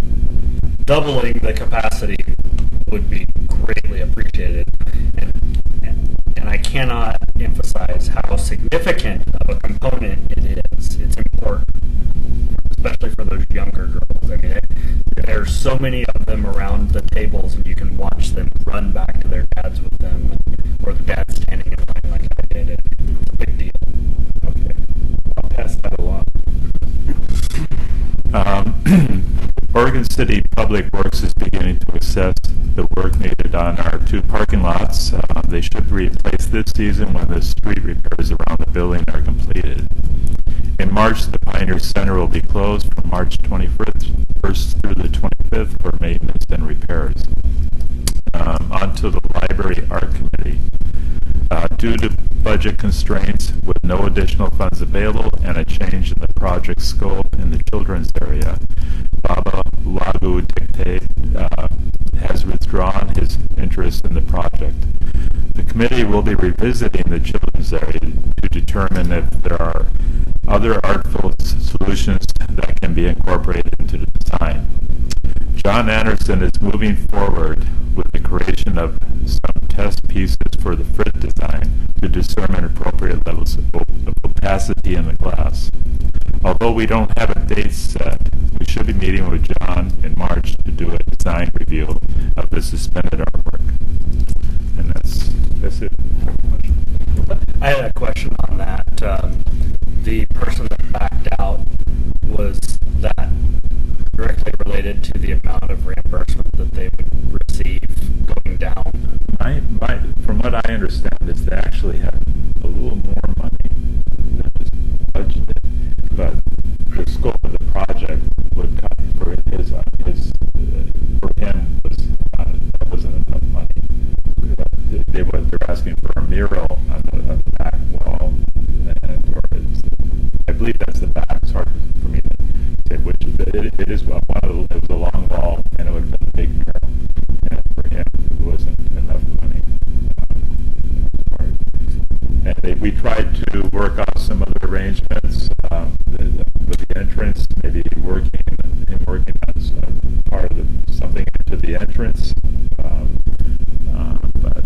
doubling the capacity would be greatly appreciated. And I cannot emphasize how significant of a component it is. It's important, especially for those young so many of them around the tables, and you can watch them run back to their dads with them, or the dad standing in line like I did. It's a big deal. Okay, I'll pass that along. Oregon City Public Works is beginning to assess the work needed on our 2 parking lots. They should be replaced this season when the street repairs around the building are completed. In March, the Pioneer Center will be closed from March 21st through the 25th for maintenance and repairs. On to the Library Art Committee. Due to budget constraints, with no additional funds available and a change in the project scope in the children's area, Baba Lagu Dictate has withdrawn his interest in the project. The committee will be revisiting the children's area to determine if there are other artful solutions that can be incorporated into the design. John Anderson is moving forward with the creation of some test pieces for the Frit design to determine appropriate levels of opacity in the glass. Although we don't have a date set, we should be meeting with John in March to do a design review of the suspended artwork. And that's it. I had a question on that. The person that backed out, was that directly related to the amount of reimbursement that they would receive going down? From what I understand, is they actually have a little more money than was budgeted, but the scope of the project would cut for him wasn't enough money. They're asking for a mural on the back wall, I believe that's the back. It's hard for me to say which. It is one of the. It was a long wall, and it would have been a big mural. And for him, it wasn't enough money. And we tried to work out some other arrangements with the entrance, maybe working on some part of something into the entrance, but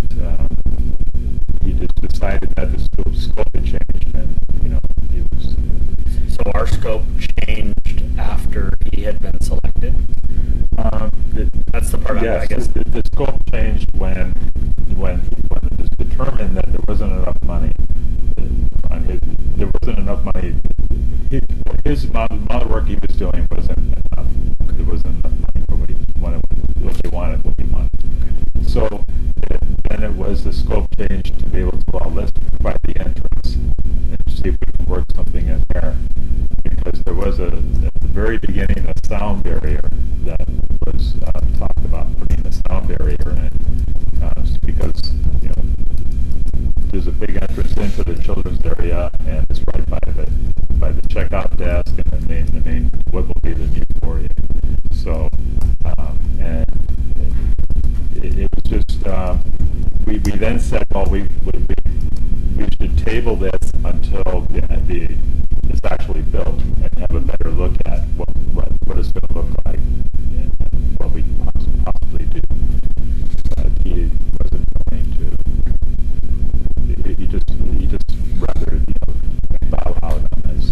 he just decided that the scope had changed, and he was. So our scope changed after he had been selected. That's the part. Yes, I guess the scope changed when it was determined that there wasn't enough money. There wasn't enough money. His amount of work he was doing wasn't enough. There wasn't enough money for what they wanted. So then it was the scope changed to be able to let's provide the entrance and see if we can work something in there. Because there was at the very beginning a sound barrier that was talked about, putting the sound barrier in, because there's a big entrance into the children's area, and it's right by the checkout desk and the main what will be the new foyer. So and it was just we then said, well, we should table this until it's actually built and have a better look at what it's going to look like and what we can possibly do. But he wasn't going to. He just rather bow out on this.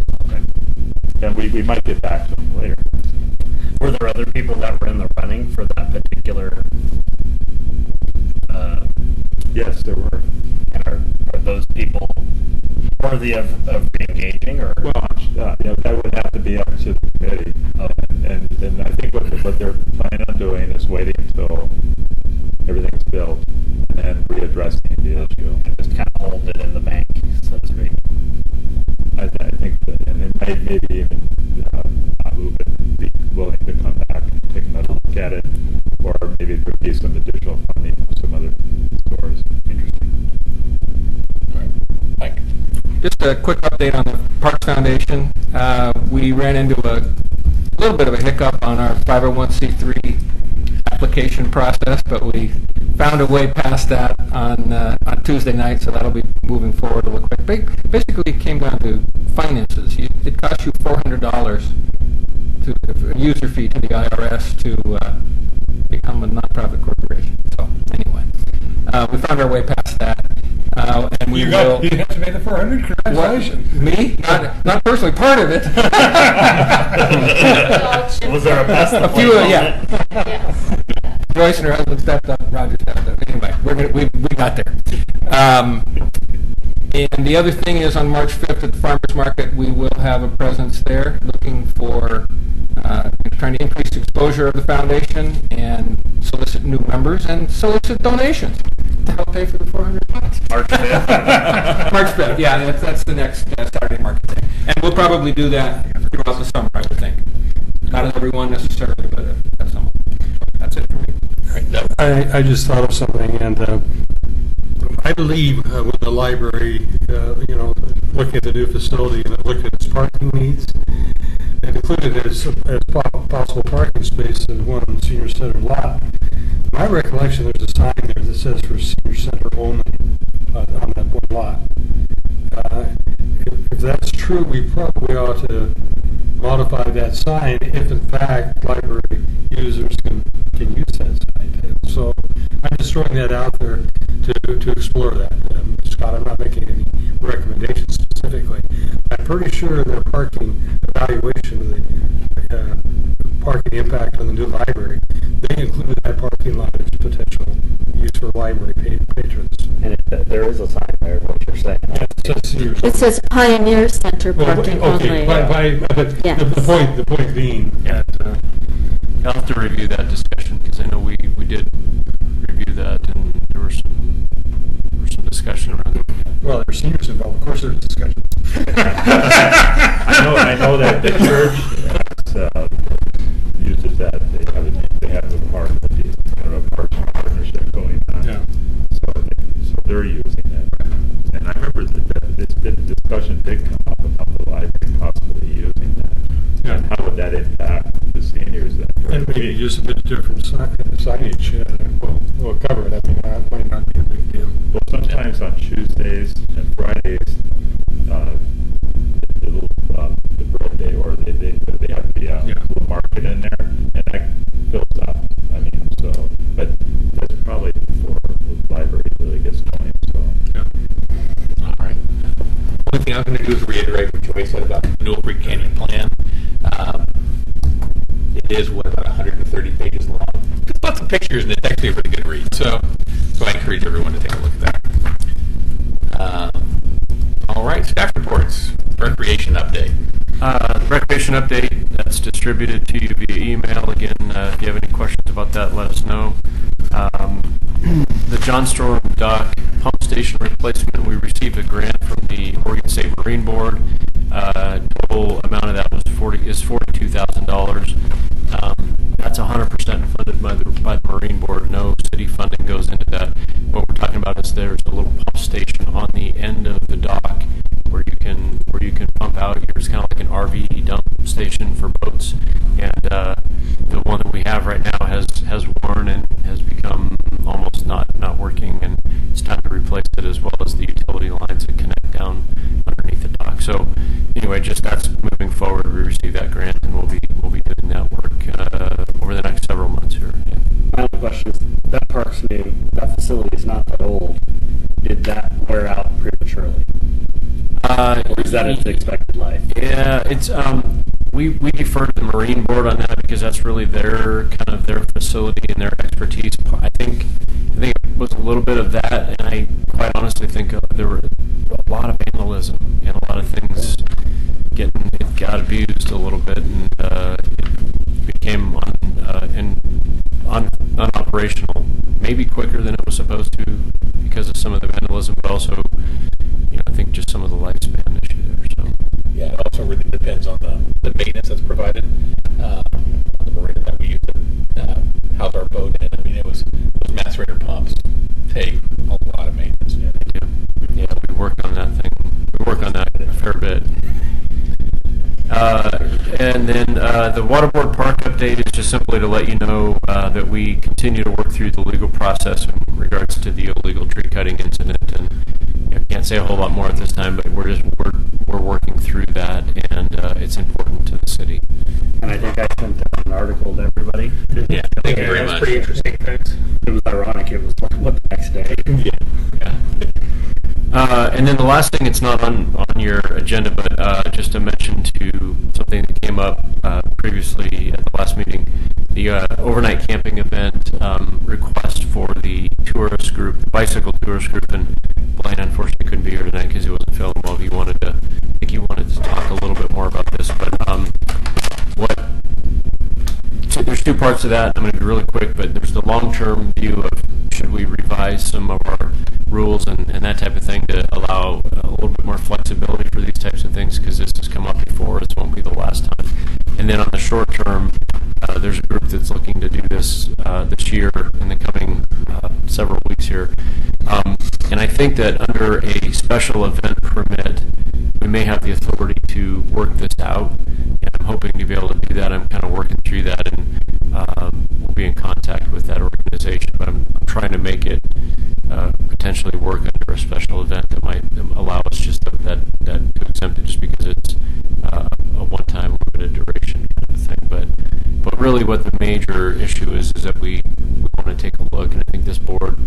And we might get back to him later. Were there other people that were in the running for that particular? Yes, there were. And are those people worthy of re-engaging, or? Well, that would have to be up to the committee. And I think what they're planning on doing is waiting until everything's built and then readdressing the issue. And just kind of hold it in the bank, so to speak. I think that, and it maybe even Abu would be willing to come back and take another look at it, or maybe there would be some additional funding from some other stores. Interesting. All right. Mike. Just a quick update on the Parks Foundation. We ran into a little bit of a hiccup on our 501c3 application process, but we found a way past that on Tuesday night, so that'll be moving forward a little quick. Basically, it came down to finances. It cost you $400 to a user fee to the IRS to become a nonprofit corporation. So anyway, we found our way past that, And we You will. have to pay the 400. Congratulations. Me? Not personally part of it. Was there a best A few, yeah. Joyce and her husband stepped up. Roger stepped up. Anyway, we got there. And the other thing is on March 5th at the farmers market, we will have a presence there, looking for trying to increase exposure of the foundation and solicit new members and solicit donations to help pay for the 400 bucks. March 5th. March 5th, yeah, that's the next Saturday market day. And we'll probably do that throughout the summer, I would think. Not everyone necessarily, but that's someone. That's it for me. All right, Doug. I just thought of something, and I believe with the library, looking at the new facility and looking at its parking needs, and included as possible parking space in one senior center lot. My recollection, there's a sign there that says for senior center only on that one lot. If that's true, we probably ought to modify that sign if, in fact, library users can use that sign. So I'm just throwing that out there to explore that. Scott, I'm not making any recommendations specifically. I'm pretty sure their parking evaluation of the parking impact on the new library, they included that parking lot as potential use for library patrons. And there is a sign there, what you're saying. It says Pioneer Center parking okay, only. but Yes. the point being, Yeah, I'll have to review that discussion because I know we did review that and there was some discussion around it. well, there's seniors involved. Of course, there's discussion. I know that the church uses that. They have a part of the partnership going on. Yeah. So they're using that. And I remember that this discussion did come up about the library possibly using that. Yeah. And how would that impact the seniors then? And maybe just a bit different signage. We'll cover it. I mean, that might not be a big deal. Well, sometimes on Tuesdays and Fridays, the bread day, or they have the little market in there, and that fills up. I mean, but that's probably before the library really gets going. So. Yeah. All right. Only thing I'm going to do is reiterate what Joy said about the Newell Creek Canyon plan. It is, about 130 pages long. There's lots of pictures, and it's actually a really good read. So I encourage everyone to take a look at that. All right, staff reports. Recreation update. Recreation update that's distributed to you via email. Again, if you have any questions about that, let us know. The John Storm Dock pump station replacement, we received a grant from the Oregon State Marine Board. Total amount of that is $42,000. That's 100% funded by the Marine Board. No city funding goes into that. What we're talking about is there's a little pump station on the end of the dock where you can pump out. It's kind of like an RV dump station for boats, and the one that we have right now has worn and has become almost not working, and it's time to replace it, as well as the utility lines that connect down underneath the dock. So anyway, just that's moving forward. We received that grant, and we'll be doing that work over the next several months here. Yeah. My only question is, that park's new, that facility is not that old. Did that wear out prematurely? Or is that its expected life? Yeah, it's we defer to the Marine Board on that because that's really their facility and their expertise. I think it was a little bit of that, and I quite honestly think there were a lot of vandalism and a lot of things it got abused a little bit, and it became unoperational, maybe quicker than it was supposed to because of some of the vandalism, but also, I think just some of the lifespan issue there. So Yeah, it also really depends on the maintenance that's provided. The marina that we use to house our boat in, I mean, those macerator pumps take a lot of maintenance. Yeah, they do. Yeah, we work on that thing. We work on that a fair bit. And then the Waterboard Park update is just simply to let you know that we continue to work through the legal process in regards to the illegal tree cutting incident, and I can't say a whole lot more at this time, but we're working through that, and it's important to the city. And I think I sent out an article to everybody. Yeah, thank you very much. Pretty interesting. It was ironic. It was what, the next day? Yeah. And then the last thing, it's not on your agenda, but just to mention to something that came up previously at the last meeting, the overnight camping event request for the tourist group, the bicycle tourist group, and Blaine unfortunately couldn't be here tonight because he wasn't feeling well. I think he wanted to talk a little bit more about this, but so there's two parts to that. I'm going to be really quick, but there's the long-term view of should we revise some of our rules and that type of thing to allow a little bit more flexibility for these types of things, because this has come up before. This won't be the last time. And then on the short term, there's a group that's looking to do this this year in the coming several weeks here. And I think that under a special event permit, we may have the authority to work this out. And I'm hoping to be able to do that. I'm kind of working through that, and we'll be in contact with that organization. But I'm trying to make it potentially work under a special event that might allow us just that to exempt it, just because it's a one-time limited duration kind of thing. But really, what the major issue is that we want to take a look, and I think this board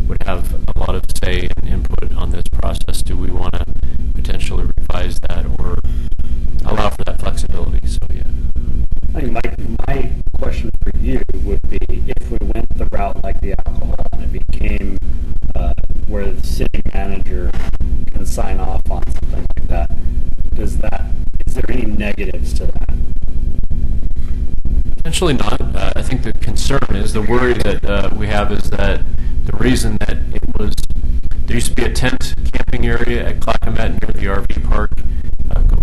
would have a lot of say and input on this process. Do we want to potentially revise that or allow for that flexibility? So yeah. I think my question for you would be, if we went the route like the alcohol and it became where the city manager can sign off on something like that, is there any negatives to that? Potentially not. I think the concern is, the worry that we have is that the reason that there used to be a tent camping area at Clackamat near the RV park,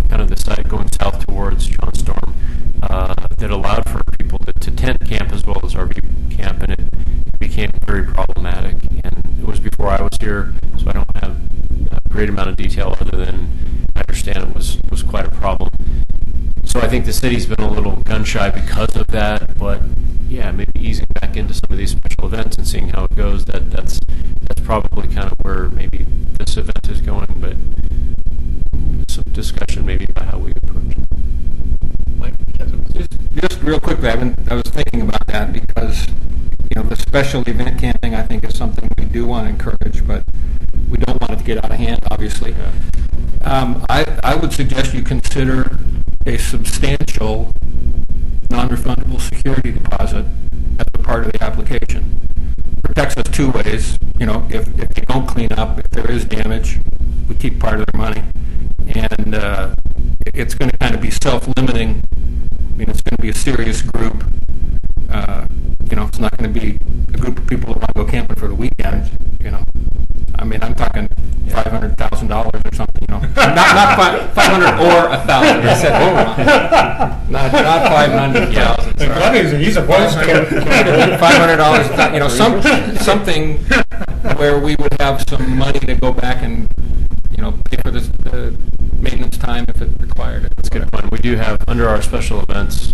kind of the side going south towards John Storm, that allowed for people to tent camp as well as RV camp, and it became very problematic. And it was before I was here, so I don't have a great amount of detail other than I understand it was quite a problem. So I think the city's been a little gun shy because of that, but yeah, maybe easing back into some of these special events and seeing how it goes. That's probably kind of where maybe this event is going, but some discussion maybe about how we approach it. Just real quickly, I was thinking about that because, the special event camping, I think, is something we do want to encourage, but we don't want it to get out of hand, obviously. I would suggest you consider a substantial non-refundable security deposit as a part of the application. Protects us two ways. If they don't clean up, if there is damage, we keep part of their money. And it's going to kind of be self-limiting. It's going to be a serious group. It's not going to be a group of people that want to go camping for the weekend. I'm talking $500,000 or something. Not 500 or 1,000. I said, not 500,000. He's opposed to $500. Something where we would have some money to go back and pay for this maintenance time if it required it. That's good point. We do have, under our special events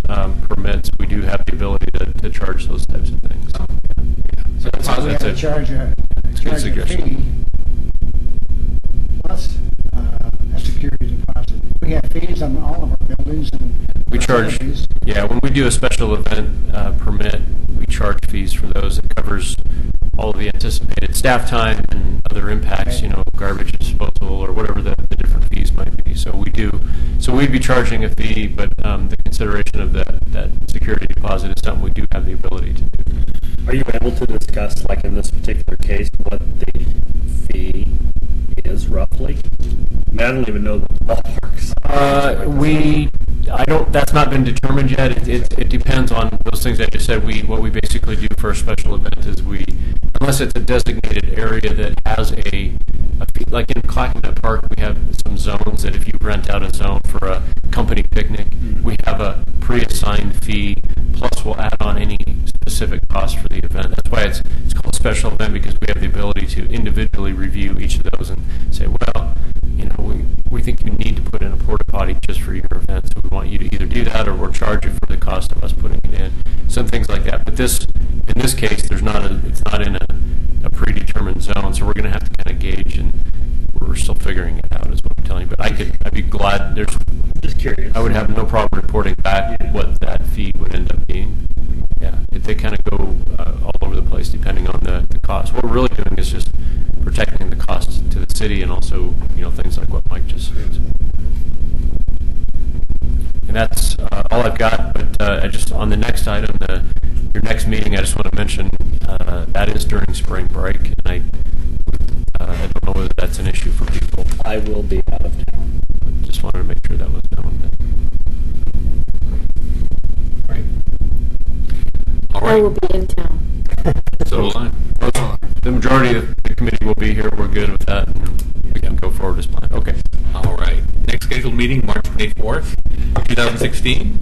permits, we do have the ability to charge those types of things. So we have to charge a fee plus a security deposit. We have fees on all of our buildings. And we charge, when we do a special event permit, we charge fees for those. It covers all of the anticipated staff time and other impacts, garbage disposal or whatever the different fees might be. So we'd be charging a fee, but the consideration of that security deposit is something we do have the ability to do. Are you able to discuss, like in this particular case, what the fee is roughly? I don't even know the ballparks. That's not been determined yet. It depends on those things I just said. What we basically do for a special event is unless it's a designated area that has like in Clackamat Park, we have some zones that if you rent out a zone for a company picnic, we have a pre-assigned fee, plus we'll add on any specific cost for the event. That's why it's called a special event, because we have the ability to individually review each of those and say, well, we think you need to put in a porta potty just for your event, so we want you to either do that or we'll charge you for the cost of us putting it in. Some things like that. But in this case, it's not in a predetermined zone, so we're going to have to kind of gauge, and we're still figuring it out, is what I'm telling you. But I'd be glad. Just curious. I would have no problem reporting back what that fee would end up being. Yeah, they kind of go all over the place depending on the cost. What we're really doing is just protecting the cost to the city. city, and also things like what Mike just said. And that's all I've got. But I just on the next item, your next meeting, I just want to mention that is during spring break, and I don't know whether that's an issue for people. I will be out of town. Just wanted to make sure that was known. Right. All I right. will be in town. So will I. The majority of the committee will be here. We're good with that. And we can go forward as planned. Okay. All right. Next scheduled meeting, March 24th, 2016.